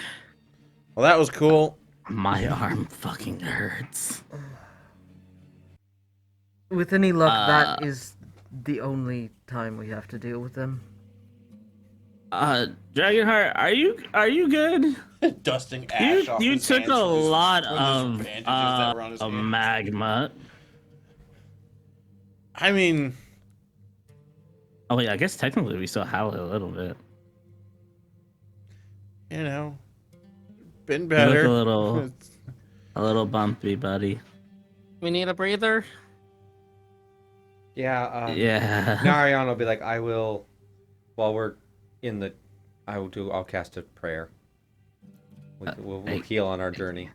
D: Well, that was cool.
B: My arm fucking hurts.
E: with any luck,
B: Uh,
E: that is the only time we have to deal with them.
B: Dragonheart, are you good?
D: Dusting ash off
B: You
D: his
B: took
D: hands
B: a
D: from his-
B: lot
D: from those
B: of
D: bandages that were on his hands.
B: magma.
D: I mean,
B: Oh wait, I guess technically we still have it a little bit.
D: you know, been
B: You
D: better.
B: look a little bumpy, buddy.
C: We need a breather.
A: Yeah.
B: Yeah.
A: Narayan will be like, I will, while we're in the, I'll cast a prayer. We'll heal on our journey.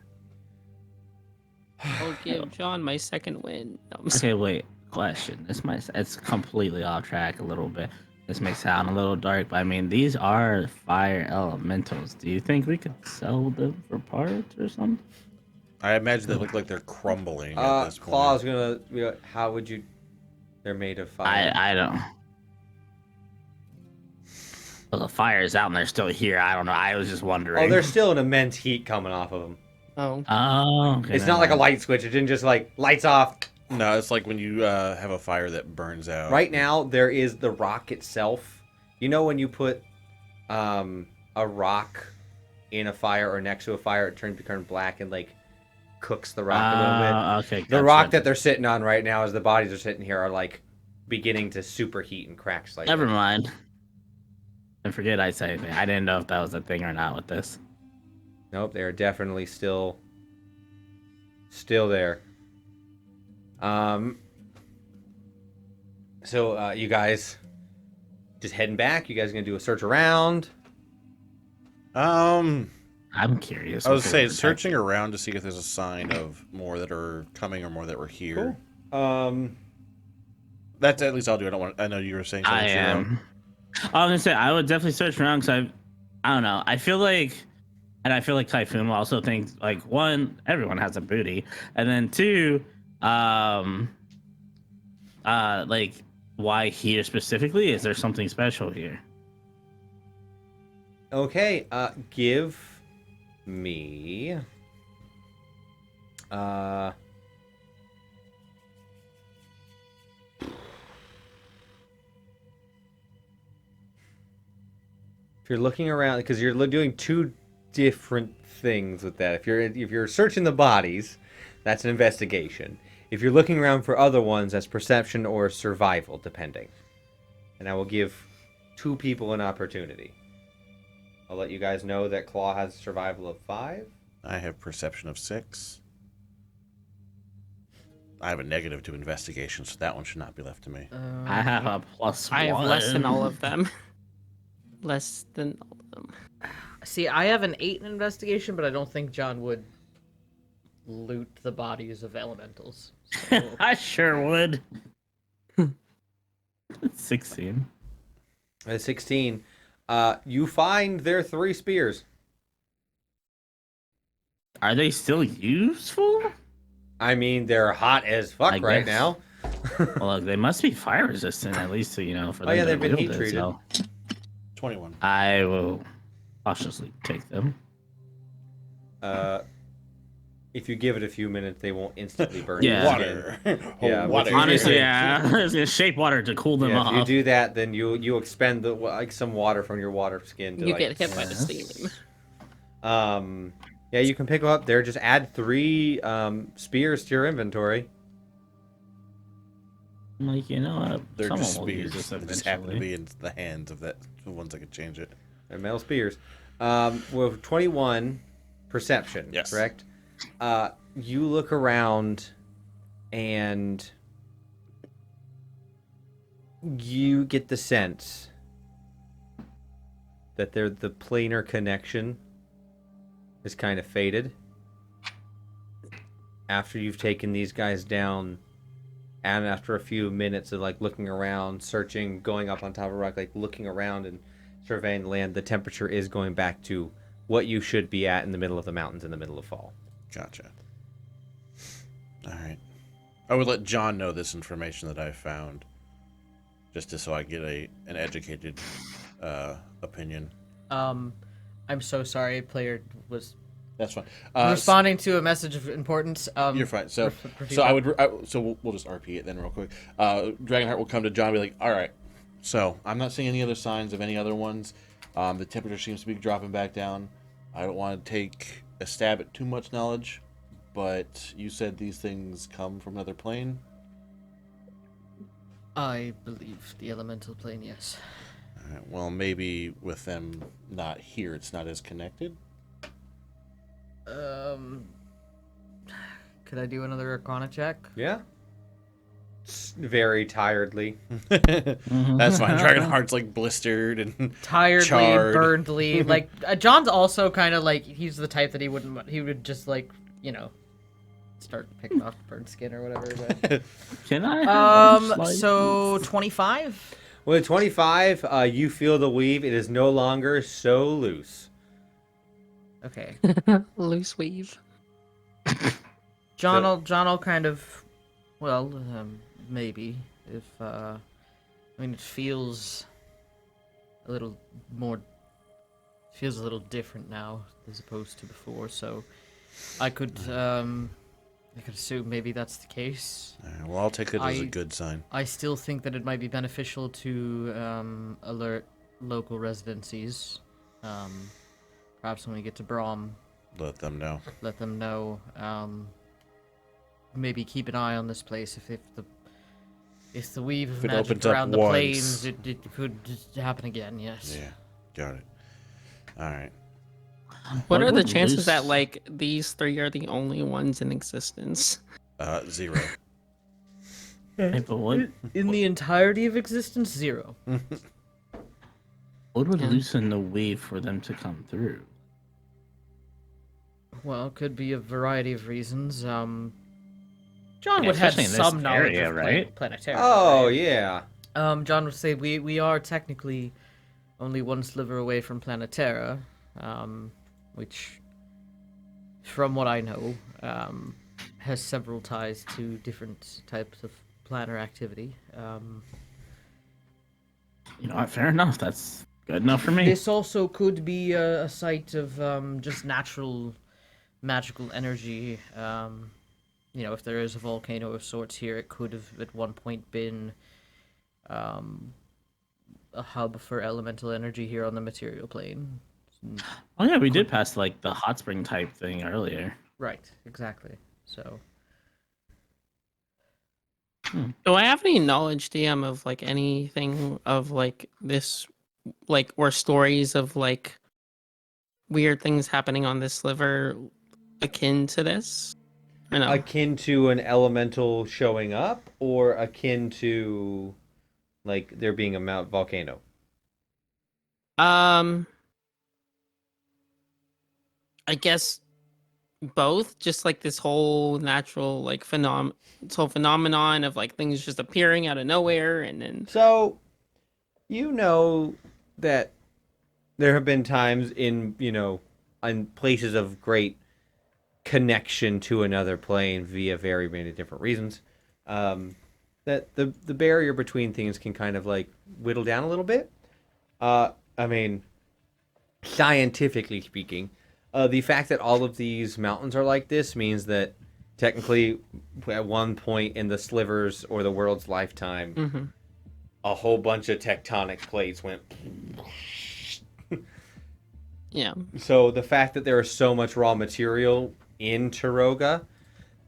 C: I'll give John my second win. No, I'm
B: Okay, wait. Question. It's completely off track a little bit. This may sound a little dark, but I mean these are fire elementals. Do you think we could sell them for parts or something?
D: I imagine they look like they're crumbling at this point.
A: Claw's gonna be like, how would you? They're made of fire.
B: I don't. Well, the fire is out and they're still here. I don't know. I was just wondering.
A: Oh, there's still an immense heat coming off of them.
C: Oh.
B: Oh, okay,
A: It's not like a light switch. It didn't just like lights off.
D: No, it's like when you have a fire that burns out.
A: Right now, there is the rock itself. You know when you put a rock in a fire or next to a fire, it turns black and like cooks the rock a little bit.
B: Okay.
A: The rock that they're sitting on right now, as the bodies are sitting here, are like beginning to superheat and crack slightly.
B: Never mind. And forget I said anything. I didn't know if that was a thing or not with this.
A: Nope, they are definitely still there. So you guys just heading back? You guys gonna do a search around?
B: I'm curious.
D: I was
B: if
D: saying
B: we're
D: searching around to see if there's a sign of more that are coming or more that were here. That's at least I'll do it. I know you were saying something.
B: I
D: Shiro.
B: am. I was gonna say I would definitely search around because I don't know. I feel like Typhoon will also think like one, everyone has a booty, and then two, like why here specifically? Is there something special here?
A: Okay, give me if you're looking around, because you're doing two different things with that. If you're searching the bodies, that's an investigation. If you're looking around for other ones, that's perception or survival, depending. And I will give two people an opportunity. I'll let you guys know that Claw has survival of 5.
D: I have perception of 6. I have a negative to investigation, so that one should not be left to me.
B: I have a +1.
C: I have less than all of them. Less than all of them.
E: See, I have an 8 in investigation, but I don't think John would loot the bodies of elementals. So...
B: I sure would. 16.
A: At 16, you find their 3 spears.
B: Are they still useful?
A: I mean, they're hot as fuck
B: I
A: right
B: guess.
A: now.
B: Well, look, they must be fire resistant at least, so you know. For
A: Oh, yeah,
B: them to
A: they've been
B: wield
A: heat
B: it,
A: treated.
B: so
D: 21.
B: I will cautiously take them.
A: If you give it a few minutes, they won't instantly burn.
B: Yeah.
A: your skin.
D: Water.
A: Yeah,
D: Water.
A: but
B: Honestly, yeah, I was gonna shape water to cool them
A: Yeah,
B: off.
A: if you do that, then you expend some water from your water skin. To,
C: You
A: like,
C: get hit by the steam.
A: Yeah, you can pick them up there. Just add 3 spears to your inventory.
B: I'm like, you know what?
D: They're
B: Someone
D: just
B: will use
D: spears.
B: this
D: They just happen to
B: eventually.
D: be in the hands of the ones that could change it.
A: They're metal spears. With 21 perception,
D: Yes.
A: correct? You look around and you get the sense that the planar connection is kind of faded. After you've taken these guys down, and after a few minutes of like looking around, searching, going up on top of a rock, like looking around and surveying the land, the temperature is going back to what you should be at in the middle of the mountains in the middle of fall.
D: Gotcha. All right. I would let John know this information that I found, so I get an educated opinion.
E: I'm so sorry. Player was
D: That's fine.
E: responding to a message of importance.
D: You're fine. So,
E: repeat
D: so I
E: that.
D: would. We'll just RP it then real quick. Dragonheart will come to John and be like, "All right. So I'm not seeing any other signs of any other ones. The temperature seems to be dropping back down. I don't want to take a stab at too much knowledge, but you said these things come from another plane.
E: I believe the elemental plane. Yes.
D: All right, well, maybe with them not here, it's not as connected.
E: Could I do another Arcana check?
A: Yeah. Very tiredly.
D: That's fine. Dragonheart's like blistered and
E: Tiredly,
D: charred.
E: burnedly. Like John's also kind of like he's the type that he would just like start picking off burnt skin or whatever. But...
B: Can I?
E: So 25.
A: With 25, you feel the weave. It is no longer so loose.
E: Okay.
C: Loose weave.
E: John will kind of, maybe if it feels a little more, feels a little different now as opposed to before. So I could assume maybe that's the case.
D: All right, well, I'll take it as a good sign.
E: I still think that it might be beneficial to alert local residencies. Perhaps when we get to Brom,
D: Let them know.
E: Maybe keep an eye on this place. If the weave of
D: If it
E: magic
D: opens up
E: around the
D: once.
E: plains, it could happen again. Yes.
D: Yeah, got it. All right.
C: What are the
B: would
C: chances
B: loose-
C: that like these three are the only ones in existence?
D: 0.
B: Hey, but what
E: In the entirety of existence, 0.
B: would
C: Yeah.
B: loosen the weave for them to come through?
E: Well, it could be a variety of reasons. John
B: Yeah,
E: would have
B: especially in this
E: some knowledge
B: area,
E: of
B: right?
E: planetarium.
A: Oh,
E: right?
A: yeah.
E: John would say we are technically only one sliver away from Planetara, which, from what I know, has several ties to different types of planar activity.
B: You know what? Fair enough. That's good enough for me.
E: This also could be a site of just natural magical energy. If there is a volcano of sorts here, it could have at one point been a hub for elemental energy here on the material plane.
B: Oh yeah, we did pass like the hot spring type thing earlier.
E: Right, exactly. So,
C: Do I have any knowledge, DM, of like anything of like this, like or stories of like weird things happening on this sliver akin to this? Or no?
A: Akin to an elemental showing up, or akin to like there being a Mount volcano?
C: I guess both. Just like this whole natural like this whole phenomenon of like things just appearing out of nowhere and then.
A: So, you know that there have been times in places of great connection to another plane via very many different reasons, that the barrier between things can kind of like whittle down a little bit. Scientifically speaking, the fact that all of these mountains are like this means that technically at one point in the slivers or the world's lifetime,
C: Mm-hmm.
A: a whole bunch of tectonic plates went.
C: Yeah.
A: So the fact that there is so much raw material in Tiroga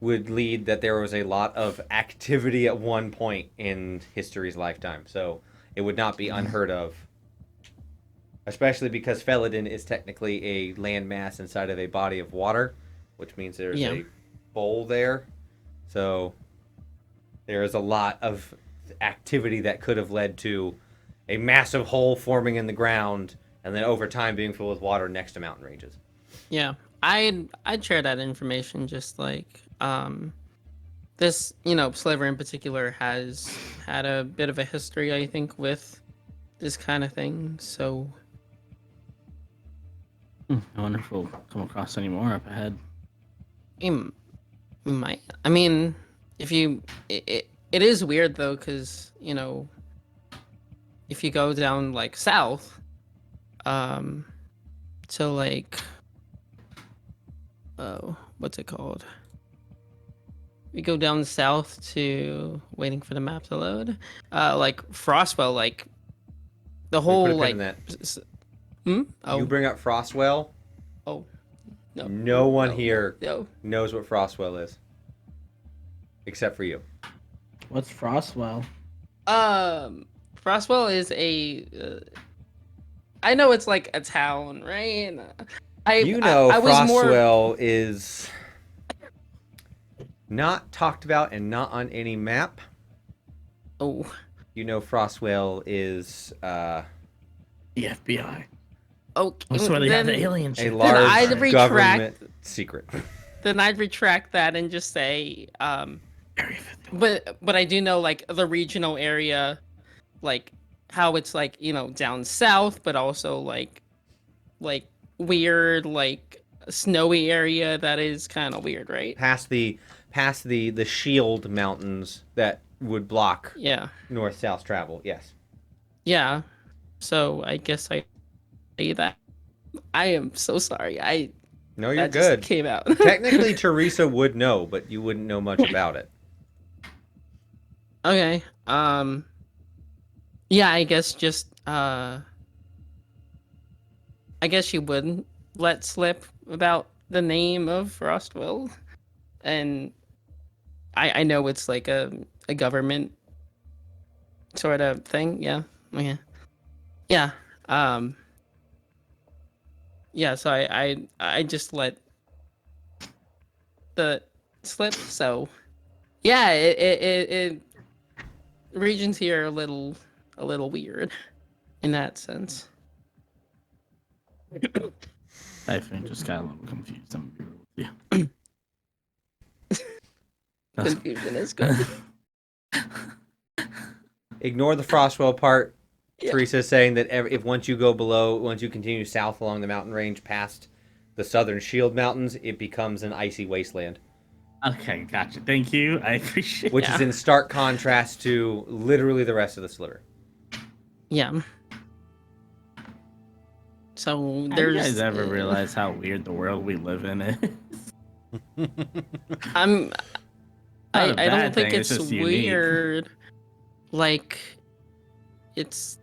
A: would lead that there was a lot of activity at one point in history's lifetime. So it would not be unheard of. Especially because Felidin is technically a landmass inside of a body of water, which means there's a bowl there. So there is a lot of activity that could have led to a massive hole forming in the ground and then over time being filled with water next to mountain ranges.
C: Yeah, I'd share that information. Just like this, Sliver in particular has had a bit of a history, I think, with this kind of thing. So
B: I wonder if we'll come across any more up ahead.
C: We might. I mean, if you, it is weird though, because if you go down like south, to like, oh, what's it called? We go down south to waiting for the map to load. Like Frostwell, like the
A: Let me
C: whole
A: put a pin
C: like.
A: in that.
C: Oh,
A: You bring up Frostwell.
C: oh, no.
A: No one
C: No,
A: here
C: no.
A: knows what Frostwell is, except for you.
B: What's Frostwell?
C: Frostwell is a. I know it's like a town, right? I was more.
A: Frostwell is not talked about and not on any map.
C: Oh,
A: You know Frostwell is
B: The FBI.
C: okay.
B: I swear they got the
C: then-
B: alien
A: a
B: shit.
C: I'd
A: large
C: retract-
A: government secret.
C: Then I'd retract that and just say,
B: Area 51.
C: but I do know like the regional area, like how it's like down south, but also like weird like snowy area that is kind of weird, right?
A: past the Shield Mountains that would block
C: Yeah,
A: north-south travel. Yes.
C: yeah. So I guess I say that. I am so sorry.
A: No, you're
C: That just
A: good.
C: came out.
A: Technically, Teresa would know, but you wouldn't know much about it.
C: Okay. Yeah, I guess just I guess you wouldn't let slip about the name of Frostwell, and I know it's like a government sort of thing. Yeah. Okay. Yeah. Yeah. So I just let the slip. So yeah, it regions here are a little weird in that sense.
B: I think just got a little confused. I'm gonna be real with you. That's-
C: Confusion is good.
A: Ignore the Frostwell part.
C: Yeah.
A: Teresa is saying that if once you continue south along the mountain range past the southern Shield Mountains, it becomes an icy wasteland,
B: Okay, gotcha. Thank you. I appreciate
A: which is in stark contrast to literally the rest of the sliver.
C: Yeah. So
B: Have
C: there's.
B: you guys ever realize how weird the world we live in is?
C: I'm.
B: Not a
C: I don't
B: bad
C: think
B: thing,
C: it's
B: it's just unique.
C: weird. Like, it's.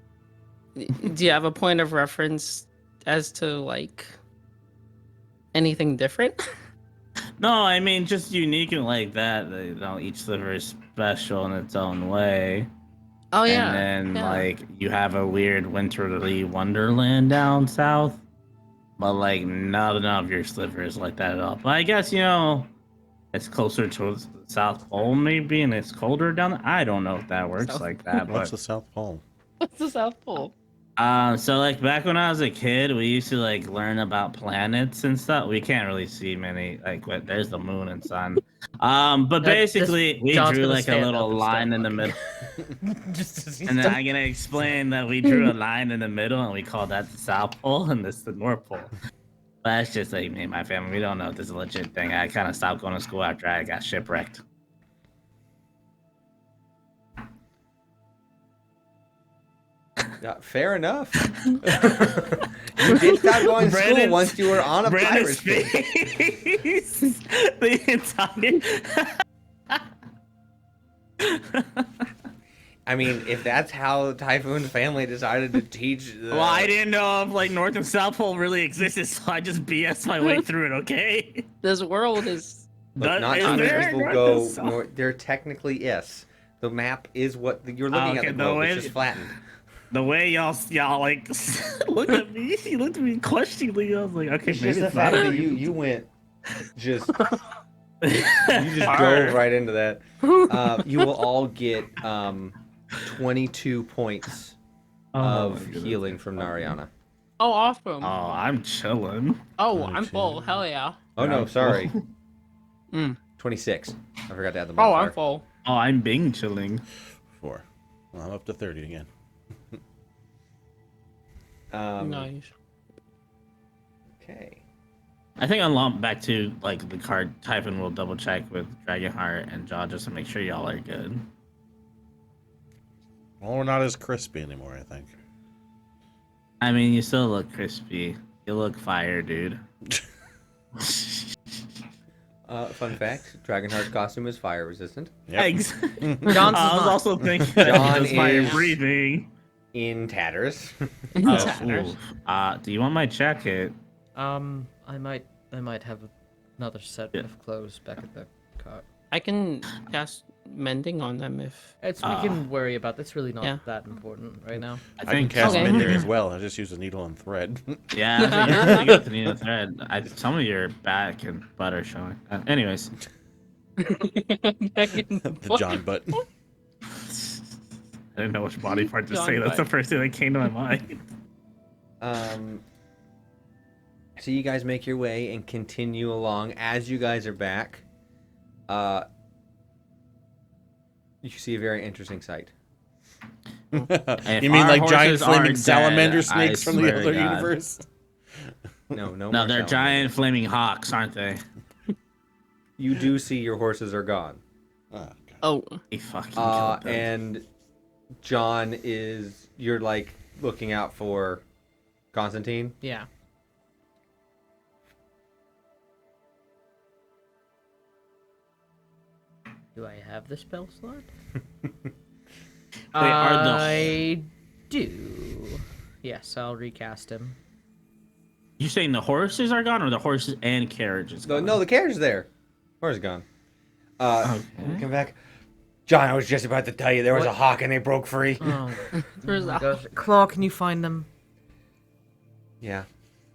C: Do you have a point of reference as to like anything different?
B: No, I mean just unique and like that. Each sliver is special in its own way.
C: Oh yeah.
B: And then
C: yeah.
B: like you have a weird winterly wonderland down south, but like none of your slivers like that at all. But I guess it's closer towards the South Pole maybe, and it's colder down there. I don't know if that works
C: South
B: like that,
D: What's
B: but
D: the South Pole?
C: What's the South Pole?
B: so like back when I was a kid, we used to like learn about planets and stuff. We can't really see many there's the moon and sun. But basically we
E: John's
B: drew
E: gonna
B: like a
E: stand up
B: little
E: and start
B: line in the
E: walking.
B: middle.
A: Just as
B: And then I'm gonna explain that we drew a line in the middle and we call that the South Pole and this the North Pole. But that's just like me and my family. We don't know if this is a legit thing. I kind of stopped going to school after I got shipwrecked.
A: fair enough. You did stop going to school once you were on a pirate ship.
B: face. The entire.
A: I mean, if that's how Typhoon's family decided to teach.
B: Well, I didn't know if like North and South Pole really existed, so I just BS my way through it. Okay.
C: This world is.
A: Look, not
B: Is
A: too many
B: there
A: people
B: North
A: go.
B: and South?
A: North, there technically is. The map is what you're looking at.
B: Okay,
A: The
B: the
A: globe.
B: way-
A: It's just flattened.
B: The way y'all like looked at me, he looked at me questioningly. I was like, okay,
A: It's
B: maybe
A: just the
B: it's
A: fact
B: not.
A: that you went just you just dove right into that. You will all get 22 points of
B: my goodness.
A: healing from Nariana.
C: Oh, awesome.
B: Oh, I'm chilling.
C: Oh, I'm full. Hell yeah.
A: Oh no, sorry.
C: Mm.
A: 26. I forgot to add the
C: Oh,
A: modifier.
C: I'm full.
B: Oh, I'm being chilling.
D: 4. Well, I'm up to 30 again.
C: Nice.
A: Okay.
B: I think I'll back to like the card type, and we'll double check with Dragonheart and Jaw just to make sure y'all are good.
D: Well, we're not as crispy anymore, I think.
B: I mean, you still look crispy. You look fire, dude.
A: Fun fact: Dragonheart's costume is fire resistant.
D: Yep.
B: Eggs.
E: John's
B: I was
E: not.
B: also thinking that
A: John
B: it's fire
A: is-
B: breathing.
A: In tatters.
B: Oh, ooh. Do you want my jacket?
E: I might have another set of clothes back at the cot.
C: I can cast mending on them if.
E: We can worry about. That's really not
C: Yeah.
E: that important right now.
D: I can cast mending as well. I just use a needle and thread.
B: Yeah, I think it's the thread. Some of your back and butt are showing. Anyways,
D: The John butt.
B: I didn't know which body part to
C: John
B: say. That's
C: butt.
B: the first thing that came to my mind.
A: So you guys make your way and continue along. As you guys are back, you see a very interesting sight.
B: If
D: You mean
B: our
D: like giant
B: horses
D: flaming
B: aren't
D: salamander
B: dead, I
D: snakes from the
B: swear to
D: other
B: God.
D: universe?
A: No,
B: No,
A: more
B: they're
A: salamanders.
B: giant flaming hawks, aren't they?
A: You do see your horses are gone.
D: Oh, God.
C: Oh,
B: He fucking killed them.
A: And John you're like looking out for Constantine.
E: Yeah. Do I have the spell slot?
B: are the-
E: I do. Yes, I'll recast him.
B: You saying the horses are gone, or the horses and carriages?
A: No, the carriage is there. Where's it gone?
B: Okay.
A: Come back. John, I was just about to tell you there was a hawk and they broke free.
E: Oh,
C: there's
E: my
C: a.
E: gosh. Claw, can you find them?
A: Yeah.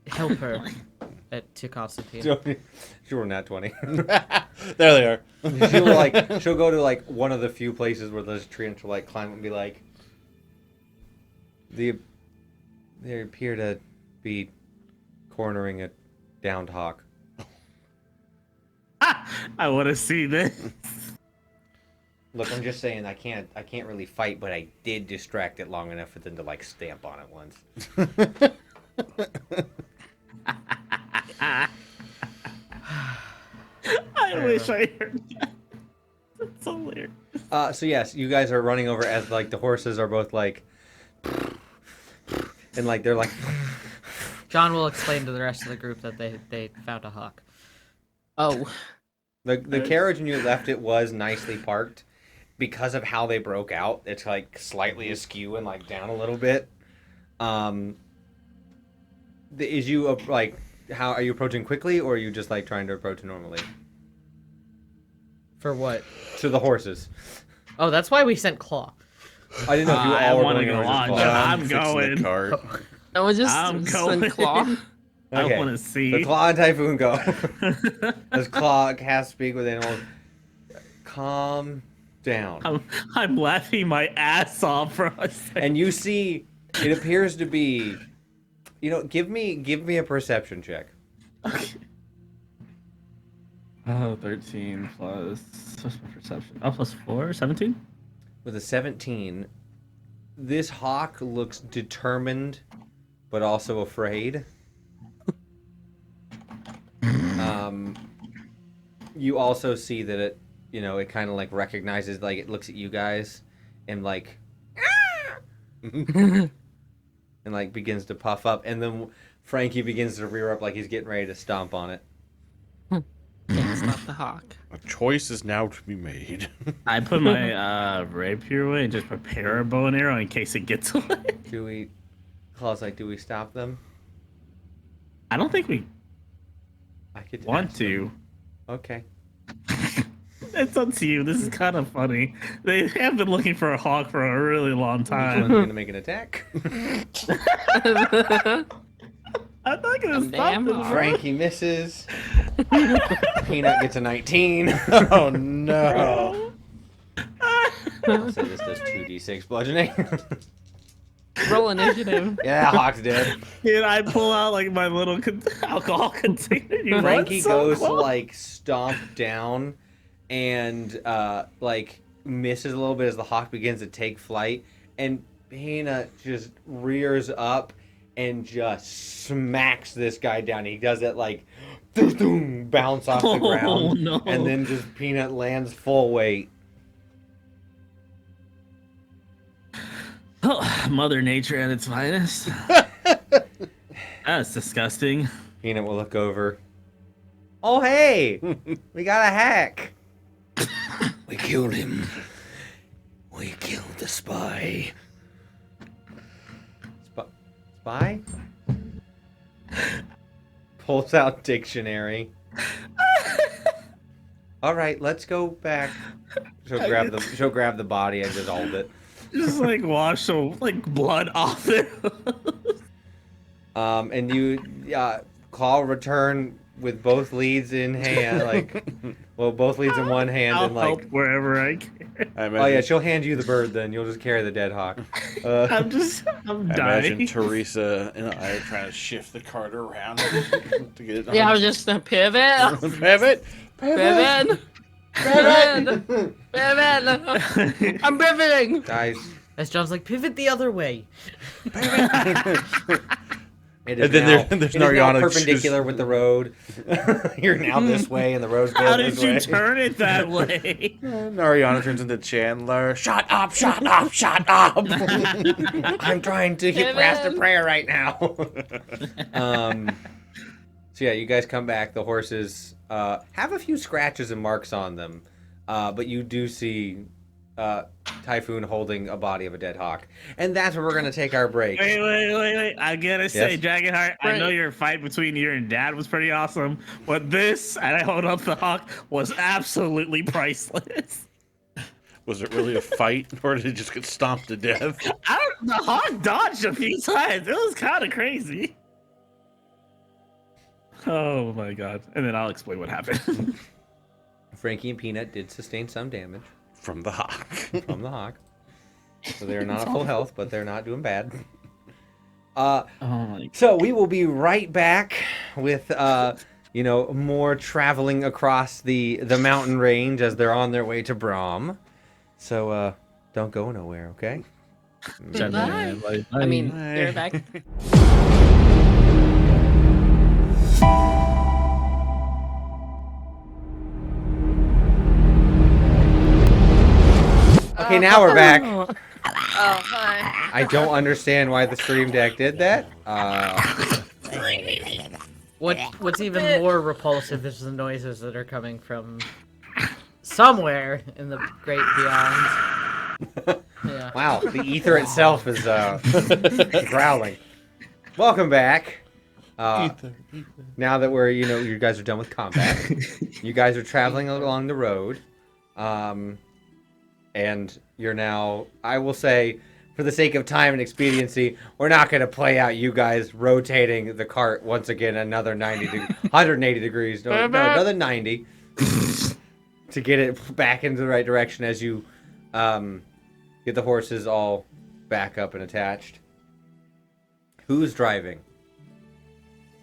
E: Help her. To Constantine.
A: She'll run that 20.
D: There they are.
A: She'll go to like one of the few places where there's a tree and she'll like climb and be like, they appear to be cornering a downed hawk.
B: I want to see this.
A: Look, I'm just saying I can't really fight, but I did distract it long enough for them to like stamp on it once.
B: I wish I heard that. That's so weird.
A: So yes, you guys are running over as like the horses are both like, and like they're like,
E: John will explain to the rest of the group that they found a hawk.
C: Oh,
A: the carriage when you left it was nicely parked. Because of how they broke out, it's like slightly askew and like down a little bit. Is you like how are you approaching quickly, or are you just like trying to approach normally?
E: For what?
A: To the horses.
E: Oh, that's why we sent Claw.
A: I didn't know if you
B: I
A: all were
B: wanna
A: going
B: go
A: or just
B: on,
A: Claw.
B: John. I'm
D: fixing
B: going.
D: The cart.
C: I was just
B: I'm
C: send
B: going.
C: claw.
B: I
A: Okay.
B: want to see.
A: The Claw and Typhoon go. As Claw has to speak with animals. Calm down.
B: I'm laughing my ass off for a second.
A: And you see, it appears to be, give me a perception check.
B: Oh, 13 plus what's my perception? Oh, plus 4, 17?
A: With a 17, this hawk looks determined, but also afraid. You also see that it, it kind of like recognizes, like it looks at you guys, and like, and like begins to puff up, and then Frankie begins to rear up like he's getting ready to stomp on it.
C: Can't stop the hawk.
D: A choice is now to be made.
B: I put my rapier away and just prepare a bow and arrow in case it gets away.
A: Claw's like, do we stop them?
B: I don't think we
A: I could
B: want
A: ask them.
B: to.
A: Okay.
B: It's up to you. This is kind of funny. They have been looking for a hawk for a really long
A: Which one's
B: time.
A: going to make an attack?
B: I'm not gonna
C: I'm
B: stop
C: damn
B: this.
C: hard.
A: Frankie misses. Peanut gets a 19.
D: Oh no!
A: So this does 2d6 bludgeoning.
C: Roll initiative.
A: Yeah, Hawk's dead.
B: And I pull out like my little alcohol container. You
A: Frankie
B: run so
A: goes to
B: close.
A: like stomp down and like misses a little bit as the hawk begins to take flight, and Peanut just rears up and just smacks this guy down. He does that like bounce off the
B: Oh,
A: ground,
B: no.
A: and then just Peanut lands full weight.
B: Oh, Mother Nature at its finest. That's disgusting.
A: Peanut will look over. Oh, hey! We got a hack!
F: We killed him. We killed the spy.
A: Spy? Pulls out dictionary. All right, let's go back. She'll grab the body and dissolve it.
B: Just like wash some like blood off it.
A: And you Claw return with both leads in hand, both leads in one hand,
B: I'll
A: and like
B: help wherever I can.
A: Oh yeah, she'll hand you the bird. Then you'll just carry the dead hawk.
B: I'm
D: I
B: dying.
D: imagine Teresa and I are trying to shift the cart around to get it.
C: Yeah, I was just gonna pivot.
D: Pivot.
C: Pivot. Pivot. Pivot. I'm pivoting.
A: Guys,
E: As John's like, pivot the other way.
A: it is
D: And then
A: now,
D: there's
A: it is now
D: Nariana
A: perpendicular with the road. You're now this way, and the road's going
B: How
A: this
B: did you
A: way.
B: turn it that way?
D: Nariana turns into Chandler. Shut up! Shut up! Shut up!
A: I'm trying to get past a prayer right now. So yeah, you guys come back. The horses have a few scratches and marks on them, but you do see Typhoon holding a body of a dead hawk, and that's where we're gonna take our break.
B: Wait. I gotta say,
A: Yes?
B: Dragonheart, I know your fight between you and Dad was pretty awesome, but this, and I hold up the hawk, was absolutely priceless.
D: Was it really a fight, or did it just get stomped to death?
B: The hawk dodged a few times. It was kind of crazy. Oh my god. And then I'll explain what happened.
A: Frankie and Peanut did sustain some damage
D: From the hawk.
A: from the hawk, so they're not at full health, but they're not doing bad.
B: Oh my
A: So we will be right back with more traveling across the mountain range as they're on their way to Brahm. So don't go nowhere, okay?
B: god.
C: Bye. I mean, they're back.
A: Okay, now we're back.
G: Oh, hi.
A: I don't understand why the stream deck did that.
E: What's even more repulsive is the noises that are coming from somewhere in the great beyond. Yeah.
A: Wow, the ether itself is growling. Welcome back. Now that we're, you guys are done with combat, you guys are traveling along the road, and you're now, I will say, for the sake of time and expediency, we're not going to play out you guys rotating the cart once again another 180 degrees, no, another 90, to get it back into the right direction as you get the horses all back up and attached. Who's driving?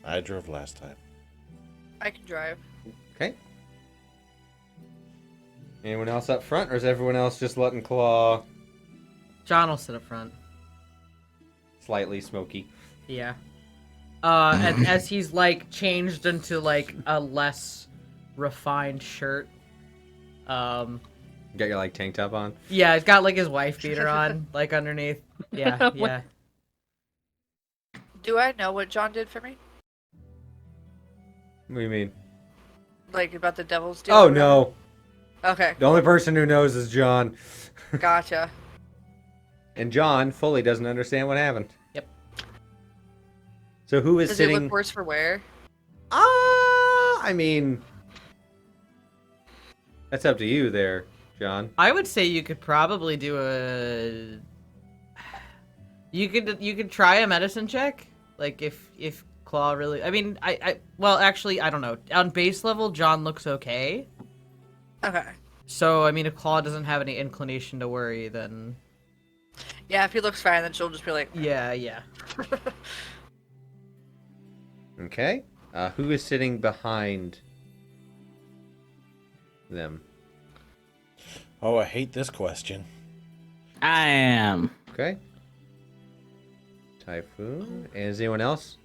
D: I drove last time.
G: I can drive.
A: Okay. Anyone else up front, or is everyone else just letting Claw
E: John will sit up front.
A: slightly smoky?
E: Yeah. And as he's like changed into like a less refined shirt.
A: You got your tank top on?
E: Yeah, he's got like his wife beater on, like underneath. Yeah, yeah.
G: Do I know what John did for me?
A: What do you mean?
G: Like about the devil's deal?
A: Oh no.
G: Okay,
A: The only person who knows is John.
G: gotcha.
A: And John fully doesn't understand what happened.
E: Yep.
A: So who is
G: Does
A: sitting?
G: it look worse for wear?
A: I mean, that's up to you there, John.
E: I would say you could probably do a. You could try a medicine check, like if Claw really. I mean, well actually I don't know. On base level, John looks okay.
G: Okay.
E: So I mean, if Claw doesn't have any inclination to worry, then
G: Yeah, if he looks fine, then she'll just be like,
E: yeah.
A: Okay. Who is sitting behind them?
D: Oh, I hate this question.
B: I am.
A: Okay. Typhoon. And is anyone else?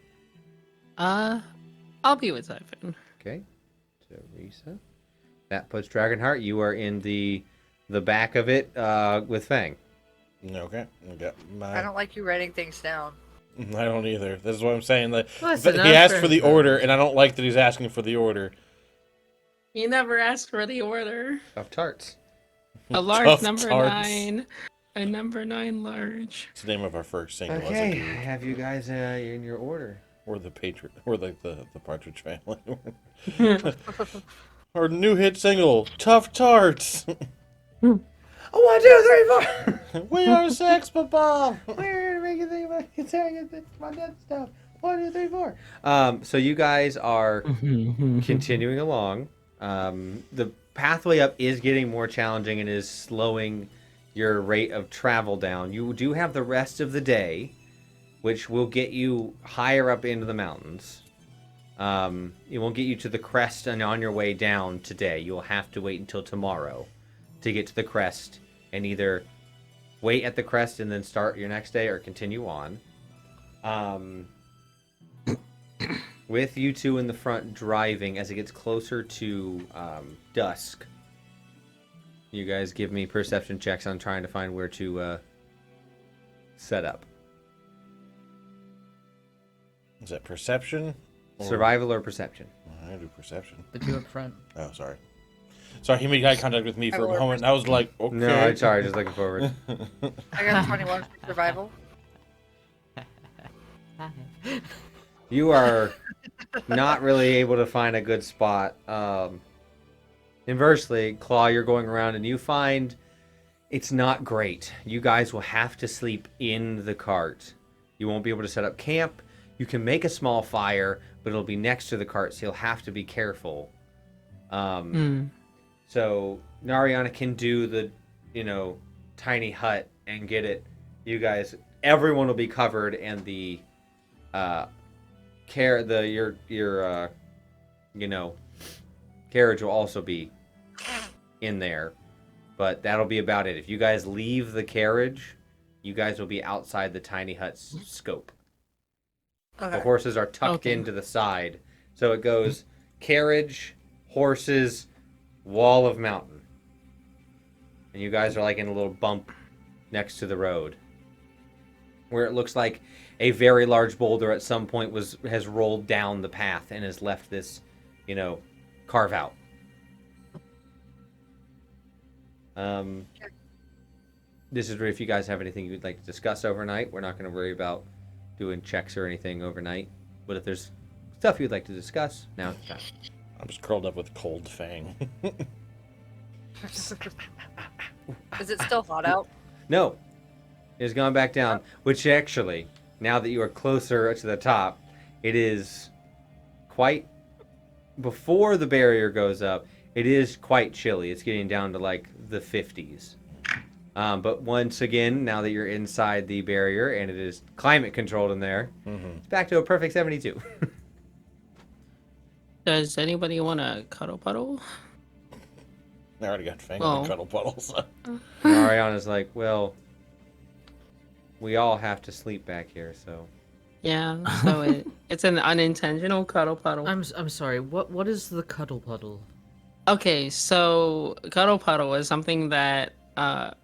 C: I'll be with Typhoon.
A: Okay, Teresa. That puts Dragonheart. You are in the back of it with Fang.
D: Okay.
G: I don't like you writing things down.
D: I don't either. This is what I'm saying.
E: Listen,
D: He
E: I'm
D: asked
E: friends
D: for the
E: with
D: order,
E: everybody.
D: and I don't like that he's asking for the order.
C: You never asked for the order.
A: Of tarts.
C: A large
D: Tough
C: number
D: tarts.
C: 9. A number 9 large.
D: It's the name of our first single. as a
A: Okay,
D: group.
A: have you guys in your order?
D: Or the Patriot, or the Partridge Family. Our new hit single, Tough Tarts.
A: 1, 2, 3, 4.
D: We are Sex Bomb.
A: We're gonna make you think about considering my dead stuff. 1, 2, 3, 4. So you guys are continuing along. The pathway up is getting more challenging and is slowing your rate of travel down. You do have the rest of the day, which will get you higher up into the mountains. It won't get you to the crest and on your way down today. You'll have to wait until tomorrow to get to the crest and either wait at the crest and then start your next day or continue on. With you two in the front driving, as it gets closer to dusk, you guys give me perception checks on trying to find where to set up.
D: Is that perception?
A: Survival or perception?
D: I do perception.
E: The two up front.
D: Oh, sorry. Sorry, he made eye contact with me for a
G: rolled
D: moment, and I was like, okay.
A: No, I'm sorry, just looking forward.
G: I got 21 for survival.
A: You are not really able to find a good spot. Inversely, Claw, you're going around and you find it's not great. You guys will have to sleep in the cart. You won't be able to set up camp. You can make a small fire, but it'll be next to the cart, so you'll have to be careful. So Nariana can do the, tiny hut and get it. You guys, everyone will be covered, and the carriage will also be in there. But that'll be about it. If you guys leave the carriage, you guys will be outside the tiny hut's scope.
G: Okay.
A: The horses are tucked into the side. So it goes carriage, horses, wall of mountain. And you guys are like in a little bump next to the road, where it looks like a very large boulder at some point has rolled down the path and has left this, carve out. This is where if you guys have anything you'd like to discuss overnight, we're not going to worry about doing checks or anything overnight. But if there's stuff you'd like to discuss, now's the time.
D: I'm just curled up with cold Fang.
G: Is it still hot out?
A: No, it has gone back down, which actually, now that you are closer to the top, it is quite, before the barrier goes up, it is quite chilly. It's getting down to like the 50s. But once again, now that you're inside the barrier and it is climate controlled in there, it's back to a perfect 72.
C: Does anybody want a cuddle puddle?
D: I already got Fang
C: Oh.
D: in the cuddle puddles.
A: And Ariana's like, well, we all have to sleep back here, so.
C: Yeah, so it's an unintentional cuddle puddle.
E: I'm sorry. What is the cuddle puddle?
C: Okay, so cuddle puddle is something that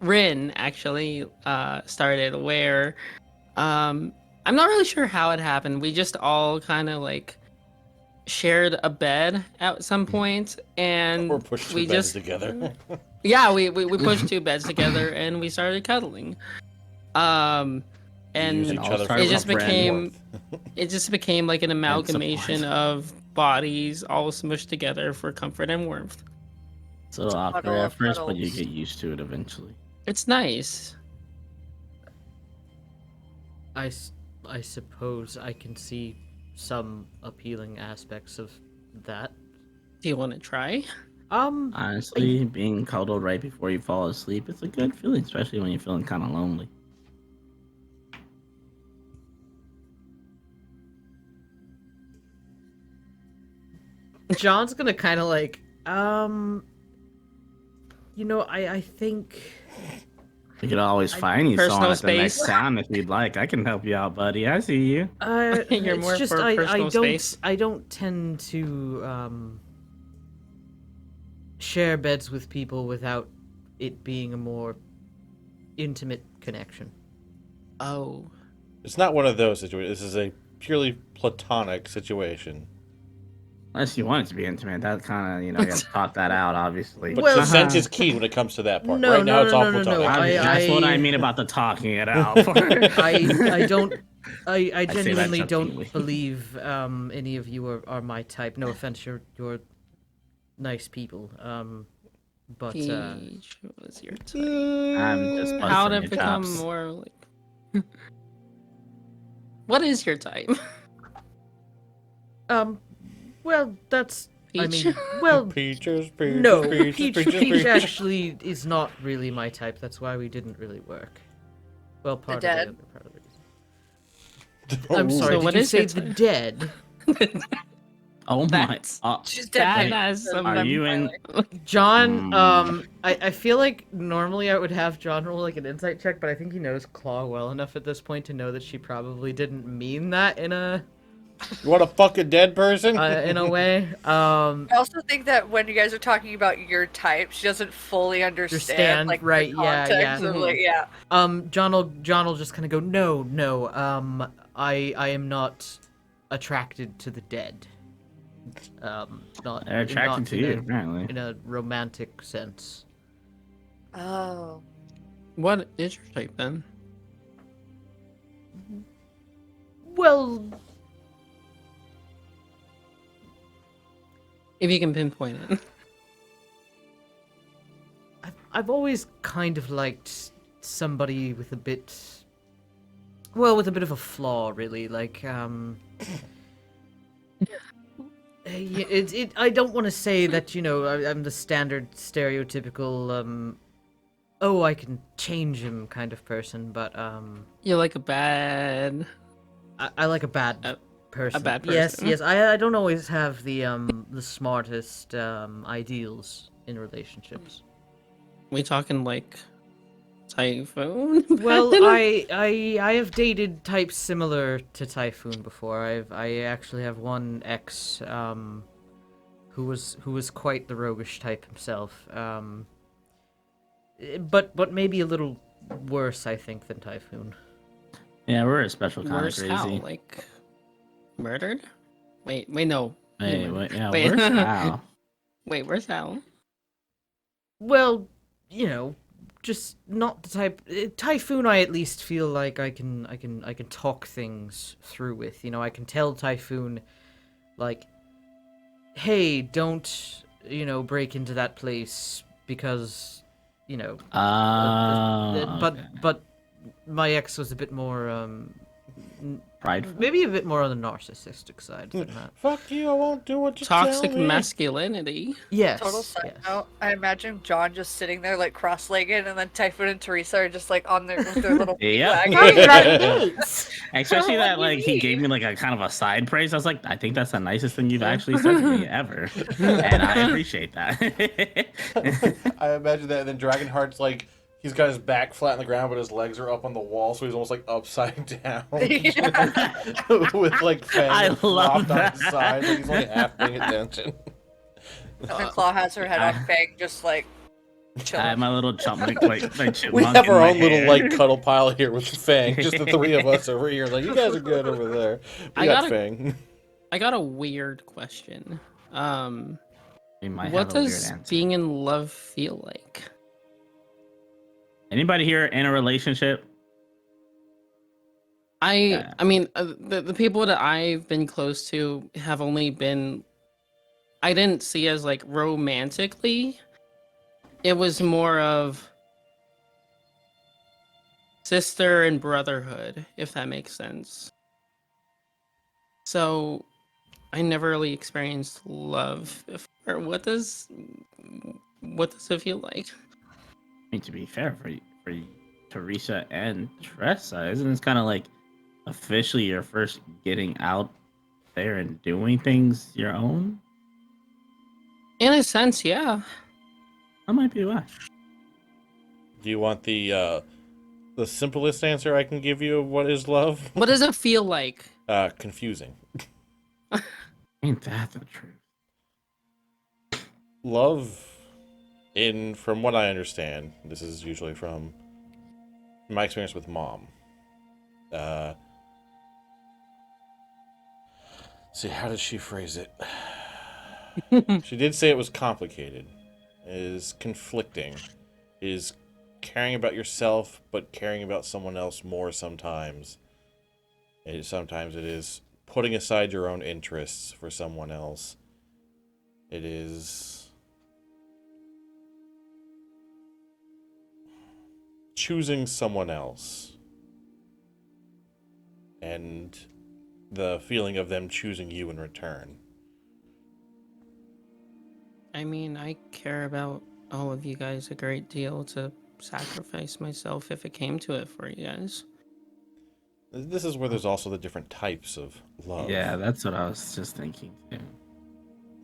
C: Rin actually started, where I'm not really sure how it happened. We just all kind of like shared a bed at some point, and
D: Or push two
C: we
D: beds
C: just
D: together.
C: yeah, we pushed two beds together and we started cuddling. And
D: Use each other for
C: it just
D: comfort and
C: became
D: warmth.
C: it just became like an amalgamation of bodies all smushed together for comfort and warmth.
B: It's a little awkward
G: Puddle
B: at
G: of
B: first, but you
G: puddles.
B: get used to it eventually.
C: It's nice.
E: I suppose I can see some appealing aspects of that.
C: Do you want to try?
B: Honestly, being cuddled right before you fall asleep, it's a good feeling, especially when you're feeling kind of lonely.
E: John's gonna kind of like, I think
B: You could always find you
C: Personal
B: someone at the next
C: space.
B: town if you'd like. I can help you out, buddy. I see you.
C: You're
E: It's
C: more
E: just
C: for personal space.
E: I don't tend to share beds with people without it being a more intimate connection.
C: Oh.
D: It's not one of those situations. This is a purely platonic situation.
B: Unless you want it to be intimate, that kind of, you got to talk that out, obviously.
D: But
E: Well-
D: consent is key when it comes to that part.
E: No,
D: right now,
E: no,
D: it's
E: no,
D: all
E: no, no,
D: platonic.
E: no.
B: That's what I
E: I-
B: mean about the talking it out.
E: I don't. I
B: that
E: genuinely don't
B: jokingly.
E: believe any of you are my type. No offense, you're nice people. But
C: Peach was your type.
B: I'm just
C: How
B: busting
C: to
B: your
C: become
B: chops.
C: more like. What is your type?
E: well, that's. I
C: Peach?
E: mean, well,
D: Peaches,
E: no,
D: peaches,
E: Peach actually is not really my type. That's why we didn't really work. Well, part of the
G: dead?
E: other part of the reason. I'm sorry.
C: So
E: did
C: what
E: you
C: is
E: say
C: your
E: the
C: type?
E: dead?
B: Oh my.
C: That's-
G: She's
C: That
G: dead.
C: has some.
B: Are you in?
E: John,
B: Hmm.
E: I feel like normally I would have John roll like an insight check, but I think he knows Claw well enough at this point to know that she probably didn't mean that in a
D: You want a fucking dead person?
E: way.
G: I also think that when you guys are talking about your type, she doesn't fully understand
E: Understand,
G: like
E: right,
G: the
E: yeah,
G: context
E: yeah.
G: of, like, yeah.
E: John will just kind of go, no, I am not attracted to the dead. Not
B: They're attracted
E: not
B: to
E: in
B: you,
E: a-
B: apparently.
E: in a romantic sense.
G: Oh.
C: What is your type then?
E: Well,
C: If you can pinpoint it.
E: I've always kind of liked somebody with a bit, well, with a bit of a flaw, really. Like, I don't want to say that I'm the standard stereotypical oh, I can change him kind of person, but
C: You're like a bad.
E: I like a bad person.
C: bad
E: Yes,
C: person.
E: yes. I don't always have the smartest ideals in relationships.
C: We talking like Typhoon?
E: Well, I have dated types similar to Typhoon before. I actually have one ex who was quite the roguish type himself. But maybe a little worse, I think, than Typhoon.
B: Yeah, we're a special kind of
C: Worse
B: crazy.
C: how? Like murdered? Wait, no.
B: Hey, wait, yeah,
C: Wait.
B: where's Al?
C: Wait, where's Al?
E: Well, just not the type. Typhoon, I at least feel like I can talk things through with. I can tell Typhoon, like, hey, don't break into that place because but my ex was a bit more
B: Prideful?
E: maybe a bit more on the narcissistic side than that.
D: Fuck you, I won't do what you
C: Toxic
D: tell me.
C: masculinity.
E: Yes.
G: Total side
E: yes.
G: note. I imagine John just sitting there like cross-legged, and then Typhoon and Teresa are just like on their with their little
B: Yeah.
G: flag.
B: Especially that, like, he gave me like a kind of a side praise. I was like, I think that's the nicest thing you've actually said to me ever, and I appreciate that.
D: I imagine that, and then Dragonheart's like, he's got his back flat on the ground, but his legs are up on the wall, so he's almost like upside down. With like
B: I
D: fangs
B: love
D: flopped on
B: that.
D: his side, like he's only half paying attention.
G: And then Claw has her head on Fang, just like
B: I
G: chilling.
B: have my little chipmunk, my
D: We
B: chipmunk
D: have
B: in
D: our
B: my
D: own little
B: hair.
D: like cuddle pile here with Fang, just the three of us over here. Like, you guys are good over there. We
C: I
D: got
C: gotta-
D: Fang.
C: I got a weird question.
B: We might
C: What
B: have a weird
C: does
B: answer.
C: being in love feel like?
B: Anybody here in a relationship?
C: I mean, the people that I've been close to have only been. I didn't see as like romantically. It was more of sister and brotherhood, if that makes sense. So, I never really experienced love before. What does it feel like?
B: I mean, to be fair, for Teresa and Tressa, isn't this kind of like officially your first getting out there and doing things your own?
C: In a sense, yeah.
B: That might be why.
D: Do you want the simplest answer I can give you of what is love?
C: What does it feel like?
D: Confusing.
B: Ain't that the truth?
D: Love, from what I understand, this is usually from my experience with mom. See, how did she phrase it? She did say it was complicated, is conflicting, is caring about yourself, but caring about someone else more sometimes. Sometimes it is putting aside your own interests for someone else. It is choosing someone else. And the feeling of them choosing you in return.
C: I mean, I care about all of you guys a great deal to sacrifice myself if it came to it for you guys.
D: This is where there's also the different types of love.
B: Yeah, that's what I was just thinking too.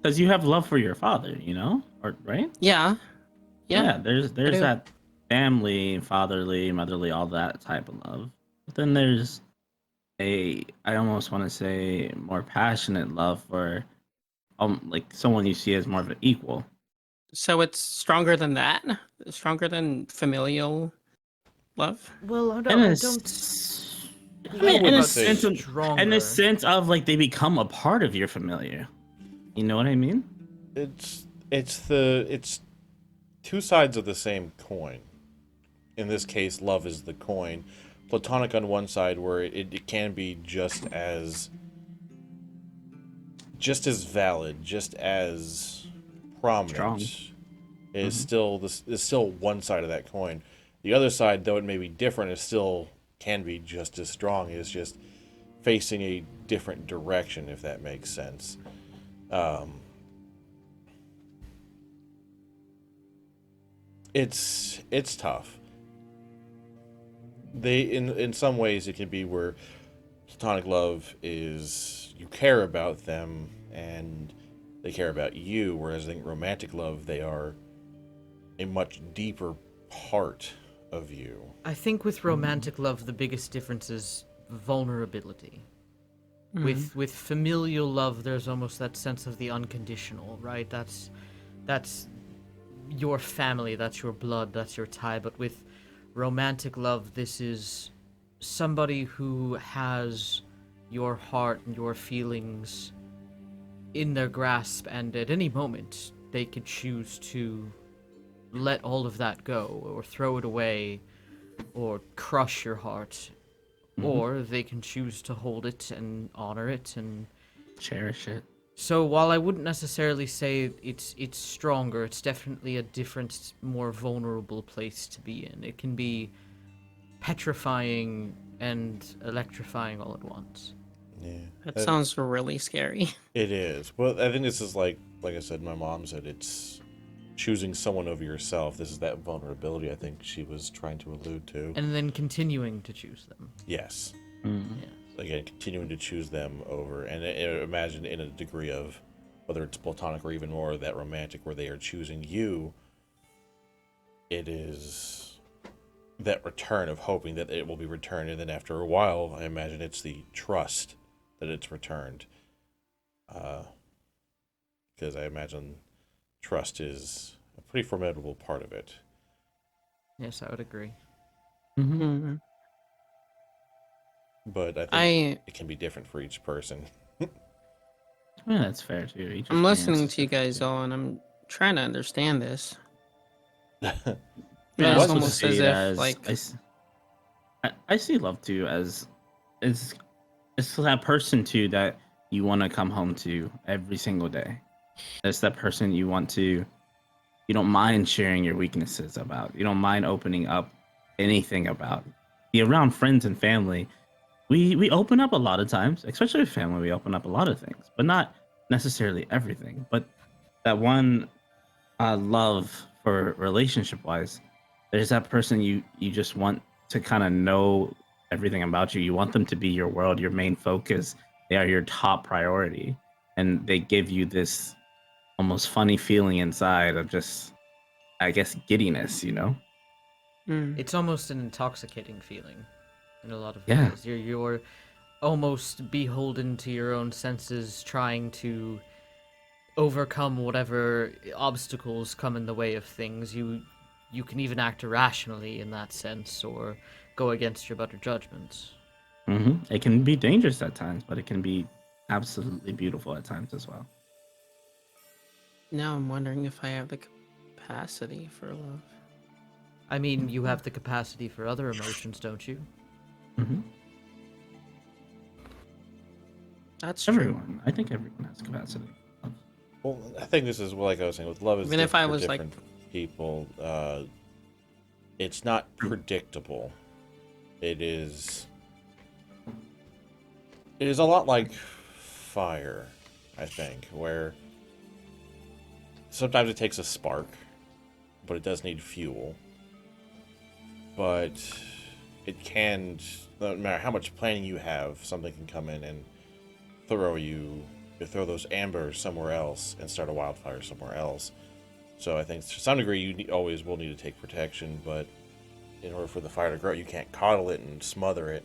B: Because you have love for your father, you know, or right?
C: Yeah. Yeah.
B: There's
C: do.
B: that family, fatherly, motherly, all that type of love. But then there's I almost want to say more passionate love for like someone you see as more of an equal.
C: So it's stronger than that? Stronger than familial love?
E: Well, I
B: In
E: don't.
B: a
E: I
B: s-
E: don't.
B: I mean, in a
D: wouldn't say
B: sense,
E: stronger.
B: in a sense of like they become a part of your familiar. You know what I mean?
D: It's two sides of the same coin. In this case, love is the coin. Platonic on one side, where it can be just as valid, just as prominent.
B: Strong.
D: Is still one side of that coin. The other side, though it may be different, is still can be just as strong. It's just facing a different direction, if that makes sense. It's tough. In some ways it can be where platonic love is you care about them and they care about you, whereas I think romantic love, they are a much deeper part of you.
E: I think with romantic love, the biggest difference is vulnerability. With familial love, there's almost that sense of the unconditional, right? That's your family, that's your blood, that's your tie. But with romantic love, this is somebody who has your heart and your feelings in their grasp, and at any moment they could choose to let all of that go, or throw it away, or crush your heart, or they can choose to hold it and honor it and
B: Cherish it.
E: so while I wouldn't necessarily say it's stronger, it's definitely a different, more vulnerable place to be in. It can be petrifying and electrifying all at once.
D: Yeah.
C: That sounds really scary.
D: It is. Well, I think this is like I said, my mom said, it's choosing someone over yourself. This is that vulnerability I think she was trying to allude to.
E: And then continuing to choose them.
D: Yes.
B: Mm-hmm.
E: Yeah.
D: Again, continuing to choose them over, and imagine in a degree of whether it's platonic or even more that romantic, where they are choosing you. It is that return of hoping that it will be returned, and then after a while, I imagine it's the trust that it's returned. Because I imagine trust is a pretty formidable part of it.
E: Yes, I would agree.
C: Mhm.
D: But I think it can be different for each person.
B: Yeah, that's fair too. Each
C: I'm listening
B: experience
C: to you
B: is
C: guys
B: different.
C: all, and I'm trying to understand this.
B: Yeah,
C: It's
B: I also
C: almost
B: see
C: as
B: it
C: if,
B: as
C: like,
B: I see love too as it's that person too that you want to come home to every single day. It's that person you want to. You don't mind sharing your weaknesses about. You don't mind opening up anything about. Be around friends and family. We open up a lot of times, especially with family. We open up a lot of things, but not necessarily everything. But that one love for relationship wise, there's that person you just want to kind of know everything about you. You want them to be your world, your main focus. They are your top priority, and they give you this almost funny feeling inside of just, I guess, giddiness. You know.
E: It's almost an intoxicating feeling in a lot of
B: Yeah.
E: ways. You're almost beholden to your own senses, trying to overcome whatever obstacles come in the way of things. You can even act irrationally in that sense, or go against your better judgments.
B: It can be dangerous at times, but it can be absolutely beautiful at times as well.
C: Now I'm wondering if I have the capacity for love.
E: I mean, you have the capacity for other emotions, don't you?
C: That's true.
B: Everyone, I think everyone has capacity.
D: Well, I think this is like I was saying with love is
C: Even if
D: different
C: I
D: for
C: was, like-
D: different people. It's not predictable. It is a lot like fire, I think, where sometimes it takes a spark, but it does need fuel. But it can, no matter how much planning you have, something can come in and throw those ambers somewhere else and start a wildfire somewhere else. So I think to some degree you always will need to take protection, but in order for the fire to grow, you can't coddle it and smother it.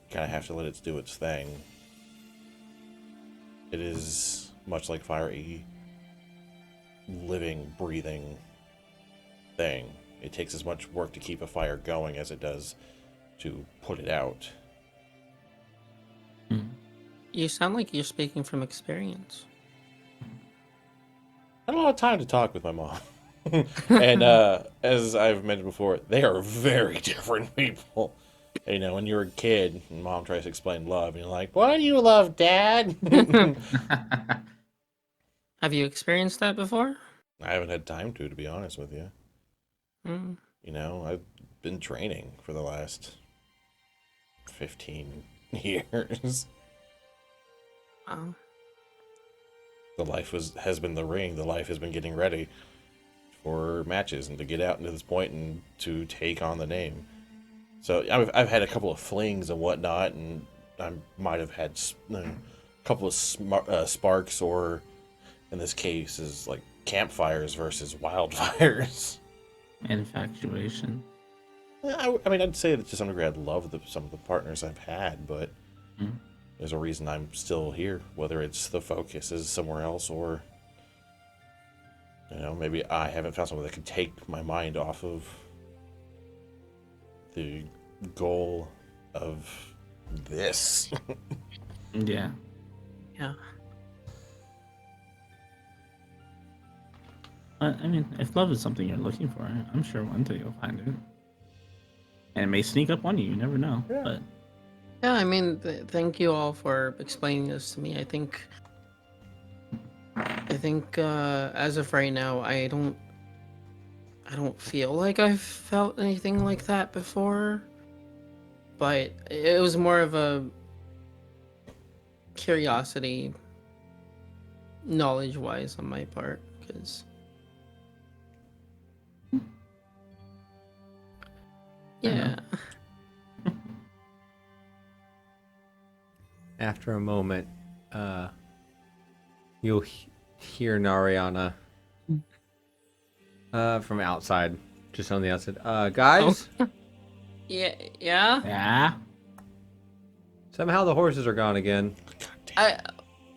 D: You kind of have to let it do its thing. It is much like fire, a living, breathing thing. It takes as much work to keep a fire going as it does to put it out.
C: You sound like you're speaking from experience.
D: I don't have time to talk with my mom. And as I've mentioned before, they are very different people. You know, when you're a kid and mom tries to explain love, and you're like, "Why do you love dad?"
C: Have you experienced that before?
D: I haven't had time to be honest with you.
C: Mm.
D: You know, I've been training for the last 15 years.
C: Oh.
D: The life has been the ring. The life has been getting ready for matches and to get out into this point and to take on the name. So I've had a couple of flings and whatnot, and I might have had a couple of sparks, or in this case, is like campfires versus wildfires.
B: Infatuation.
D: I mean, I'd say that to some degree I'd love some of the partners I've had, but there's a reason I'm still here, whether it's the focus is somewhere else or, you know, maybe I haven't found someone that can take my mind off of the goal of this.
B: Yeah.
C: Yeah.
B: I mean, if love is something you're looking for, I'm sure one day you'll find it. And it may sneak up on you, you never know.
D: Yeah.
B: But
C: Yeah, I mean, thank you all for explaining this to me. I think as of right now, I don't feel like I've felt anything like that before. But it was more of a curiosity, knowledge-wise on my part, because yeah.
A: After a moment, you'll hear Nariana from outside, just on the outside. Guys,
C: Yeah, yeah.
B: yeah.
A: somehow the horses are gone again.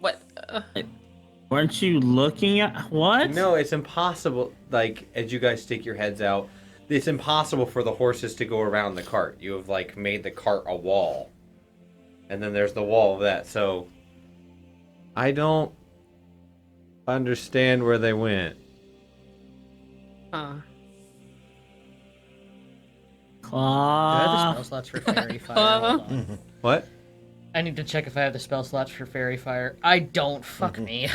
C: What?
B: Weren't you looking at what?
A: No, it's impossible. Like, as you guys stick your heads out, it's impossible for the horses to go around the cart. You have, like, made the cart a wall. And then there's the wall of that, so I don't understand where they went.
E: Do I have the
B: Claw.
E: spell slots for fairy fire? Hold on.
A: What?
E: I need to check if I have the spell slots for fairy fire. I don't. Fuck me.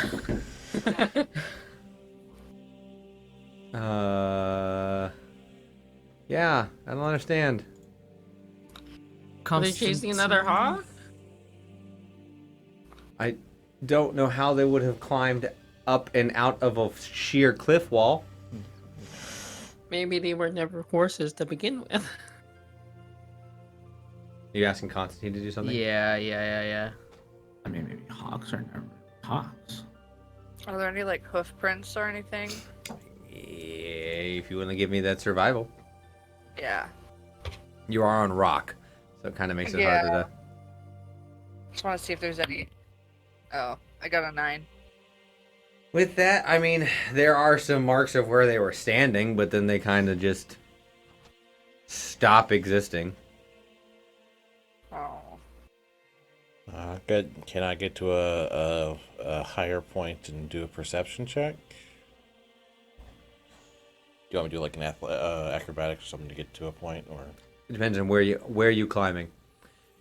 A: Yeah, I don't understand.
C: Are they chasing another hawk?
A: I don't know how they would have climbed up and out of a sheer cliff wall.
C: Maybe they were never horses to begin with.
A: Are you asking Constantine to do something?
E: Yeah.
B: I mean, maybe hawks are never hawks.
G: Are there any like hoof prints or anything?
A: Yeah, if you want to give me that survival.
G: Yeah.
A: You are on rock, so it kind of makes it
G: Yeah.
A: harder to.
G: Just want to see if there's any. Oh, I got a 9.
A: With that, I mean, there are some marks of where they were standing, but then they kind of just stop existing.
G: Oh.
D: Good. Can I get to a higher point and do a perception check? Do you want me to do like an acrobatics or something to get to a point, or?
A: It depends on where you climbing.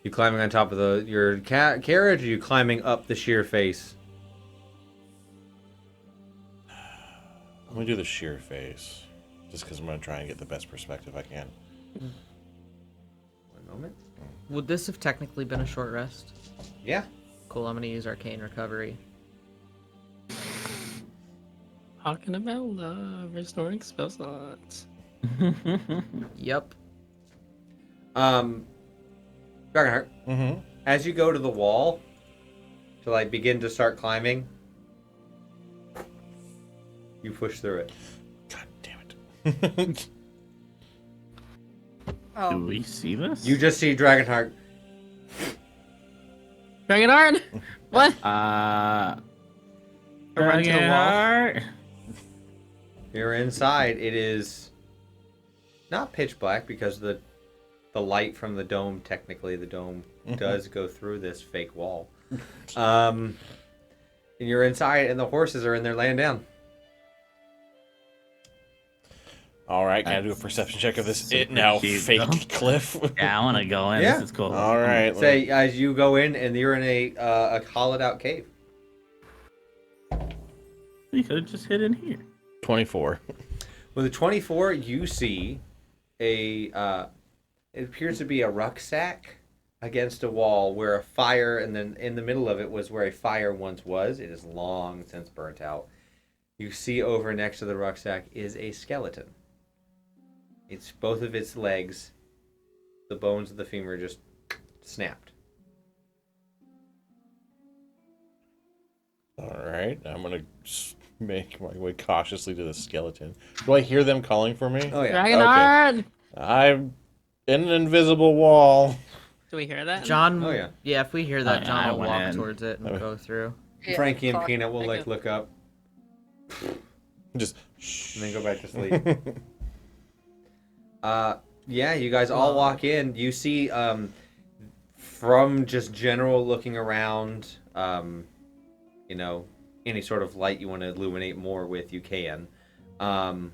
A: You climbing on top of your carriage, or you climbing up the sheer face?
D: I'm gonna do the sheer face, just because I'm gonna try and get the best perspective I can.
A: One moment.
E: Would this have technically been a short rest?
A: Yeah.
E: Cool, I'm gonna use Arcane Recovery.
C: Talking about restoring spell slots.
E: Yep.
A: Dragonheart,
D: Mm-hmm.
A: as you go to the wall to like begin to start climbing, you push through it.
D: God damn it.
B: Do
G: Oh.
B: we see this?
A: You just see Dragonheart.
C: Dragonheart! What?
B: Uh.
C: Run to the wall.
B: Dragonheart?
A: You're inside. It is not pitch black because the light from the dome, technically the dome does go through this fake wall. And you're inside and the horses are in there laying down.
D: All right, can I do a perception check of this
B: Super
D: now
B: cute,
D: fake
B: though.
D: cliff?
B: Yeah, I want to go in.
A: Yeah.
B: This is cool.
D: All right.
A: Say as you go in and you're in a hollowed out cave.
B: You could have just hid in here.
D: 24.
A: With a 24, you see it appears to be a rucksack against a wall where a fire, and then in the middle of it was where a fire once was. It is long since burnt out. You see over next to the rucksack is a skeleton. It's both of its legs, the bones of the femur just snapped.
D: All right, I'm gonna make my way cautiously to the skeleton. Do I hear them calling for me?
A: Oh yeah.
C: Dragonheart!
D: I'm in an invisible wall.
C: Do we hear that?
E: John.
A: Oh, yeah.
E: Yeah, if we hear that,
B: Oh, yeah,
E: John
B: I
E: will
B: went
E: walk
B: in.
E: towards it and go through.
G: Yeah,
A: Frankie and
G: fuck.
A: Peanut will
C: Thank
A: like
C: you.
A: look up
D: Just
A: and then go back to sleep. Yeah, you guys all walk in. You see, from just general looking around, you know, any sort of light you want to illuminate more with, you can.
E: Yeah,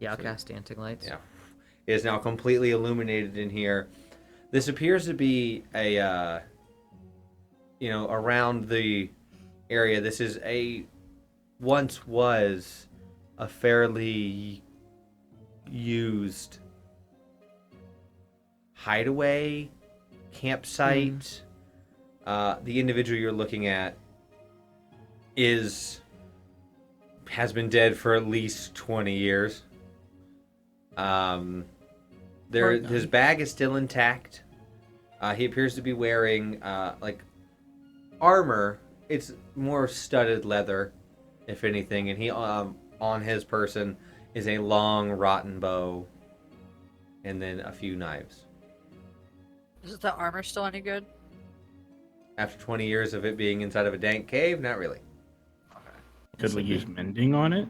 E: I'll cast Dancing Lights.
A: Yeah. It is now completely illuminated in here. This appears to be a, you know, around the area. This is once was a fairly used hideaway, campsite. The individual you're looking at has been dead for at least 20 years. His bag is still intact. He appears to be wearing like armor. It's more studded leather, if anything, and he on his person is a long rotten bow and then a few knives.
G: Is the armor still any good?
A: After 20 years of it being inside of a dank cave, not really.
B: Could we use mending on it?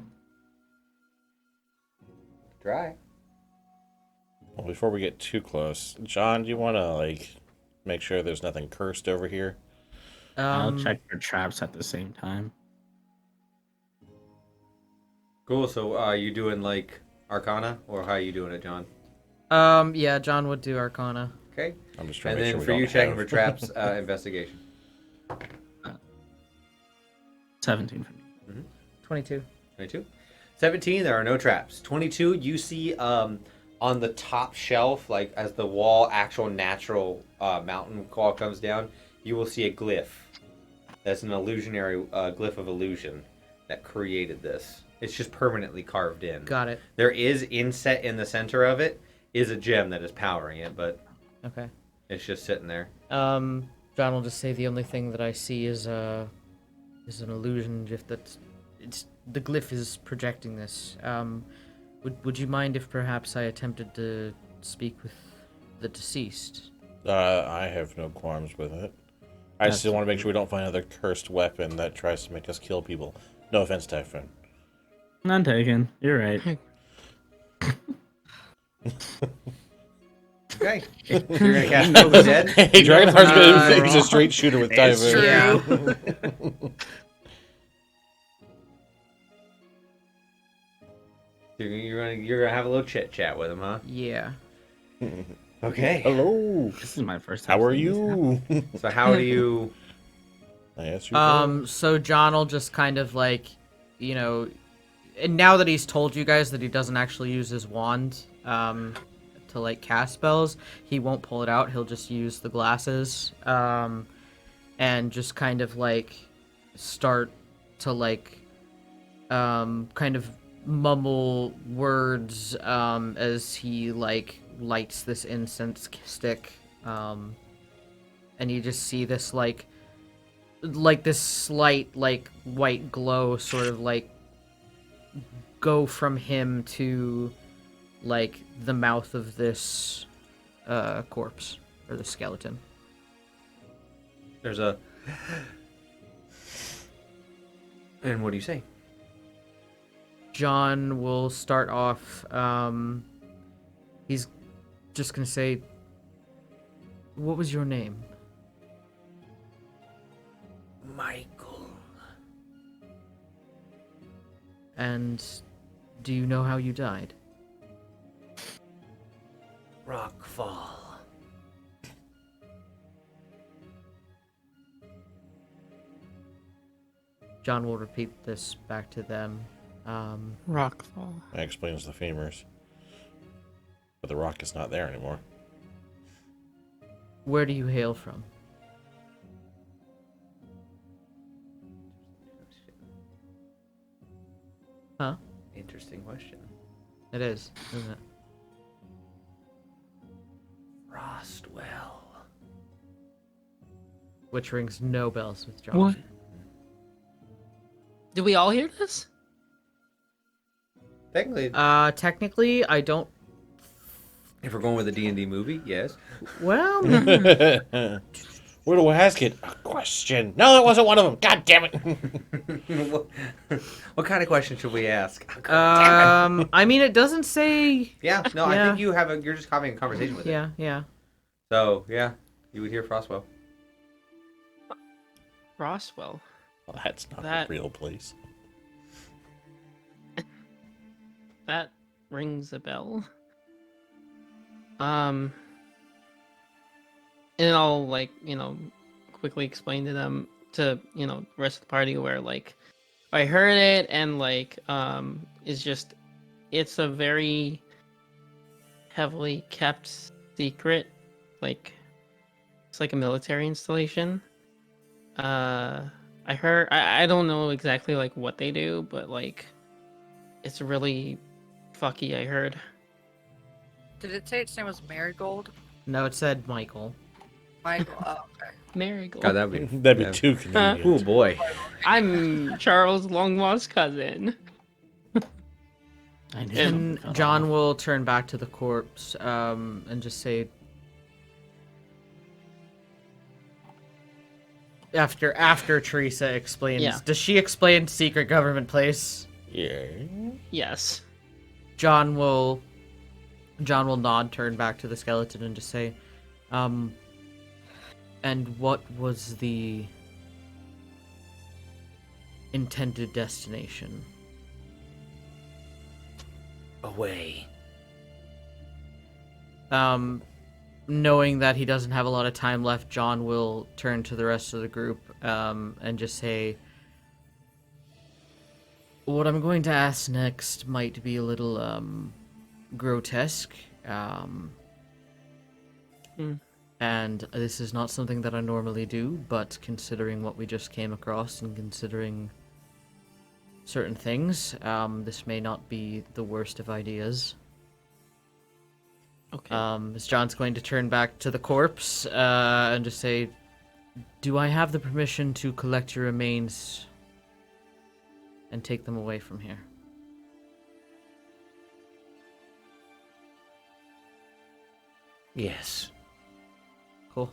A: Try.
D: well, before we get too close, John, do you want to like make sure there's nothing cursed over here?
B: I'll check for traps at the same time.
A: Cool. So, are you doing like Arcana, or how are you doing it, John?
E: Yeah, John would do Arcana.
A: Okay.
D: I'm just trying
A: And
D: to make
A: then
D: sure
A: for
D: we
A: you
D: don't
A: checking
D: have...
A: for traps, investigation.
B: 17 for me.
E: 22.
A: 22. 17, there are no traps. 22, you see on the top shelf, like as the wall, actual natural mountain wall comes down, you will see a glyph. That's an illusionary glyph of illusion that created this. It's just permanently carved in.
E: Got it.
A: There is inset in the center of it, is a gem that is powering it, but
E: Okay.
A: it's just sitting there.
E: John will just say the only thing that I see is an illusion glyph the glyph is projecting this. Would you mind if perhaps I attempted to speak with the deceased.
D: I have no qualms with it. I just want to make sure we don't find another cursed weapon that tries to make us kill people. No offense, Typhon.
B: None taken. You're right.
A: Okay. So you're gonna cast Book of Dead?
D: Hey, Dragonheart's he's a straight shooter with
A: It's
D: Typhon.
A: true. You're gonna have a little chit chat with him, huh?
E: Yeah.
A: Okay.
D: Hello.
B: This is my first time.
D: How are
B: seeing this
D: you?
A: So how do you?
D: I asked you.
E: So John will just kind of like, you know, and now that he's told you guys that he doesn't actually use his wand, to like cast spells, he won't pull it out. He'll just use the glasses, and just kind of like start to like, kind of mumble words, as he like lights this incense stick, and you just see this like this slight like white glow sort of like go from him to like the mouth of this corpse or the skeleton.
A: There's a. And what do you say?
E: John will start off. He's just gonna say, "What was your name?"
F: Michael.
E: And do you know how you died?
F: Rockfall.
E: John will repeat this back to them.
C: Rockfall.
D: That explains the femurs. But the rock is not there anymore.
E: Where do you hail from? Huh?
A: Interesting question.
E: It is, isn't it?
F: Rostwell.
E: Which rings no bells with John.
C: What? Did we all hear this?
A: Technically,
E: Technically, I don't.
A: if we're going with a D&D movie, yes.
E: Well,
D: Where do I ask it? A question. No, that wasn't one of them. God damn it.
A: What kind of question should we ask?
E: I mean, it doesn't say.
A: Yeah, no, I
E: Yeah.
A: think you're just having a conversation with it.
E: Yeah, yeah.
A: So, yeah, you would hear Frostwell.
C: Roswell.
D: Well, that's not
C: That-
D: a real place.
C: That rings a bell. And I'll like, quickly explain to them to, the rest of the party where like I heard it and like it's a very heavily kept secret, like it's like a military installation. I don't know exactly like what they do, but like it's really fucky, I heard.
G: Did it say its name was Marigold?
E: No, it said Michael.
G: Michael. Oh, okay.
C: Marigold.
A: God, that'd be
D: That'd be
A: yeah.
D: too convenient.
A: Oh boy.
C: I'm Charles Longmore's cousin.
B: I knew
E: And
B: something
E: John
B: fell
E: will turn back to the corpse, and just say, after Teresa explains,
C: Yeah.
E: does she explain secret government place?
D: Yeah.
C: Yes.
E: John will nod, turn back to the skeleton, and just say, and what was the intended destination?
F: Away.
E: Knowing that he doesn't have a lot of time left, John will turn to the rest of the group, and just say, what I'm going to ask next might be a little, grotesque, and this is not something that I normally do, but considering what we just came across and considering certain things, this may not be the worst of ideas.
C: Okay.
E: As John's going to turn back to the corpse, and just say, do I have the permission to collect your remains and take them away from here?
F: Yes.
E: Cool.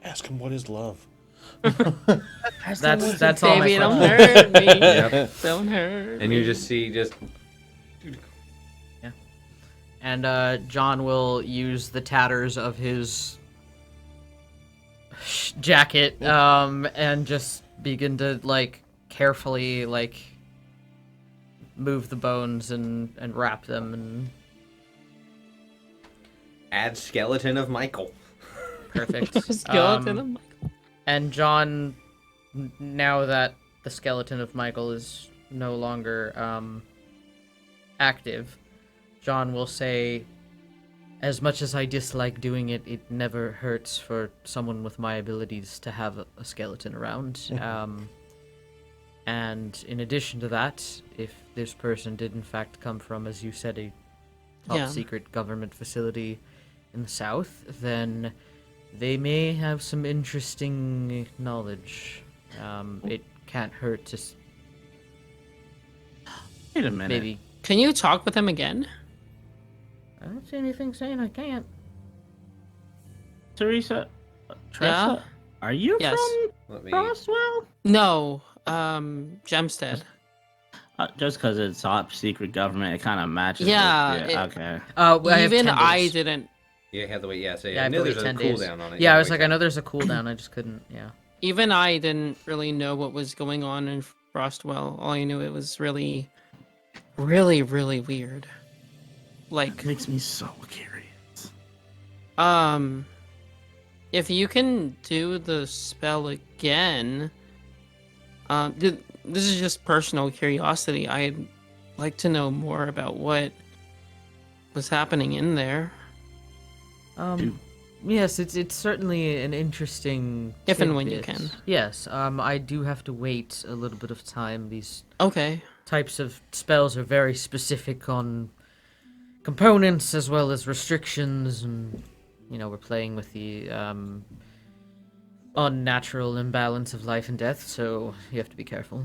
D: Ask him what is love.
E: That's all my
C: Baby, don't
E: questions.
C: hurt me.
A: Yep.
C: Don't hurt
A: And
C: me.
A: you just see
E: And John will use the tatters of his jacket and just begin to like carefully like move the bones and wrap them and
A: add skeleton of Michael.
E: perfect.
C: Skeleton of Michael.
E: And John, now that the skeleton of Michael is no longer active, John will say, as much as I dislike doing it, it never hurts for someone with my abilities to have a skeleton around. And in addition to that, if this person did in fact come from, as you said, a top secret government facility in the south, then they may have some interesting knowledge. It can't hurt to
B: Wait a minute.
E: maybe.
C: Can you talk with him again?
E: I don't see anything saying I can't.
B: Teresa,
C: Yeah?
B: Tressa, are you
C: Yes.
B: from
A: Let me.
B: Frostwell?
C: No, Gemstead.
B: Just because it's top secret government, it kind of matches.
C: Yeah,
B: With, okay.
E: I have
C: Even
E: 10
C: I
E: days.
C: didn't.
A: Yeah, have the way. Yeah, so
E: Yeah,
A: I
E: I
A: knew
E: believe
A: there's a
E: 10 days.
A: cooldown on it.
E: Yeah, I was
A: wait
E: like,
A: till-
E: I know there's a cooldown. I just couldn't. Yeah.
C: Even I didn't really know what was going on in Frostwell. All I knew it was really, really, really weird. Like,
B: It makes me so curious.
C: if you can do the spell again, this is just personal curiosity. I'd like to know more about what was happening in there.
E: Yes, it's certainly an interesting.
C: If and when you
E: tidbit.
C: can.
E: Yes. I do have to wait a little bit of time. These
C: Okay.
E: types of spells are very specific on components as well as restrictions, and we're playing with the unnatural imbalance of life and death, so you have to be careful.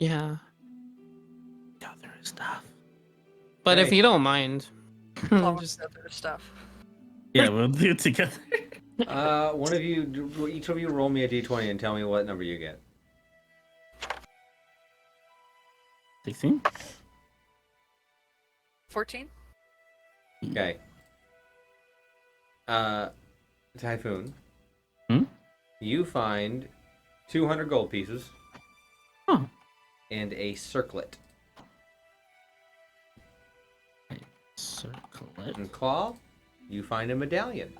C: Yeah.
B: Other stuff.
C: But if
A: Okay.
C: you don't mind,
G: Along
C: just
G: with other stuff.
B: Yeah, we'll do it together.
A: One of you, each of you, roll me a d20 and tell me what number you get.
B: 16?
G: 14?
A: Okay. Typhoon.
B: Hmm?
A: You find 200 gold pieces
B: Oh.
A: and a circlet.
B: Circle it.
A: And Claw, you find a medallion.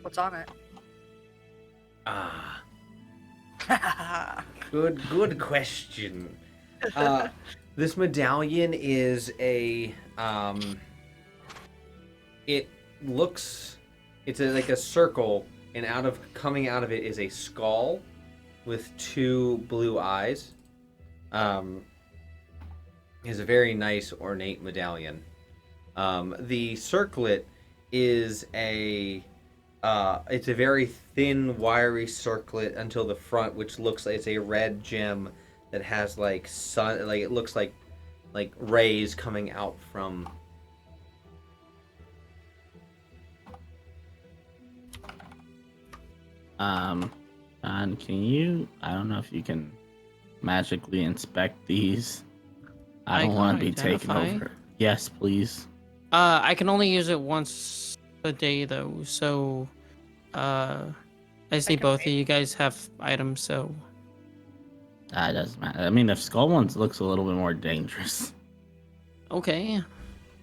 G: What's on it?
A: Ah, good question. This medallion is a it's like a circle, and coming out of it is a skull with two blue eyes. Is a very nice ornate medallion. The circlet is it's a very thin, wiry circlet until the front, which looks like it's a red gem that has like sun, like it looks like rays coming out from.
B: And can you? I don't know if you can magically inspect these. I don't want to be taken
C: Identify?
B: over. Yes, please.
C: I can only use it once a day though, so I see
G: can
C: both
G: wait.
C: of you guys have items, so
B: That doesn't matter. I mean, the skull one looks a little bit more dangerous.
C: okay.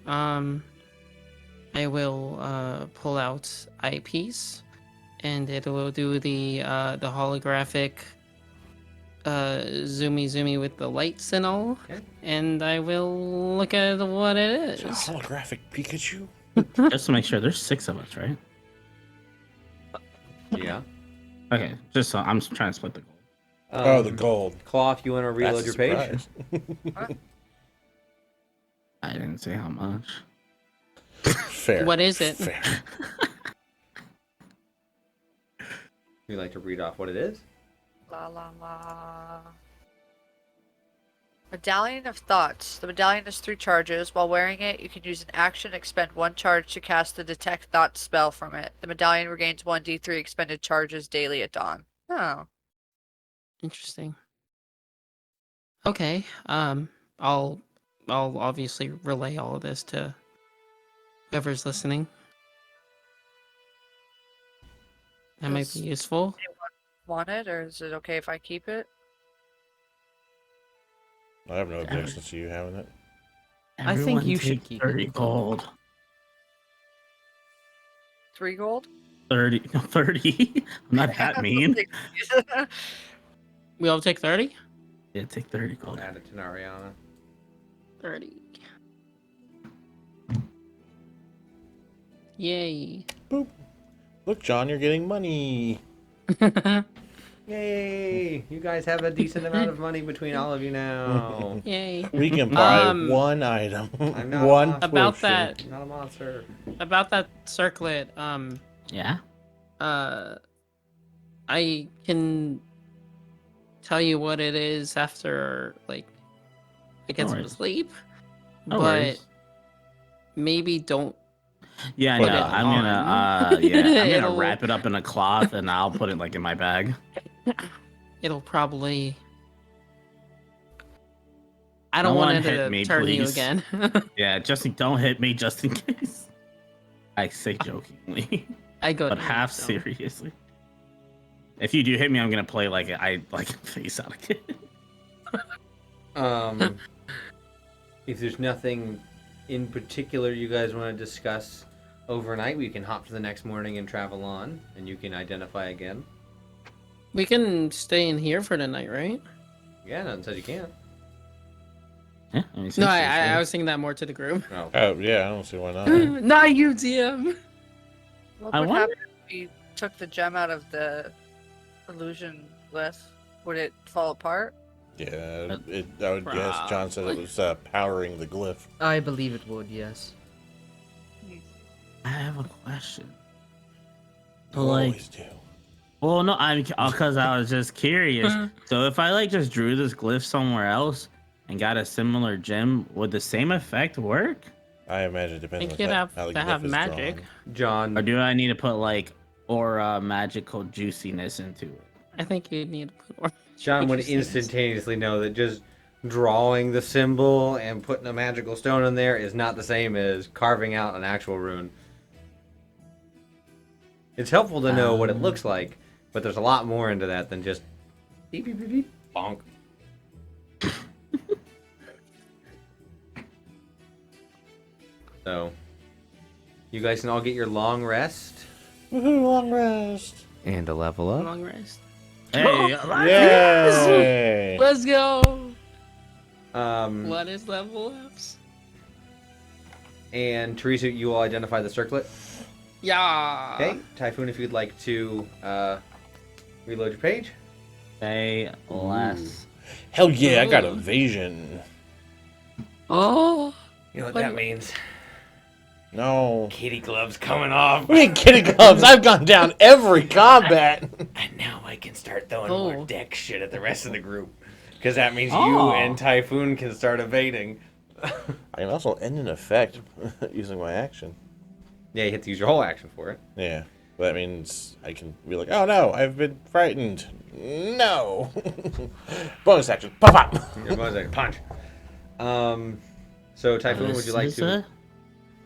C: I will pull out eyepiece, and it will do the holographic zoomy with the lights and all,
A: Okay.
C: and I will look at what it
D: Is it a
C: is.
D: holographic Pikachu?
B: Just to make sure, there's 6 of us, right?
A: Yeah.
B: Okay, just so I'm trying to split the gold.
D: Oh, the gold.
A: Claw, if you want to reload
D: That's
A: your
D: a
A: page.
D: surprise.
B: I didn't say how much.
D: Fair.
C: What is it?
D: Fair.
A: You like to read off what it is?
G: La la la. Medallion of Thoughts. The medallion has 3 charges. While wearing it, you can use an action, expend 1 charge to cast the Detect Thoughts spell from it. The medallion regains 1d3 expended charges daily at dawn. Oh.
C: Interesting. Okay. I'll obviously relay all of this to whoever's listening. That might be useful.
G: Want it, or is it okay if I keep it?
D: I have no objections to you having it.
E: I think
B: Everyone
E: you should
B: take
E: keep
B: 30
E: it.
B: gold.
G: 3 gold?
B: 30. No, 30. I'm not that mean.
C: We all take 30?
B: Yeah, take 30
A: I'll
B: gold.
A: add it to Nariana.
C: 30. Yay.
D: Look, John, you're getting money.
A: Yay! You guys have a decent amount of money between all of you now.
C: Yay.
D: We can buy
C: Um,
D: 1 item.
A: I'm not
D: One
A: a
C: About
D: potion.
C: that,
A: I'm not a monster.
C: about that circlet,
B: Yeah?
C: I can tell you what it is after, like, I get
B: No
C: some
B: worries.
C: sleep,
B: No
C: but
B: worries.
C: maybe don't.
B: Yeah, I
D: Put
B: know.
D: it
B: I'm
C: on.
B: gonna I'm gonna
C: It'll-
B: wrap it up in a cloth and I'll put it like in my bag.
C: It'll probably. I don't
B: No
C: want
B: one
C: it
B: hit
C: to
B: me,
C: turn you
B: please.
C: again.
B: Yeah, don't hit me just in case. I say jokingly,
C: I go.
B: but
C: to
B: half
C: so.
B: seriously. If you do hit me, I'm gonna play like I face out again.
A: If there's nothing in particular you guys want to discuss overnight, we can hop to the next morning and travel on, and you can identify again.
C: We can stay in here for the night, right?
A: Yeah, nothing says you can't.
B: Yeah, I mean,
C: No, I was thinking that more to the group.
A: Oh.
D: Oh, yeah, I don't see why not.
C: Not you, DM.
G: What
B: I
G: would
B: wonder-
G: happen if you took the gem out of the illusion list? Would it fall apart?
D: Yeah, I would guess John said it was powering the glyph.
E: I believe it would, yes.
B: I have a question.
D: You
B: Like,
D: always do.
B: well, no, I'm because I was just curious. So if I like just drew this glyph somewhere else and got a similar gem, would the same effect work?
D: I imagine it
C: I
D: depends
C: think
D: on
C: you'd
D: how
C: have
D: the
C: to
D: glyph
C: have
D: is
C: magic.
D: drawn.
A: John,
B: Or do I need to put like aura magical juiciness into it?
C: I think you need to put more.
A: John would
C: juiciness.
A: instantaneously know that just drawing the symbol and putting a magical stone in there is not the same as carving out an actual rune. It's helpful to know what it looks like, but there's a lot more into that than just beep beep beep beep bonk. So, you guys can all get your long rest
D: Woohoo, long rest.
A: and a level up.
C: Long rest.
B: Hey,
D: Yay!
C: Let's go.
A: Um,
C: What is level ups?
A: and Teresa, you will identify the circlet.
C: Yeah.
A: Okay, Typhoon, if you'd like to reload your page.
B: say less.
D: Hell yeah, I got
C: Ooh.
D: evasion.
C: Oh.
A: You know what
C: What
A: that
C: do-
A: means?
D: No.
A: Kitty gloves coming off.
D: We ain't kidding, gloves. I've gone down every combat.
A: And now I can start throwing
C: Oh.
A: more deck shit at the rest of the group. Because that means you
B: Oh.
A: and Typhoon can start evading.
D: I can also end an effect using my action.
A: Yeah, you have to use your whole action for it.
D: Yeah. But that means I can be like, oh no, I've been frightened. No. Bonus action. Pop pop.
A: Your bonus action, punch. So Typhoon, would you like to?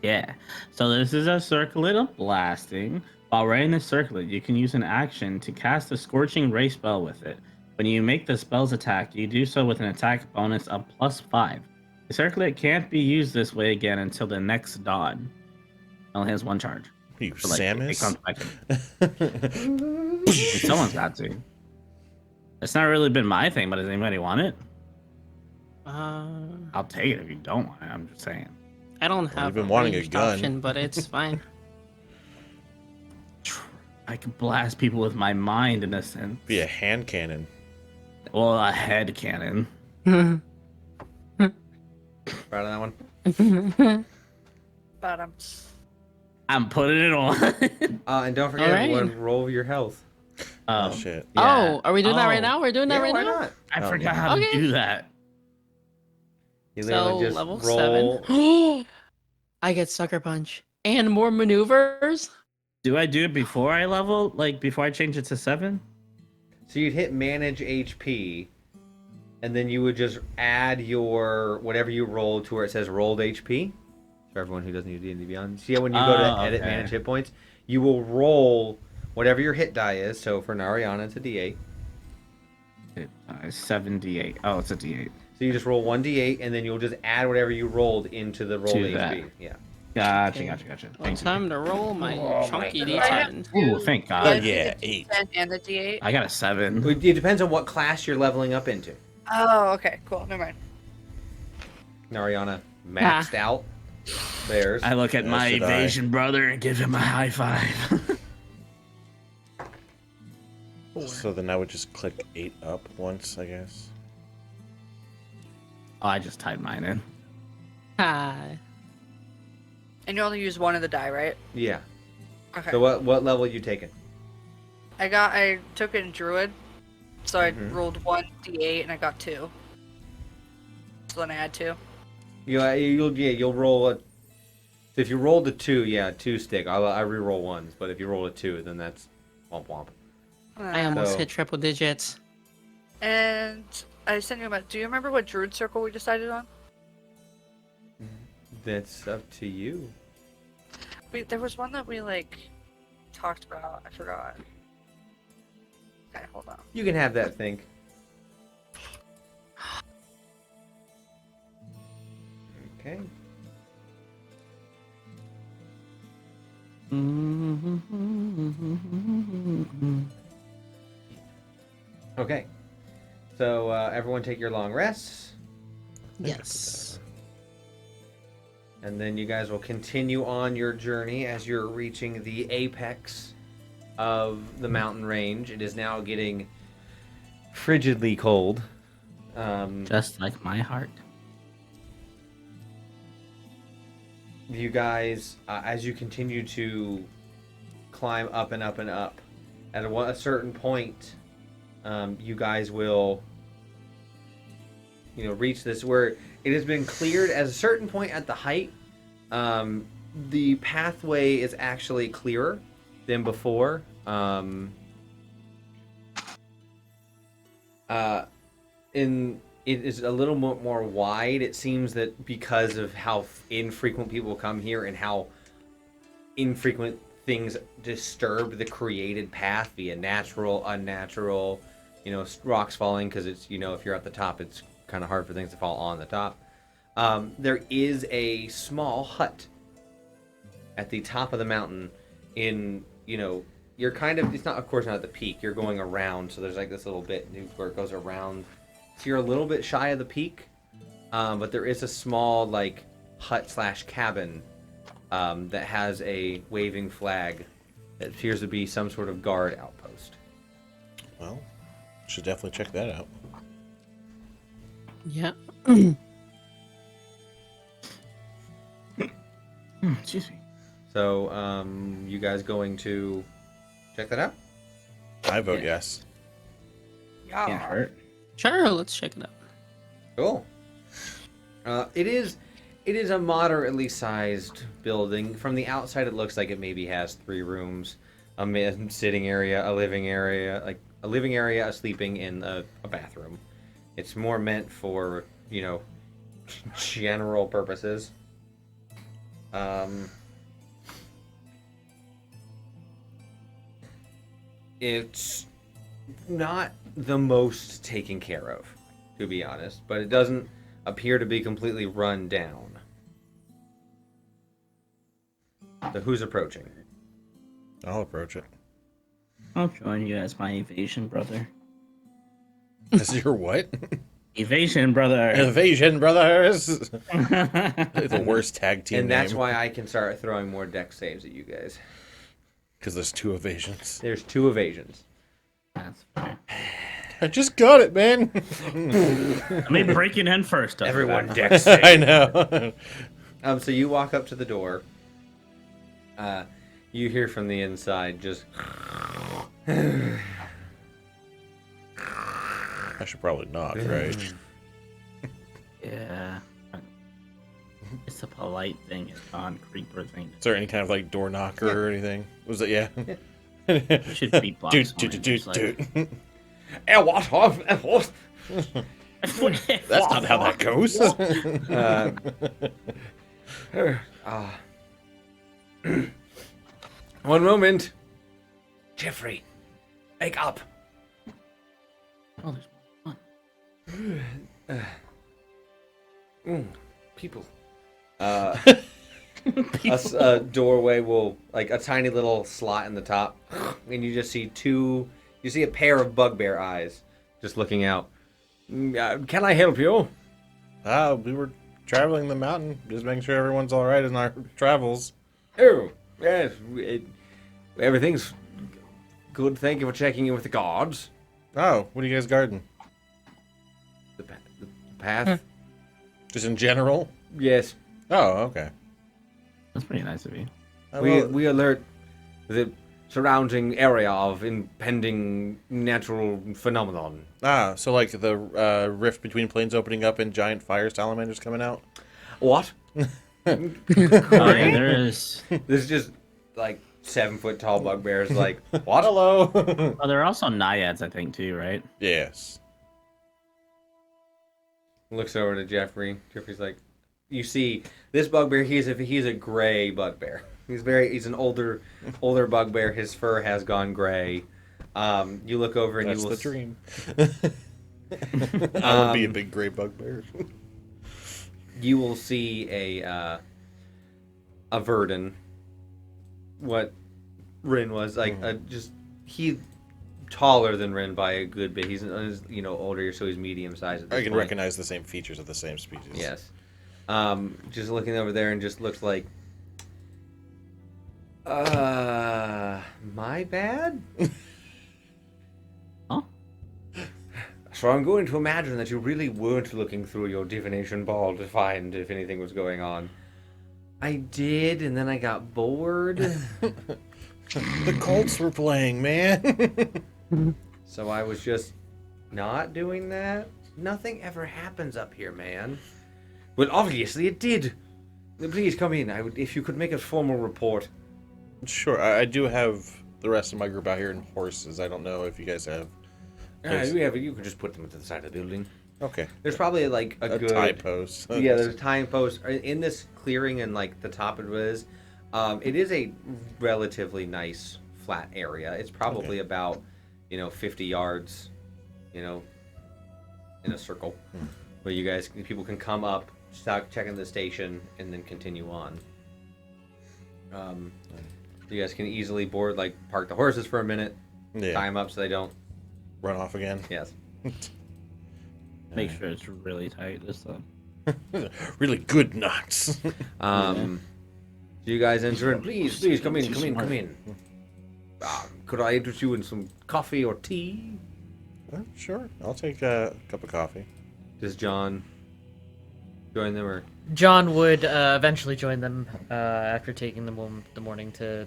B: Yeah. So this is a circlet of blasting. While wearing the circlet, you can use an action to cast a scorching ray spell with it. When you make the spell's attack, you do so with an attack bonus of +5. The circlet can't be used this way again until the next dawn. It only has 1 charge.
D: You
B: So, like, it
D: Samus?
B: comes back. Someone's got to. It's not really been my thing, but does anybody want it? I'll take it if you don't want it. I'm just saying.
C: I don't
D: Well,
C: have
D: you've been wanting a
C: ranged
D: gun.
C: option, but it's fine.
B: I can blast people with my mind in a sense.
D: Be a hand cannon.
B: Well, a head cannon.
A: Proud of that one.
G: But
B: I'm putting it on.
A: And don't forget,
C: Alright.
A: everyone, roll your health.
D: Oh shit.
B: yeah.
C: Oh, are we doing that right
B: Oh,
C: now? We're doing that
A: Yeah,
C: right
A: why
C: now?
A: not?
B: I
D: Oh,
B: forgot
D: yeah.
B: how
C: Okay.
B: to do that.
A: You
C: So
A: literally just
C: level
A: roll.
C: 7. I get sucker punch and more maneuvers.
B: Do I do it before I level? Like before I change it to 7?
A: So you'd hit manage HP, and then you would just add your whatever you rolled to where it says rolled HP. For everyone who doesn't use D&D Beyond, see how when you go to edit
B: okay.
A: manage hit points, you will roll whatever your hit die is. So for Nariana, it's a D8.
B: 78. Oh, it's a D8.
A: So you just roll 1d8, and then you'll just add whatever you rolled into the roll
B: To
A: HP.
B: that.
A: Yeah.
B: Gotcha.
C: Okay.
B: Gotcha.
C: Well,
B: Thank you.
C: time to roll my chunky
G: I have
C: D10.
B: Ooh, thank
G: You
B: God.
G: guys
D: yeah,
G: need the
D: 8.
G: D10 and the D8.
B: I got a 7.
A: It depends on what class you're leveling up into.
G: Oh, okay, cool. Never mind.
A: Nariana maxed out. Theirs.
B: I look at
D: As
B: my
D: did I.
B: evasion brother and give him a high five.
D: So then I would just click 8 up once, I guess.
B: Oh, I just tied mine in.
C: Hi.
G: And you only use one of the die, right?
A: Yeah.
G: Okay.
A: So what level you taking?
G: I took it in Druid, so I
A: Mhm.
G: rolled 1d8 and I got 2. So then I had 2.
A: You'll roll a. If you rolled a 2, 2 stick. I re-roll ones, but if you roll a 2, then that's womp womp.
C: I almost
A: So-
C: hit triple digits.
G: And I sent you a do you remember what Druid circle we decided on?
A: That's up to you.
G: There was one that we talked about. I forgot. Okay, hold on.
A: You can have that think. Okay. Okay. So everyone take your long rests,
C: Yes.
A: and then you guys will continue on your journey as you're reaching the apex of the mountain range. It is now getting frigidly cold.
B: Just like my heart.
A: You guys, as you continue to climb up and up and up, at a certain point, you guys will, reach this where it has been cleared. At a certain point at the height, the pathway is actually clearer than before. It is a little more wide. It seems that because of how infrequent people come here and how infrequent things disturb the created path via natural, unnatural, rocks falling, because it's, if you're at the top, it's kind of hard for things to fall on the top. There is a small hut at the top of the mountain you're kind of, it's not, of course, not at the peak. You're going around, so there's this little bit where it goes around. So you're a little bit shy of the peak, but there is a small hut/cabin that has a waving flag that appears to be some sort of guard outpost.
D: Well, should definitely check that out.
C: Yeah.
B: Excuse me.
A: So, you guys going to check that out?
D: I vote yes.
G: Yeah.
B: Can't hurt.
C: Sure, let's check it out.
A: Cool. It is a moderately sized building. From the outside, it looks like it maybe has 3 rooms, a sitting area, a living area, a sleeping, and a bathroom. It's more meant for general purposes. It's not the most taken care of, to be honest, but it doesn't appear to be completely run down. So who's approaching?
D: I'll approach it.
B: I'll join you as my evasion brother.
D: Is your what?
B: Evasion brother.
D: Evasion Brothers! The worst tag team
A: And that's
D: name.
A: why I can start throwing more deck saves at you guys.
D: Because there's 2 evasions.
A: There's 2 evasions.
B: That's fair.
D: I just got it, man!
B: Let me break it in first.
A: Everyone
B: deck.
A: deck save.
D: I know.
A: So you walk up to the door. You hear from the inside just...
D: I should probably knock, right?
B: Yeah. a light thing is on, creeper thing.
D: Is there any kind of like door knocker or anything? Was it? Yeah.
B: Should beatbox.
D: Dude.
A: What? What?
D: That's not how that goes.
A: One moment. Jeffrey, wake up.
B: Oh, there's one.
A: People. A doorway will, like a tiny little slot in the top, and you just see you see a pair of bugbear eyes just looking out. Can I help you?
D: We were traveling the mountain, just making sure everyone's all right in our travels.
A: Oh, yes. Everything's good. Thank you for checking in with the guards.
D: Oh, what are you guys guarding?
A: The path?
D: Just in general?
A: Yes.
D: Oh, okay.
B: That's pretty nice of you.
A: We alert the surrounding area of impending natural phenomenon.
D: So like the rift between planes opening up and giant fire salamanders coming out?
A: What?
B: Oh, yeah, there is.
A: This is just like 7-foot tall bugbears. Like, what?
D: Hello.
B: Oh, there are also naiads, I think, too, right?
D: Yes.
A: Looks over to Jeffrey. Jeffrey's like, you see this bugbear. He's a gray bugbear. He's an older bugbear. His fur has gone gray. You look over and
D: That's
A: you will
D: the dream. I would be a big gray bugbear.
A: You will see a Verdon. What Rin was like, he taller than Rin by a good bit. He's older, so he's medium sized.
D: I can recognize the same features of the same species.
A: Yes. Just looking over there and just looks like, my bad.
B: Huh?
A: So I'm going to imagine that you really weren't looking through your divination ball to find if anything was going on. I did, and then I got bored.
D: The Colts were playing, man.
A: So I was just not doing that. Nothing ever happens up here, man. Well, obviously it did. Please come in. If you could make a formal report.
D: Sure, I do have the rest of my group out here in horses. I don't know if you guys have.
A: You could just put them to the side of the building.
D: Okay.
A: There's probably like a good
D: tie post.
A: Yeah, there's a tying post in this clearing, and like the top of it is. It is a relatively nice flat area. It's probably about 50 yards, in a circle, where people can come up, start checking the station, and then continue on. You guys can easily park the horses for a minute, tie them up so they don't
D: run off again.
A: Yes.
B: Make sure it's really tight this time.
D: Really good knots.
A: So you guys enter in. Please come in. Could I interest you in some coffee or tea?
D: Sure, I'll take a cup of coffee.
A: Does John join them, or
E: John would eventually join them after taking the morning to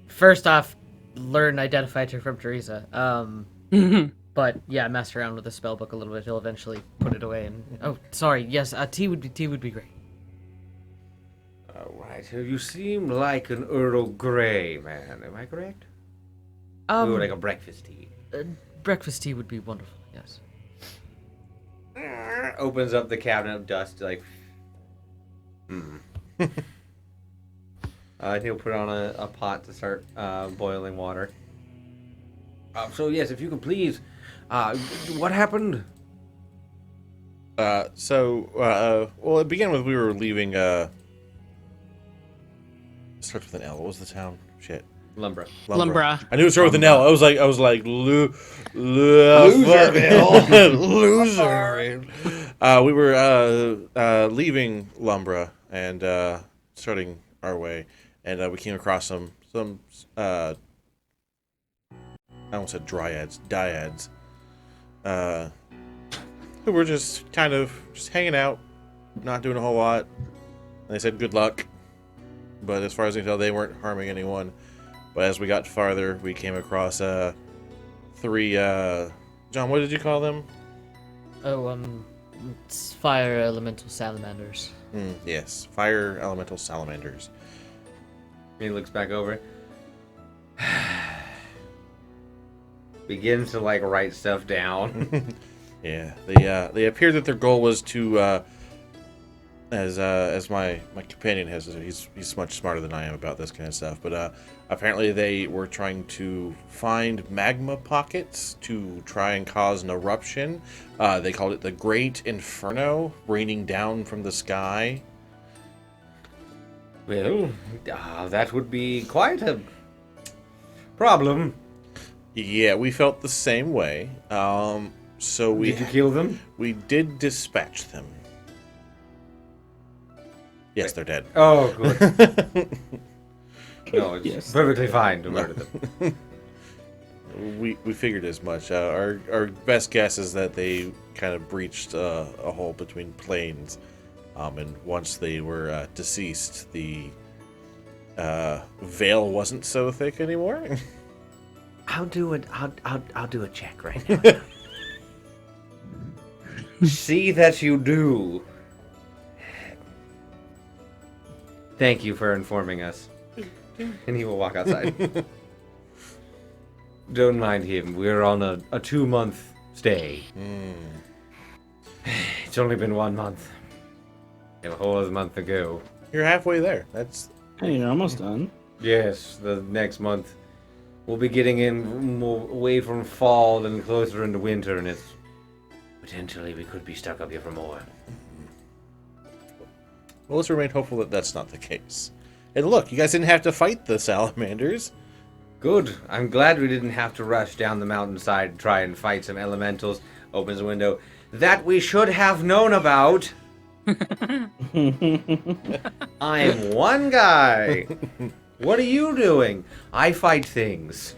E: first off learn Identifier from Teresa. But yeah, mess around with the spell book a little bit. He'll eventually put it away. And oh, sorry. Yes, tea would be great.
A: All right. You seem like an Earl Grey man. Am I correct? Ooh, like a breakfast tea.
E: Breakfast tea would be wonderful. Yes.
A: Opens up the cabinet of dust, like. He'll put on a pot to start boiling water. So yes, if you could please, what happened?
D: Well, it began with we were leaving. Starts with an L. What was the town? Shit.
A: Lumbra.
C: Lumbra.
D: I knew it started with an L. I was like,
A: Loserville.
D: Loserville. We were leaving Lumbra and starting our way, and we came across some I almost said dyads, who were just kind of hanging out, not doing a whole lot. And they said good luck, but as far as I can tell, they weren't harming anyone. But as we got farther, we came across 3. John, what did you call them?
E: Oh, It's fire elemental salamanders.
D: Yes, fire elemental salamanders.
A: He looks back over. Begins to like write stuff down.
D: Yeah, they appear that their goal was to, as my companion has, he's much smarter than I am about this kind of stuff. But apparently they were trying to find magma pockets to try and cause an eruption. They called it the Great Inferno, raining down from the sky.
A: Well, that would be quite a problem.
D: Yeah, we felt the same way. So we
A: Did you kill them?
D: We did dispatch them. Yes, they're dead.
A: Oh, good. No, it's
B: Yes.
A: perfectly fine to murder them.
D: We figured as much. Our best guess is that they kind of breached a hole between planes, and once they were deceased, the veil wasn't so thick anymore.
F: I'll do a check right now.
A: See that you do. Thank you for informing us. And he will walk outside. Don't mind him. We're on a 2-month stay. It's only been 1 month. We have a whole other month to go.
D: You're halfway there. That's
B: Hey, you're almost done.
A: Yes, the next month we'll be getting in more away from fall and closer into winter, and it's potentially we could be stuck up here for more.
D: well. Let's remain hopeful that that's not the case. And look, you guys didn't have to fight the salamanders.
A: Good. I'm glad we didn't have to rush down the mountainside and try and fight some elementals. Opens the window. That we should have known about. I'm one guy. What are you doing? I fight things.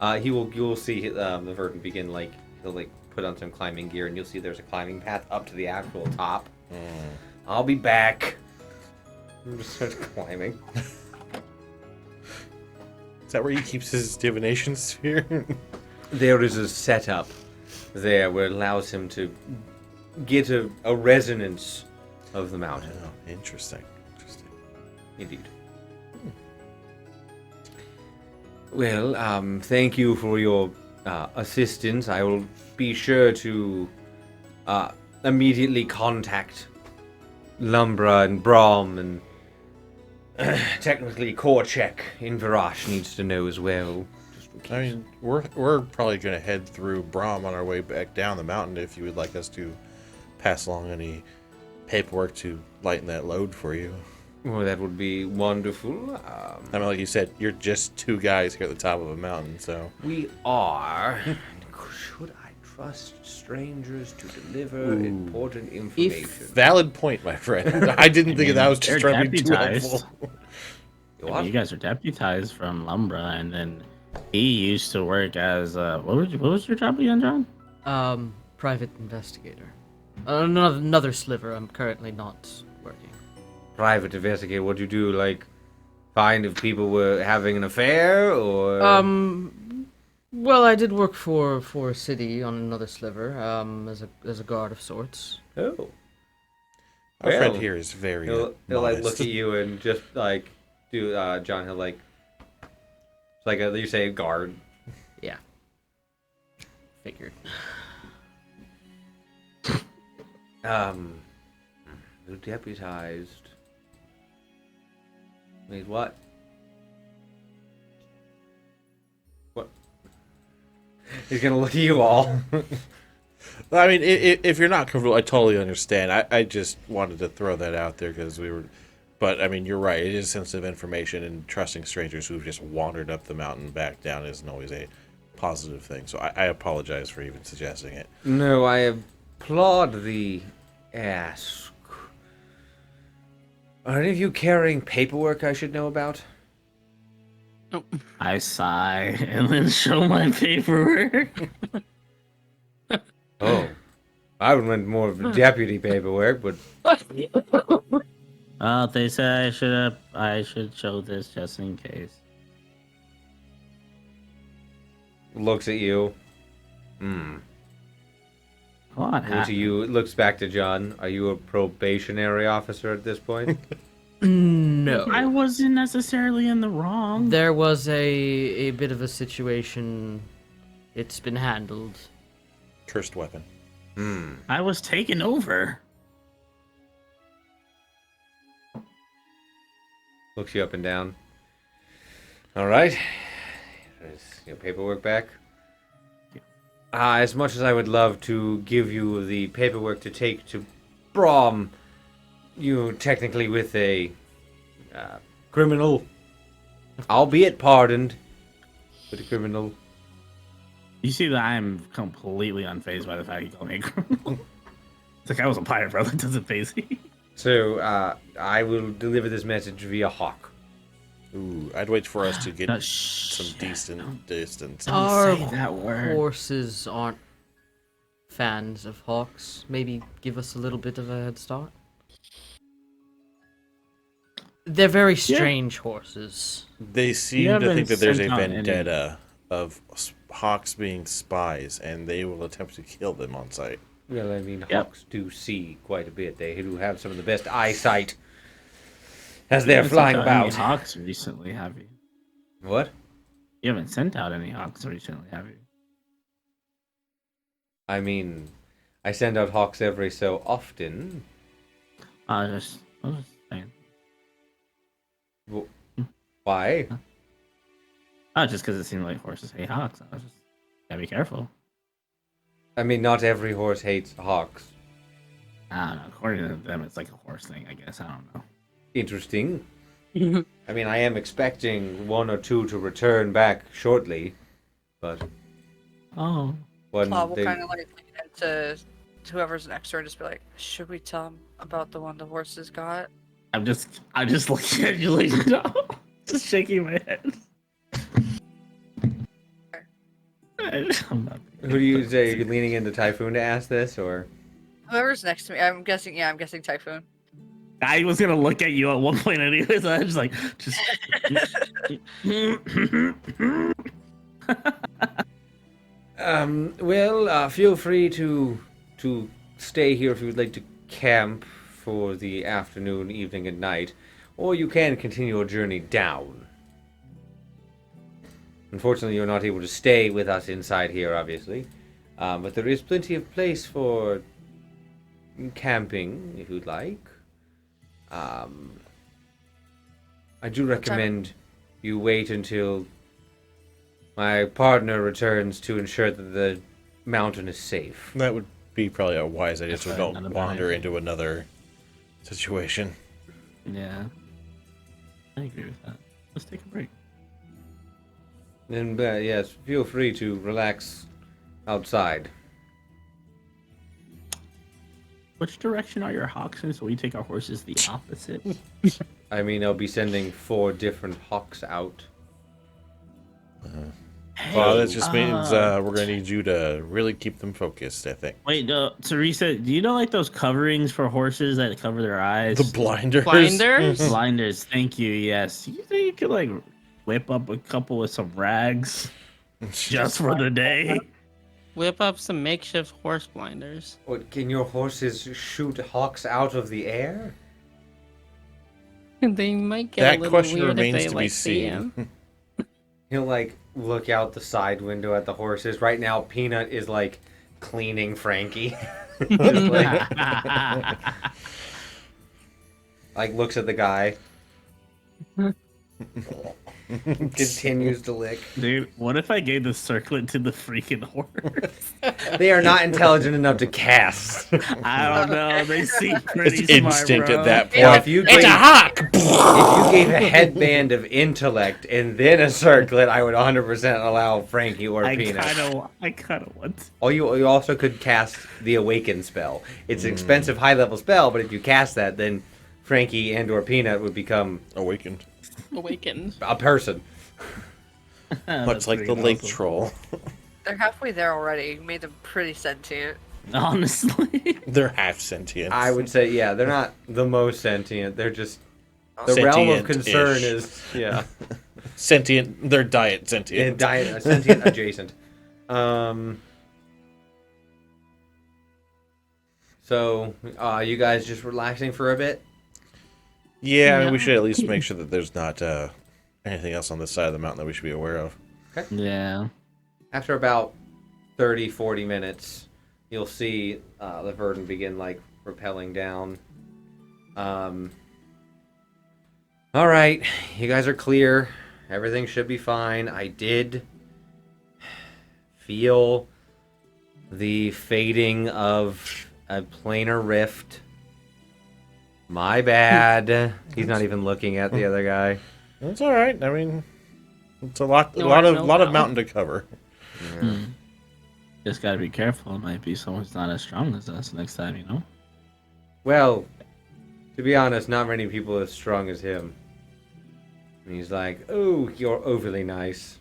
A: You'll see the Verdant begin he'll put on some climbing gear, and you'll see there's a climbing path up to the actual top. I'll be back. I'm just starts climbing.
D: Is that where he keeps his divination sphere?
A: There is a setup there where it allows him to get a resonance of the mountain.
D: Oh, interesting.
A: Indeed. Well, thank you for your assistance. I will be sure to immediately contact Lumbra and Brahm, and technically Korchek in Varash needs to know as well. Just in case.
D: I mean, we're probably going to head through Brahm on our way back down the mountain if you would like us to pass along any paperwork to lighten that load for you.
A: Well, that would be wonderful.
D: I mean, like you said, you're just two guys here at the top of a mountain, so...
A: We are. Should I trust strangers to deliver important information?
D: Valid point, my friend. I didn't think that was just
B: they're
D: trying to be too
B: deputized.
D: helpful.
B: I mean, you guys are deputized from Lumbra, and then he used to work as what was your job again, John?
E: Private investigator. Another sliver. I'm currently not working.
A: Private investigator, what'd you do? Find if people were having an affair, or...
E: Well, I did work for a city on another sliver, as a guard of sorts.
A: Oh.
D: Our
A: Well,
D: friend here is very
A: He'll
D: modest.
A: look at you and just, do, John, he'll, it's you say, guard.
E: Yeah. Figured.
A: You're deputized. Wait, what? What? He's gonna look at you all.
D: I mean, if you're not comfortable, I totally understand. I just wanted to throw that out there because we were... But, I mean, you're right. It is sensitive information, and trusting strangers who've just wandered up the mountain back down isn't always a positive thing. So I apologize for even suggesting it.
A: No, I applaud the ask. Are any of you carrying paperwork I should know about?
B: I sigh and then show my paperwork.
A: Oh. I would want more of the deputy paperwork, but
B: They said I should show this just in case.
A: looks at you. Hmm.
B: What
A: To
B: happened?
A: you, it looks back to John. Are you a probationary officer at this point?
E: No.
B: I wasn't necessarily in the wrong.
E: There was a bit of a situation. It's been handled.
D: Cursed weapon.
A: Hmm.
B: I was taken over.
A: Looks you up and down. All right. There's your paperwork back. As much as I would love to give you the paperwork to take to Brom, you technically with a criminal, albeit pardoned, but a criminal.
B: You see that I'm completely unfazed by the fact you called me a criminal. It's like I was a pirate, bro. That doesn't faze me.
A: So I will deliver this message via hawk.
D: Ooh, I'd wait for us to get
B: No,
D: some decent distance.
B: Don't
E: Our
B: say that word.
E: horses aren't fans of hawks. Maybe give us a little bit of a head start. They're very strange horses.
D: They seem to
B: haven't
D: think that there's a
B: sent out any-
D: vendetta of hawks being spies, and they will attempt to kill them on sight.
A: Well, I mean,
B: Yep.
A: hawks do see quite a bit. They do have some of the best eyesight as
B: You
A: they're
B: haven't sent
A: flying
B: out any
A: about.
B: hawks recently, have you?
A: What?
B: You haven't sent out any hawks recently, have you?
A: I mean, I send out hawks every so often.
B: I was just saying.
A: Why?
B: Oh, just because it seemed like horses hate hawks. I was just gotta be careful.
A: I mean, not every horse hates hawks.
B: I don't know. According to them, it's like a horse thing. I guess I don't know.
A: Interesting. I mean, I am expecting one or two to return back shortly, but
B: Oh,
A: when
G: Claw will
A: they...
G: kind of like lean into whoever's next door and just be like, should we tell him about the one the horses got?
B: I'm just looking at you like no, just shaking my head. I'm not.
A: Who do you say? Are you leaning into Typhoon to ask this, or?
G: Whoever's next to me, I'm guessing Typhoon.
B: I was gonna look at you at one point anyways. I was like, just.
A: Well, feel free to stay here if you would like to camp for the afternoon, evening, and night, or you can continue your journey down. Unfortunately, you're not able to stay with us inside here, obviously, but there is plenty of place for camping if you'd like. I do recommend you wait until my partner returns to ensure that the mountain is safe.
D: That would be probably a wise idea, so we
B: Not a
D: don't
B: bad
D: wander
B: idea.
D: into another situation.
B: Yeah, I agree with that. Let's take a break.
A: And yes, feel free to relax outside.
B: Which direction are your hawks in? So we take our horses the opposite.
A: I mean, I'll be sending 4 different hawks out.
D: Well, that just means we're gonna need you to really keep them focused, I think.
B: Wait, Teresa, do you know like those coverings for horses that cover their eyes?
D: The blinders.
C: Blinders?
B: Blinders. Thank you. Yes. You think you could like whip up a couple with some rags just for the day?
C: Whip up some makeshift horse blinders.
A: What, can your horses shoot hawks out of the air?
C: They might get
D: That
C: a little
D: question
C: weird
D: remains
C: if they
D: to be
C: like see
D: seen.
C: him.
A: He'll like look out the side window at the horses. Right now, Peanut is like cleaning Frankie. Just like looks at the guy. Continues to lick.
B: Dude, what if I gave the circlet to the freaking horse?
A: They are not intelligent enough to cast.
B: I don't know. They seem pretty
D: It's
B: smart,
D: instinct
B: bro.
D: at that point.
A: Yeah, if you
D: it's
A: gave-
D: a hawk!
A: If you gave a headband of intellect and then a circlet, I would 100% allow Frankie or
B: I
A: Peanut.
B: kind of want to.
A: Oh, you also could cast the Awaken spell. It's an expensive high-level spell, but if you cast that, then Frankie and or Peanut would become
D: Awakened.
C: Awakened.
A: a person.
D: Much like the lake troll.
G: They're halfway there already. You made them pretty sentient.
B: Honestly.
D: They're half sentient.
A: I would say, yeah, they're not the most sentient. They're just the realm of concern
D: Sentient-ish.
A: is, yeah,
D: Sentient. They're diet sentient.
A: sentient adjacent. So, you guys just relaxing for a bit?
D: Yeah, I mean, we should at least make sure that there's not anything else on this side of the mountain that we should be aware of.
B: Yeah.
A: After about 30, 40 minutes, you'll see the Verdant begin, like, rappelling down. All right, you guys are clear. Everything should be fine. I did feel the fading of a planar rift. My bad. He's not even looking at the other guy.
D: That's all right. I mean, it's a lot
C: No, I know
D: of
C: now.
D: mountain to cover.
B: Just gotta be careful. It might be someone's not as strong as us next time, you know?
A: Well, to be honest, not many people as strong as him. And he's like, "Oh, you're overly nice."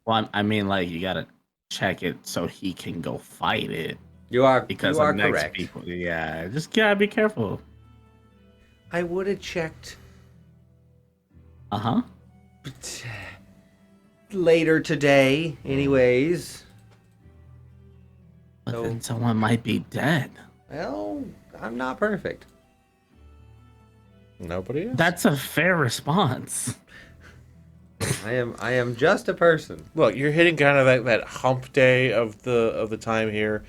B: Well, I mean, like, you gotta check it so he can go fight it.
A: You are
B: Because
A: you are
B: of next
A: correct.
B: people. Yeah, just gotta be careful.
A: I would have checked
B: Uh-huh.
A: but, later today, anyways.
B: But
A: So-
B: then someone might be dead.
A: Well, I'm not perfect.
D: Nobody is.
B: That's a fair response.
A: I am just a person.
D: Look, you're hitting kind of that hump day of the time here.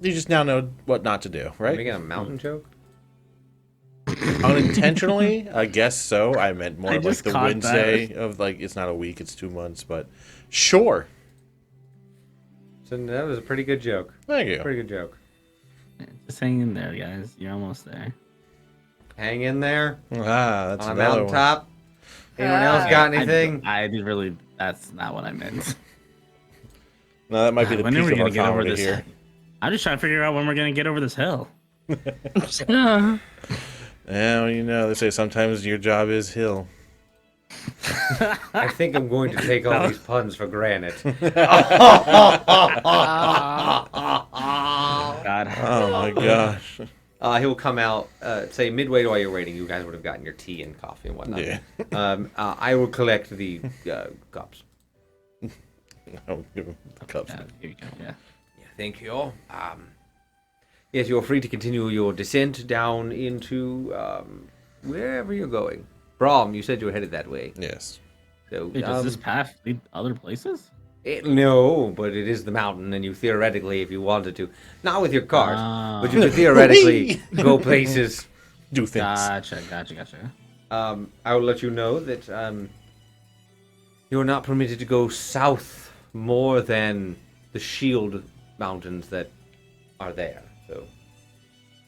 D: You just now know what not to do,
A: Right?
D: right?
A: Making a mountain joke.
D: Unintentionally, I guess so. I meant more
B: I
D: of like
B: just
D: the
B: caught
D: Wednesday of like it's not a week, it's 2 months, but sure.
A: So that was a pretty good joke.
D: Thank you.
A: Pretty good joke.
B: Just hang in there, guys. You're almost there.
A: Hang in there
D: Ah, that's
A: on a
D: another one.
A: mountaintop. Anyone else got anything?
B: I did really. That's not what I meant.
D: No, that might be the
B: When
D: peak
B: are we
D: of our
B: gonna get over
D: comedy
B: this?
D: here.
B: I'm just trying to figure out when we're gonna get over this hill.
C: Yeah.
D: Yeah, well, you know, they say sometimes your job is hill.
A: I think I'm going to take all these puns for granted.
B: God.
D: Oh my gosh.
A: He'll come out, say midway while you're waiting. You guys would have gotten your tea and coffee and whatnot.
D: Yeah.
A: I will collect the cups.
D: I'll give him the cups.
B: Yeah, here you go. Yeah.
A: Yeah, thank you. Yes, you're free to continue your descent down into wherever you're going. Brom, you said you were headed that way.
D: Yes.
A: So,
B: Wait, does this path lead other places?
A: no, but it is the mountain, and you theoretically, if you wanted to, not with your cars,
B: Ah.
A: but you could theoretically go places.
D: Do things.
B: Gotcha.
A: I will let you know that you are not permitted to go south more than the Shield Mountains that are there. So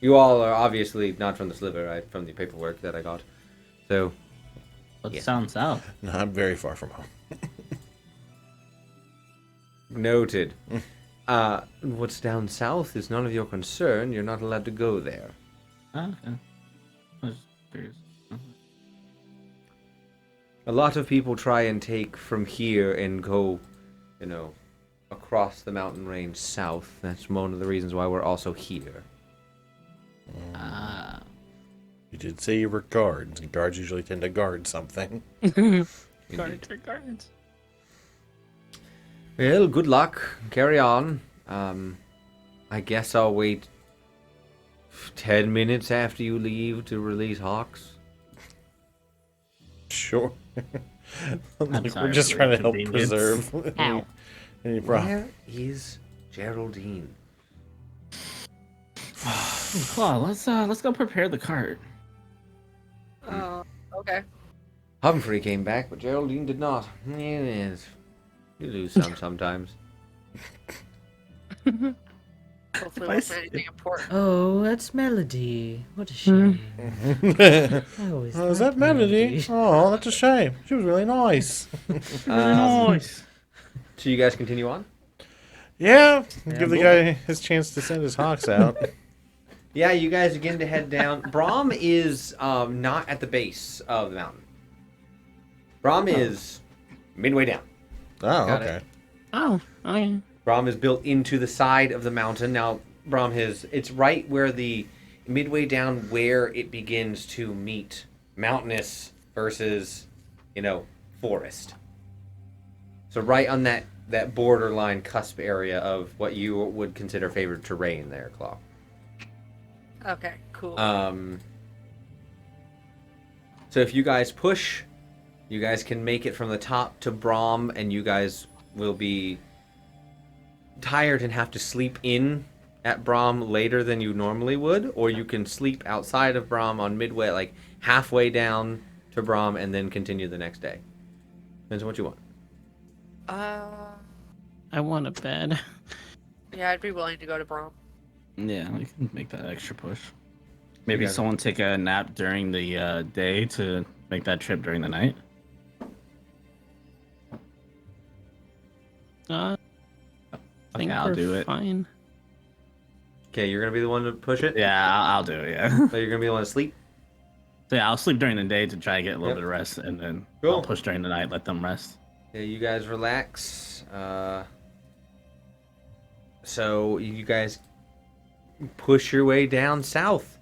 A: you all are obviously not from the Sliver, right? From the paperwork that I got. So
B: What's
A: Yeah.
B: down south?
D: No, I'm very far from home.
A: noted. What's down south is none of your concern. You're not allowed to go there.
B: Oh, okay. I was curious.
A: A lot of people try and take from here and go, across the mountain range south. That's one of the reasons why we're also here.
B: Ah.
D: You did say you were guards, and guards usually tend to guard something.
C: Guards.
A: Well, good luck. Carry on. I guess I'll wait 10 minutes after you leave to release Hawks.
D: Sure. Like,
B: sorry
D: we're just
B: for
D: trying
B: the
D: to help
B: inconvenience.
D: preserve
C: Ow.
D: any problem.
A: Where is Geraldine?
B: Well, let's go prepare the cart.
G: Okay.
A: Humphrey came back, but Geraldine did not. Yes. You lose some sometimes.
G: Hopefully, it wasn't anything important.
E: Oh, that's Melody. What a shame.
D: Oh, is that Melody? Oh, that's a shame. She was really nice.
B: Nice.
A: So you guys continue on?
D: Yeah, give the guy his chance to send his hawks out.
A: Yeah, you guys begin to head down. Brahm is not at the base of the mountain. Brahm is midway down.
D: Oh,
A: Got
D: okay.
A: it.
C: Oh, okay.
A: Brahm is built into the side of the mountain. Now, Brahm it's right where the midway down where it begins to meet mountainous versus, forest. So right on that that borderline cusp area of what you would consider favored terrain there, Claw.
G: Okay, cool.
A: So if you guys push, you guys can make it from the top to Braum, and you guys will be tired and have to sleep in at Braum later than you normally would, or you can sleep outside of Braum on midway, like halfway down to Braum, and then continue the next day. Depends on what you want.
C: I want a bed.
G: Yeah, I'd be willing to go to Braum.
B: Yeah, we can make that extra push. Maybe
A: guys-
B: someone take a nap during the day to make that trip during the night.
C: I think
B: I'll
C: we're
B: do it.
C: fine.
A: Okay, you're gonna be the one to push it.
B: Yeah, I'll do it. Yeah.
A: So you're gonna be the one to sleep.
B: So yeah, I'll sleep during the day to try to get a little
A: Yep.
B: bit of rest, and then
A: Cool.
B: I'll push during the night, let them rest.
A: Yeah, you guys relax. So you guys push your way down south.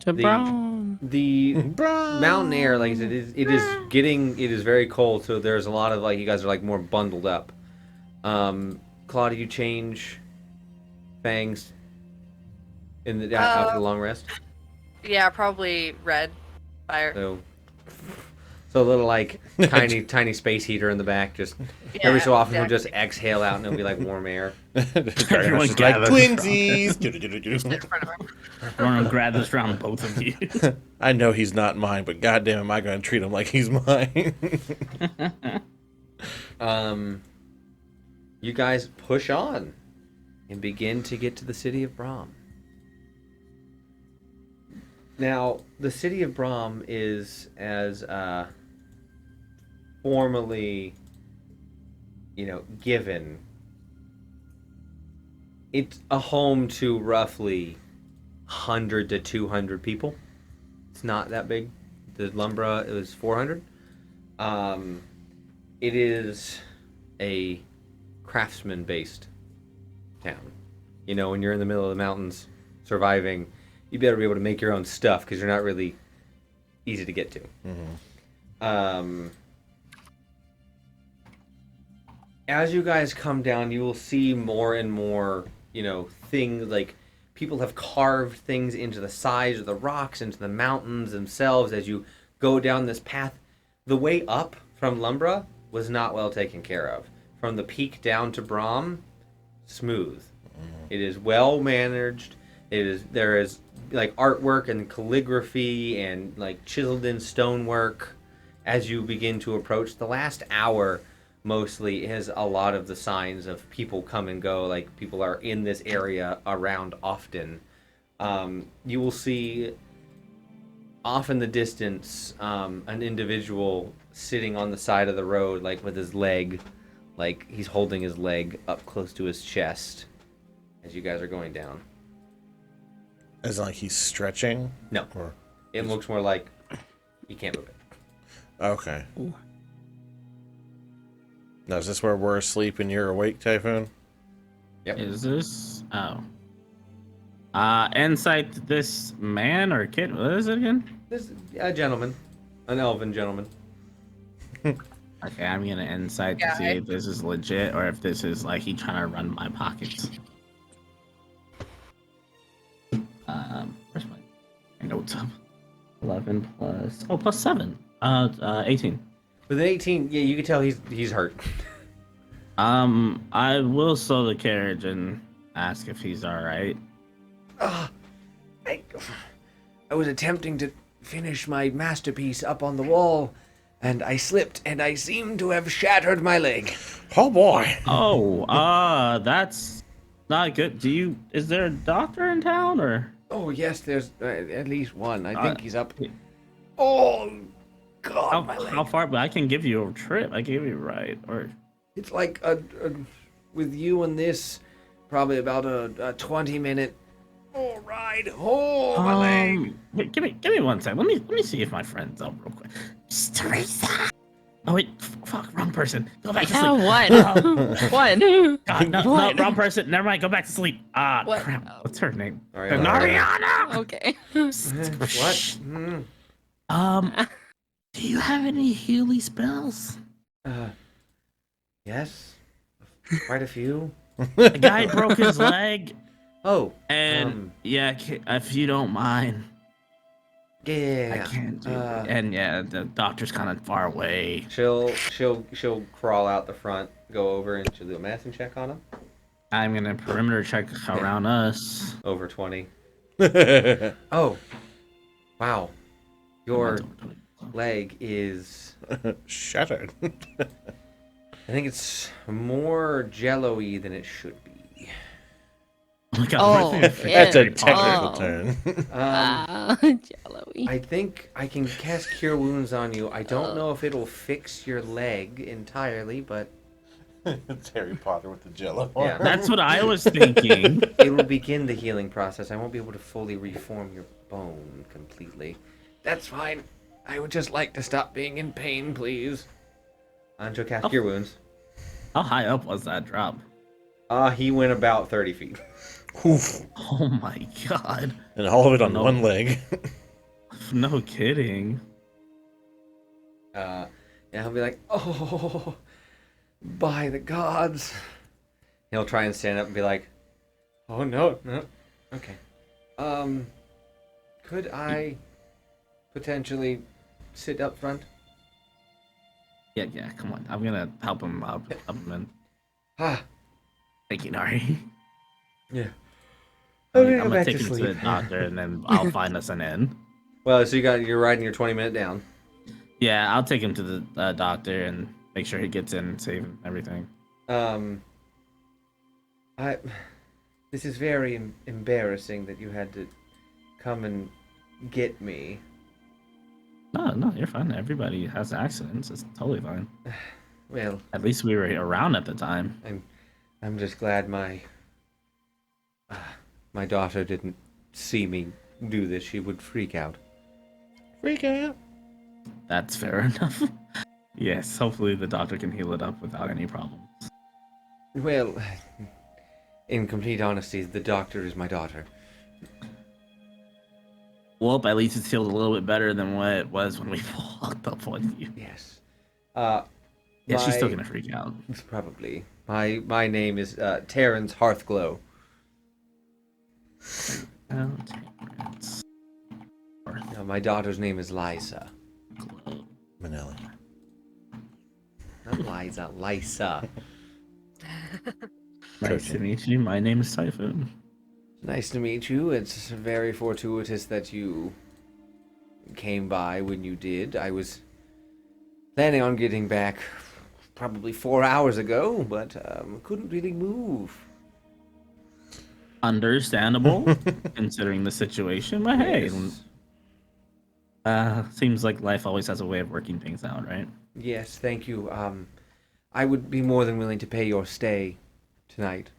C: To
A: The-
C: Brown.
A: The mountain air, like I said, it is very cold. So there's a lot of like you guys are like more bundled up. Claude, do you change Fangs in the after the long rest?
G: Yeah, probably red. Fire.
A: So a little like tiny space heater in the back. Just
G: Yeah,
A: every so often we'll
G: exactly.
A: just exhale out and it'll be like warm air.
B: Everyone
D: like
B: gather.
D: twinsies.
G: In front of him.
B: I'm gonna grab this round, both of you.
D: I know he's not mine, but goddamn, am I going to treat him like he's mine?
A: You guys push on and begin to get to the city of Braum. Now, the city of Braum is as formally, given. It's a home to roughly 100 to 200 people. It's not that big. The Lumbra, it was 400. It is a craftsman-based town. When you're in the middle of the mountains surviving, you better be able to make your own stuff because you're not really easy to get to. As you guys come down, you will see more and more, things like people have carved things into the sides of the rocks, into the mountains themselves as you go down this path. The way up from Lumbra was not well taken care of. From the peak down to Braum, smooth. It is well managed. There is like artwork and calligraphy and like chiseled in stonework as you begin to approach. The last hour mostly has a lot of the signs of people come and go, like people are in this area around often. You will see off in the distance an individual sitting on the side of the road, like with his leg, like he's holding his leg up close to his chest as you guys are going down.
D: As in, like he's stretching?
A: No,
D: Or...
A: it looks more like he can't move it.
D: Okay.
C: Ooh.
D: Now, is this where we're asleep and you're awake, Typhoon?
A: Yep.
B: Is this? Oh. Insight this man or kid? What is it again?
A: This is a gentleman, an elven gentleman.
B: Okay, I'm gonna insight to
G: Yeah,
B: see if this is legit or if this is like he trying to run my pockets. Where's my notes up? 11 plus 7. 18.
A: With an 18, yeah, you can tell he's hurt.
B: I will slow the carriage and ask if he's all right.
F: I was attempting to finish my masterpiece up on the wall, and I slipped, and I seem to have shattered my leg.
D: Oh, boy.
B: Oh, that's not good. Is there a doctor in town or?
F: Oh, yes, there's at least one. I think he's up.
B: yeah.
F: Oh, God, my leg.
B: How far? But I can give you a trip. I can give you a ride, or
F: It's like with you and this, probably about a 20-minute ride. Oh, my leg.
B: wait, give me 1 second. Let me see if my friend's up real quick. Teresa. Oh wait, fuck, wrong person. Go back to sleep.
C: What?
B: God, no, wrong person. Never mind. Go back to sleep.
C: What?
B: Crap. What's her name?
A: Ariana.
B: Nariana.
C: Okay.
A: What?
B: Do you have any Healy spells?
A: Yes. Quite a few.
B: The guy broke his leg,
A: Oh,
B: and yeah, if you don't mind,
A: yeah.
B: I can't do it. And yeah, the doctor's kind of far away.
A: She'll crawl out the front, go over, and she'll do a medicine check on him.
B: I'm gonna perimeter check around us.
A: Over 20. Oh, wow. Your leg is
D: Shattered.
A: I think it's more jello-y than it should be.
B: Oh my God,
C: Oh,
D: That's a
C: yeah.
D: technical
C: Oh.
D: term.
C: Jello-y.
A: I think I can cast Cure Wounds on you. I don't know if it'll fix your leg entirely, but
D: It's Harry Potter with the jello.
A: Yeah.
B: That's what I was thinking.
A: it will begin the healing process. I won't be able to fully reform your bone completely.
F: That's fine. I would just like to stop being in pain, please.
A: Anjo cast Cure Wounds.
B: How high up was that drop?
A: He went about 30 feet.
D: Oof.
B: Oh my God.
D: And all of it on
B: No.
D: one leg.
B: No kidding.
A: And he'll be like,
F: Oh, by the gods.
A: he'll try and stand up and be like, oh no,
F: Okay. Could I potentially sit up front?
B: Yeah, come on. I'm gonna help him up him in.
F: Ah,
B: Thank you, Nari.
F: yeah.
B: I'm
A: go
B: gonna
A: back
B: take
A: to
B: him to the
A: sleep.
B: doctor and then I'll find us an inn.
A: Well, so you're riding your 20-minute down.
B: Yeah, I'll take him to the doctor and make sure he gets in safe and everything.
A: This is very embarrassing that you had to come and get me.
B: No, you're fine. Everybody has accidents. It's totally fine.
A: Well,
B: At least we were around at the time.
A: I'm just glad my daughter didn't see me do this. She would freak out.
D: Freak out.
B: That's fair enough. Yes, hopefully the doctor can heal it up without any problems.
A: Well, in complete honesty, the doctor is my daughter.
B: Well, at least it's healed a little bit better than what it was when we walked up on you.
A: Yes.
B: Yeah, she's still
A: My-
B: gonna freak out.
A: Probably. My name is Terrence Hearthglow.
B: Oh, Terrence.
A: My daughter's name is Liza.
D: Manila.
A: Not Liza, Lysa.
B: Nice to meet you. My name is Typhoon.
A: Nice to meet you. It's very fortuitous that you came by when you did. I was planning on getting back probably 4 hours ago, but couldn't really move.
B: Understandable, considering the situation. But hey,
A: Yes.
B: seems like life always has a way of working things out, right?
A: Yes, thank you. I would be more than willing to pay your stay tonight.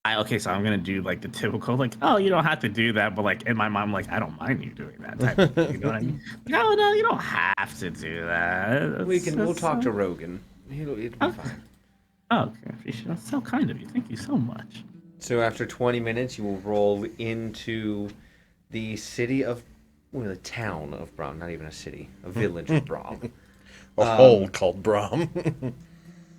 B: Okay, so I'm gonna do like the typical, like, oh, you don't have to do that, but like in my mind, like, I don't mind you doing that type of thing. You know what I mean? No, you don't have to do that.
A: We'll talk to Rogan. It'll be
B: Okay.
A: fine.
B: Oh, okay, appreciate it. That's so kind of you. Thank you so much.
A: So after 20 minutes, you will roll into the the town of Brom, not even a city, a village of Brom.
D: A hole called Brom.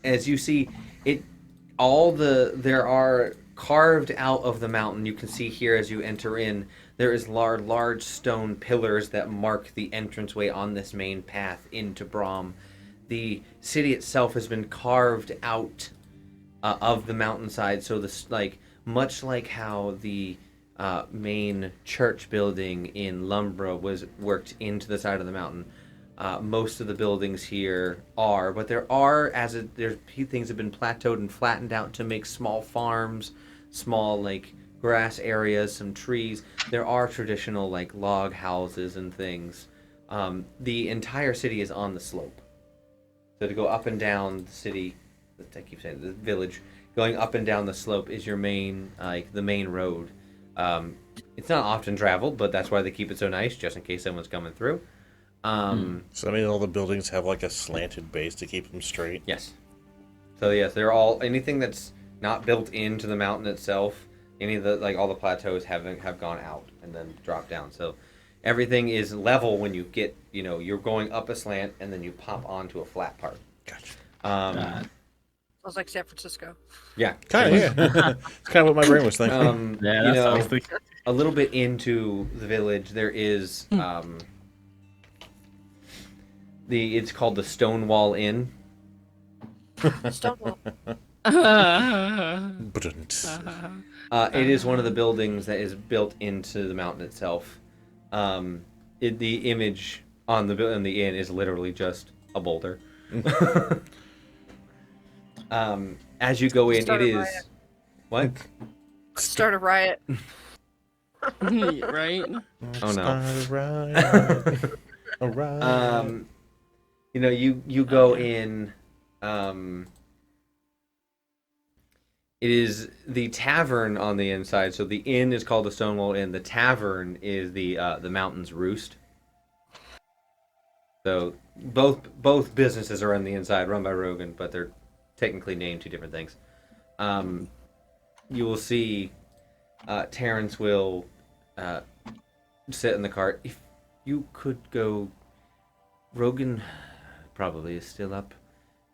A: As you see, there are carved out of the mountain. You can see here as you enter in, there is large stone pillars that mark the entranceway on this main path into Brom. The city itself has been carved out of the mountainside, so this much like how the main church building in Lumbra was worked into the side of the mountain. Most of the buildings here are, but there are, things have been plateaued and flattened out to make small farms, small grass areas, some trees. There are traditional log houses and things. The entire city is on the slope. So to go up and down the city, I keep saying the village, going up and down the slope is your main, the main road. It's not often traveled, but that's why they keep it so nice, just in case someone's coming through.
D: So I mean, all the buildings have a slanted base to keep them straight.
A: Yes. So yes, they're all anything that's not built into the mountain itself. Any of the all the plateaus have gone out and then dropped down. So everything is level when you get you're going up a slant and then you pop onto a flat part.
D: Gotcha.
G: was like San Francisco.
A: Yeah,
D: Kind of, yeah. It's kind of what my brain was thinking.
B: Yeah,
A: you
B: that's what I
A: know,
B: was thinking.
A: a little bit into the village, there is it's called the Stonewall Inn.
G: Stonewall.
D: Ba-dunt.
A: It is one of the buildings that is built into the mountain itself. The image on the inn is literally just a boulder. As you go in,
G: Start
A: it
G: a
A: is
G: riot.
A: what?
G: Start a riot.
C: Right?
A: Oh no.
D: All right.
A: You go in. It is the tavern on the inside. So the inn is called the Stonewall Inn. The tavern is the Mountain's Roost. So both businesses are on the inside, run by Rogan, but they're technically named two different things. You will see Terrence will sit in the cart. If you could go, Rogan probably is still up.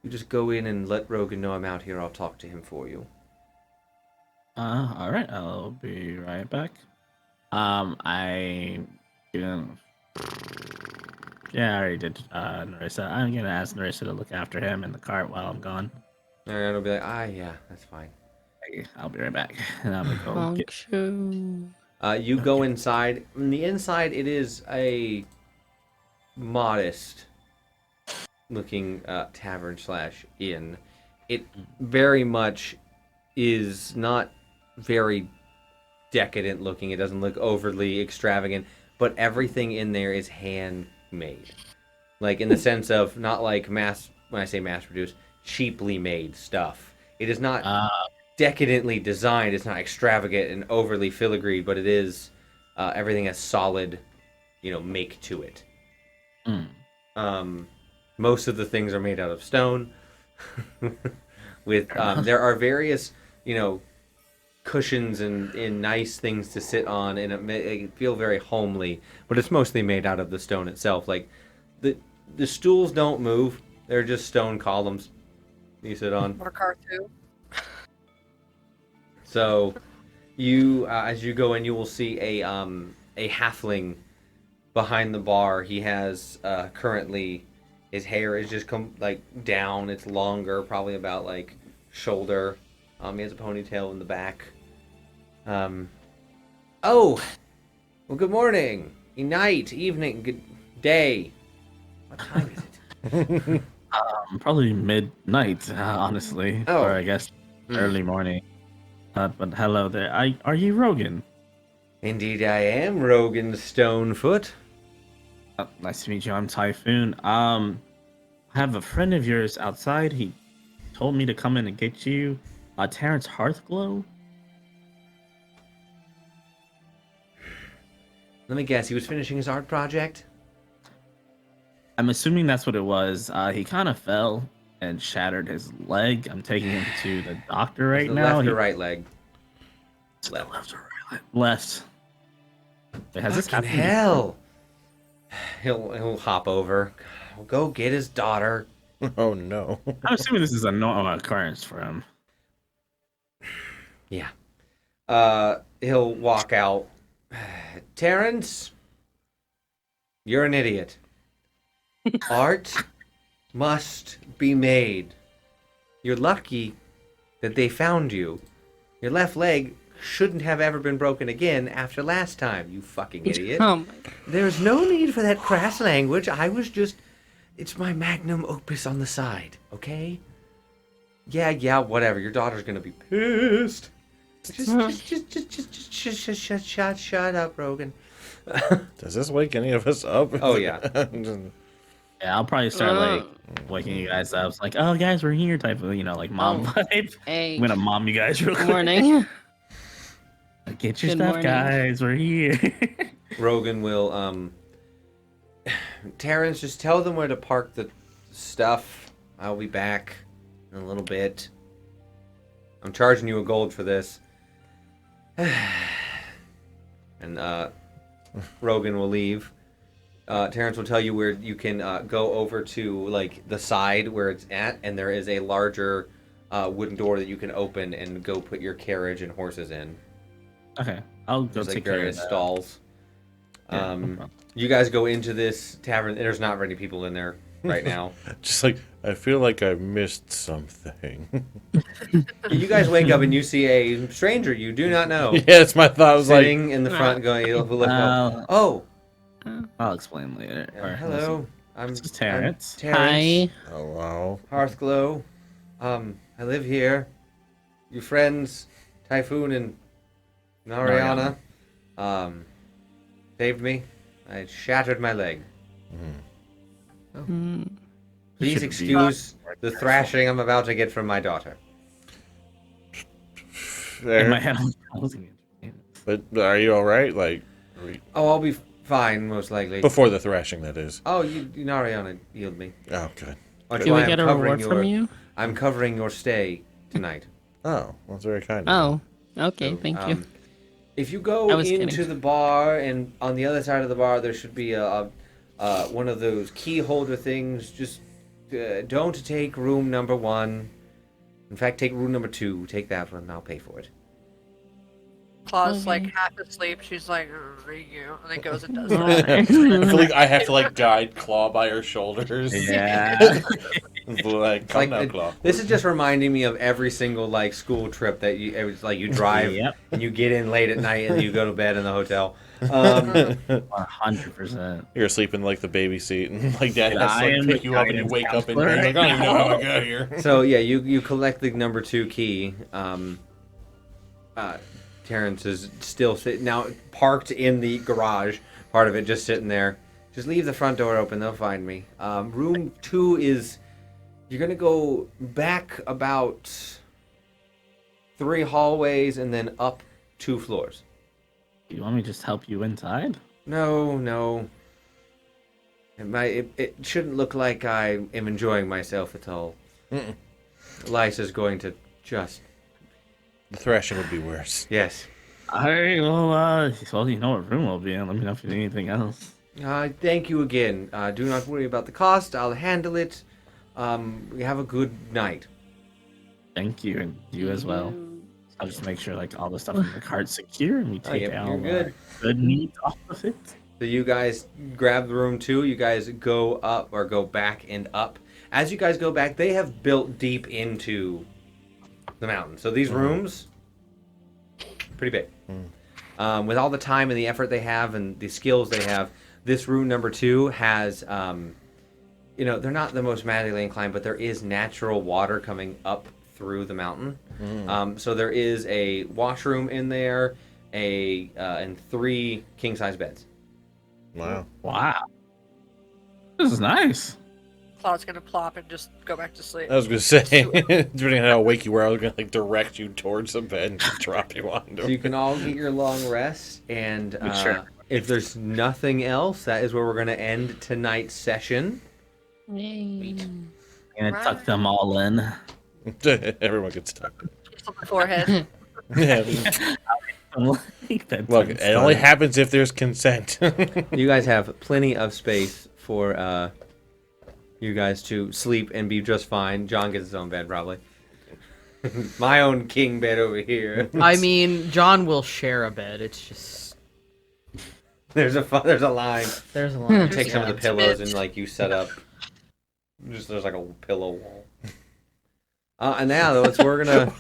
A: You just go in and let Rogan know I'm out here. I'll talk to him for you.
B: All right, I'll be right back. I already did. Narissa, I'm gonna ask Narissa to look after him in the cart while I'm gone.
A: And I'll be like, yeah, that's fine.
B: I'll be right back, and I'm gonna go get.
A: You go inside. On the inside, it is a modest-looking tavern / inn. It very much is not very decadent-looking. It doesn't look overly extravagant, but everything in there is handmade. Like in the sense of not like when I say mass-produced, cheaply made stuff. It is not decadently designed. It's not extravagant and overly filigreed, but it is everything has solid, make to it. Most of the things are made out of stone. With there are various, cushions and nice things to sit on, and it feel very homely. But it's mostly made out of the stone itself. Like the stools don't move; they're just stone columns you sit on.
G: Car too.
A: So, you as you go in, you will see a halfling behind the bar. He has currently his hair is just down. It's longer, probably about shoulder. He has a ponytail in the back. Oh, well, good morning, night, evening, good day. What time is it?
B: Probably midnight, honestly,
A: Oh.
B: or I guess early morning. But hello there. Are you Rogan?
A: Indeed, I am Rogan Stonefoot.
B: Nice to meet you. I'm Typhoon. I have a friend of yours outside. He told me to come in and get you. Terrence Hearthglow.
A: Let me guess, he was finishing his art project?
B: I'm assuming that's what it was. He kind of fell and shattered his leg. I'm taking him to the doctor right
A: the
B: now.
A: Left or right leg?
B: Left or right? Left. Wait, has this
A: Fucking
B: happened
A: hell! He'll hop over. Go get his daughter.
D: Oh no.
B: I'm assuming this is a normal occurrence for him.
A: Yeah. He'll walk out. Terrence, you're an idiot. Art must be made. You're lucky that they found you. Your left leg shouldn't have ever been broken again after last time, you fucking idiot.
C: Oh my.
A: There's no need for that crass language. It's my magnum opus on the side, okay? Yeah, whatever. Your daughter's gonna be pissed. Just shut up, Rogan.
D: Does this wake any of us up?
A: Oh, yeah.
B: Yeah, I'll probably start waking you guys up. It's like, oh guys, we're here type of, mom vibe.
C: Hey.
B: I'm gonna mom you guys real
C: Good
B: quick.
C: morning.
B: Get your
C: Good
B: stuff,
C: morning.
B: guys. We're here.
A: Rogan will, Terrence, just tell them where to park the stuff. I'll be back in a little bit. I'm charging you a gold for this. And, Rogan will leave. Terrence will tell you where you can go over to the side where it's at, and there is a larger wooden door that you can open and go put your carriage and horses in.
B: Okay, I'll go
A: There's
B: take
A: like
B: care of
A: various
B: that.
A: stalls.
B: Yeah, no problem.
A: You guys go into this tavern. There's not very many people in there right now.
D: Just like, I feel like I missed something.
A: You guys wake up and you see a stranger you do not know
D: Yeah, that's my thought. I was like,
A: sitting in the front going, oh,
B: I'll explain later. Or
A: hello.
B: This is Terrence.
C: Hi.
D: oh, wow.
A: Hearthglow. I live here. Your friends, Typhoon and Nariana, saved me. I shattered my leg. Please
B: Should
A: excuse the thrashing I'm about to get from my daughter.
B: In my
D: There.
B: head, I was thinking,
D: But are you all right? Like,
A: Oh, I'll be fine, most likely.
D: before the thrashing, that is.
A: Oh, Nariana healed me.
D: Oh, good.
A: Which
C: Do
A: why
C: we
A: I'm
C: get a
A: covering
C: reward from you?
A: I'm covering your stay tonight.
D: Oh, well, that's very kind of you.
C: Oh, okay, thank you.
A: If you go
C: I was
A: into
C: kidding.
A: the bar, and on the other side of the bar, there should be one of those key holder things. Just don't take room number 1. In fact, take room number 2. Take that one, and I'll pay for it.
G: Claw's like
C: Okay.
G: half asleep. She's like, you, and then goes and does
C: Alright.
G: that.
D: I feel like I have to like guide Claw by her shoulders.
B: Yeah.
D: Like, come now, Claw.
A: This is just reminding me of every single like school trip that it was like you drive
B: Yep.
A: and you get in late at night and you go to bed in the hotel.
B: 100%.
D: You're asleep in like the baby seat, and like Dad has
B: I
D: to like,
B: am
D: pick
B: the
D: you up, and you
B: guidance
D: wake up and
B: counselor
D: you're like, I don't even know how I got here.
A: So yeah, you collect the number 2 key. Terrence is still now parked in the garage. Part of it just sitting there. Just leave the front door open. They'll find me. Room 2 is. You're gonna go back about 3 hallways and then up 2 floors.
B: You want me to just help you inside?
A: No. It shouldn't look like I am enjoying myself at all. Lisa's going to just.
D: The thrashing would be worse.
A: Yes.
B: Alright, well, you know what room we'll be in. Let me know if you need anything else.
A: Thank you again. Do not worry about the cost. I'll handle it. We have a good night.
B: Thank you, and you as well. I'll just make sure like all the stuff in the cart's secure, and we take
A: yep,
B: out
A: you're good.
B: good meat off of it.
A: So you guys grab the room 2. You guys go up or go back and up. As you guys go back, they have built deep into the mountain. So these rooms, pretty big. With all the time and the effort they have and the skills they have, this room number 2 has, they're not the most magically inclined, but there is natural water coming up through the mountain. So there is a washroom in there, and 3 king-size beds.
D: Wow.
B: Wow, this is nice.
G: Claw's gonna plop and just go back to sleep.
D: I was gonna say, depending on how awake you were, I was gonna like direct you towards the bed and just drop you onto
A: So you can all get your long rest, and
B: Sure.
A: if there's nothing else, that is where we're going to end tonight's session.
C: Yay.
B: I'm gonna tuck them all in.
D: Everyone gets stuck.
G: Kiss on the forehead.
D: Yeah. Look, it only happens if there's consent.
A: You guys have plenty of space for you guys to sleep and be just fine. John gets his own bed, probably. My own king bed over here.
E: I mean, John will share a bed. It's just
A: There's a line.
E: there's a lot.
A: You take some of the pillows and like you set up. There's like a pillow wall. And now though, we're gonna.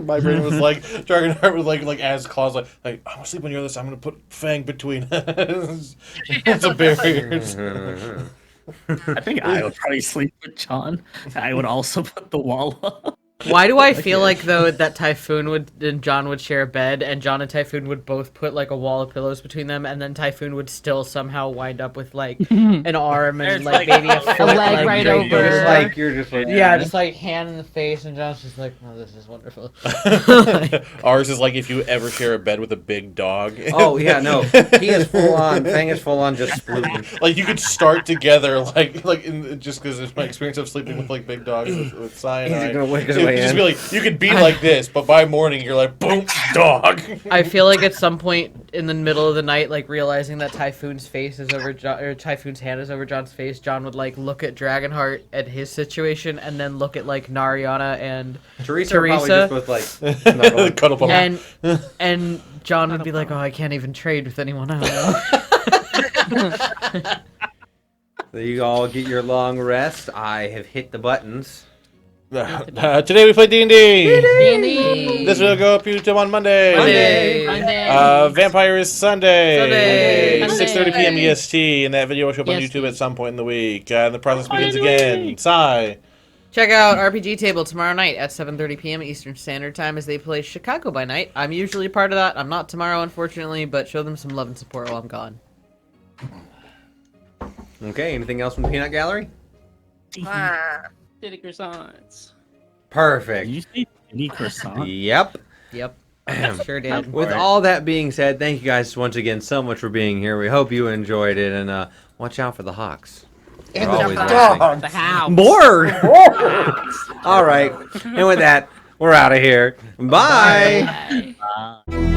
D: My brain was like, Dragonheart was like as Claw's like I'm gonna sleep on your other side. I'm gonna put Fang between us. It's a barrier.
B: I think I would probably sleep with John. I would also put the wall up.
E: Why do I feel like though that Typhoon and John would share a bed, and John and Typhoon would both put like a wall of pillows between them, and then Typhoon would still somehow wind up with like an arm and
B: There's,
E: like
B: like,
E: maybe a
B: a
E: foot
C: leg
E: like,
C: right
E: draped
C: over.
A: Just like you're just like
E: yeah, just like hand in the face, and John's just like, oh, this is wonderful.
D: Ours is like if you ever share a bed with a big dog.
A: Oh yeah, no, he is full on. Fang is full on just splooting.
D: Like you could start together, just because it's my experience of sleeping with like big dogs with
A: He's
D: cyanide.
A: gonna wake us
D: It
A: fan.
D: just be like, you could be like this, but by morning you're like, boom, dog.
E: I feel like at some point in the middle of the night, like realizing that Typhoon's face is over or Typhoon's hand is over John's face, John would like look at Dragonheart at his situation, and then look at like Nariana and
A: Teresa are probably just both like snuggling.
D: Cuddle up.
E: and John would be like, "Oh, I can't even trade with anyone I know."
A: So you all get your long rest. I have hit the buttons.
D: Today we play D&D. This will go up YouTube on Monday. Vampire is Sunday. 6:30 p.m. EST, and that video will show up on YouTube at some point in the week. And the process begins again. Sigh.
E: Check out RPG Table tomorrow night at 7:30 p.m. Eastern Standard Time as they play Chicago by Night. I'm usually part of that. I'm not tomorrow, unfortunately, but show them some love and support while I'm gone.
A: Okay, anything else from the Peanut Gallery?
C: Titty croissants.
A: Perfect.
B: Did you say titty croissant?
A: Yep.
E: Yep, sure did.
A: With all that being said, thank you guys once again so much for being here. We hope you enjoyed it, and watch out for the hawks.
D: And
A: They're
D: the
A: always
D: dog.
A: watching.
C: The house.
A: More! All right, and with that, we're out of here. Bye.
C: Bye.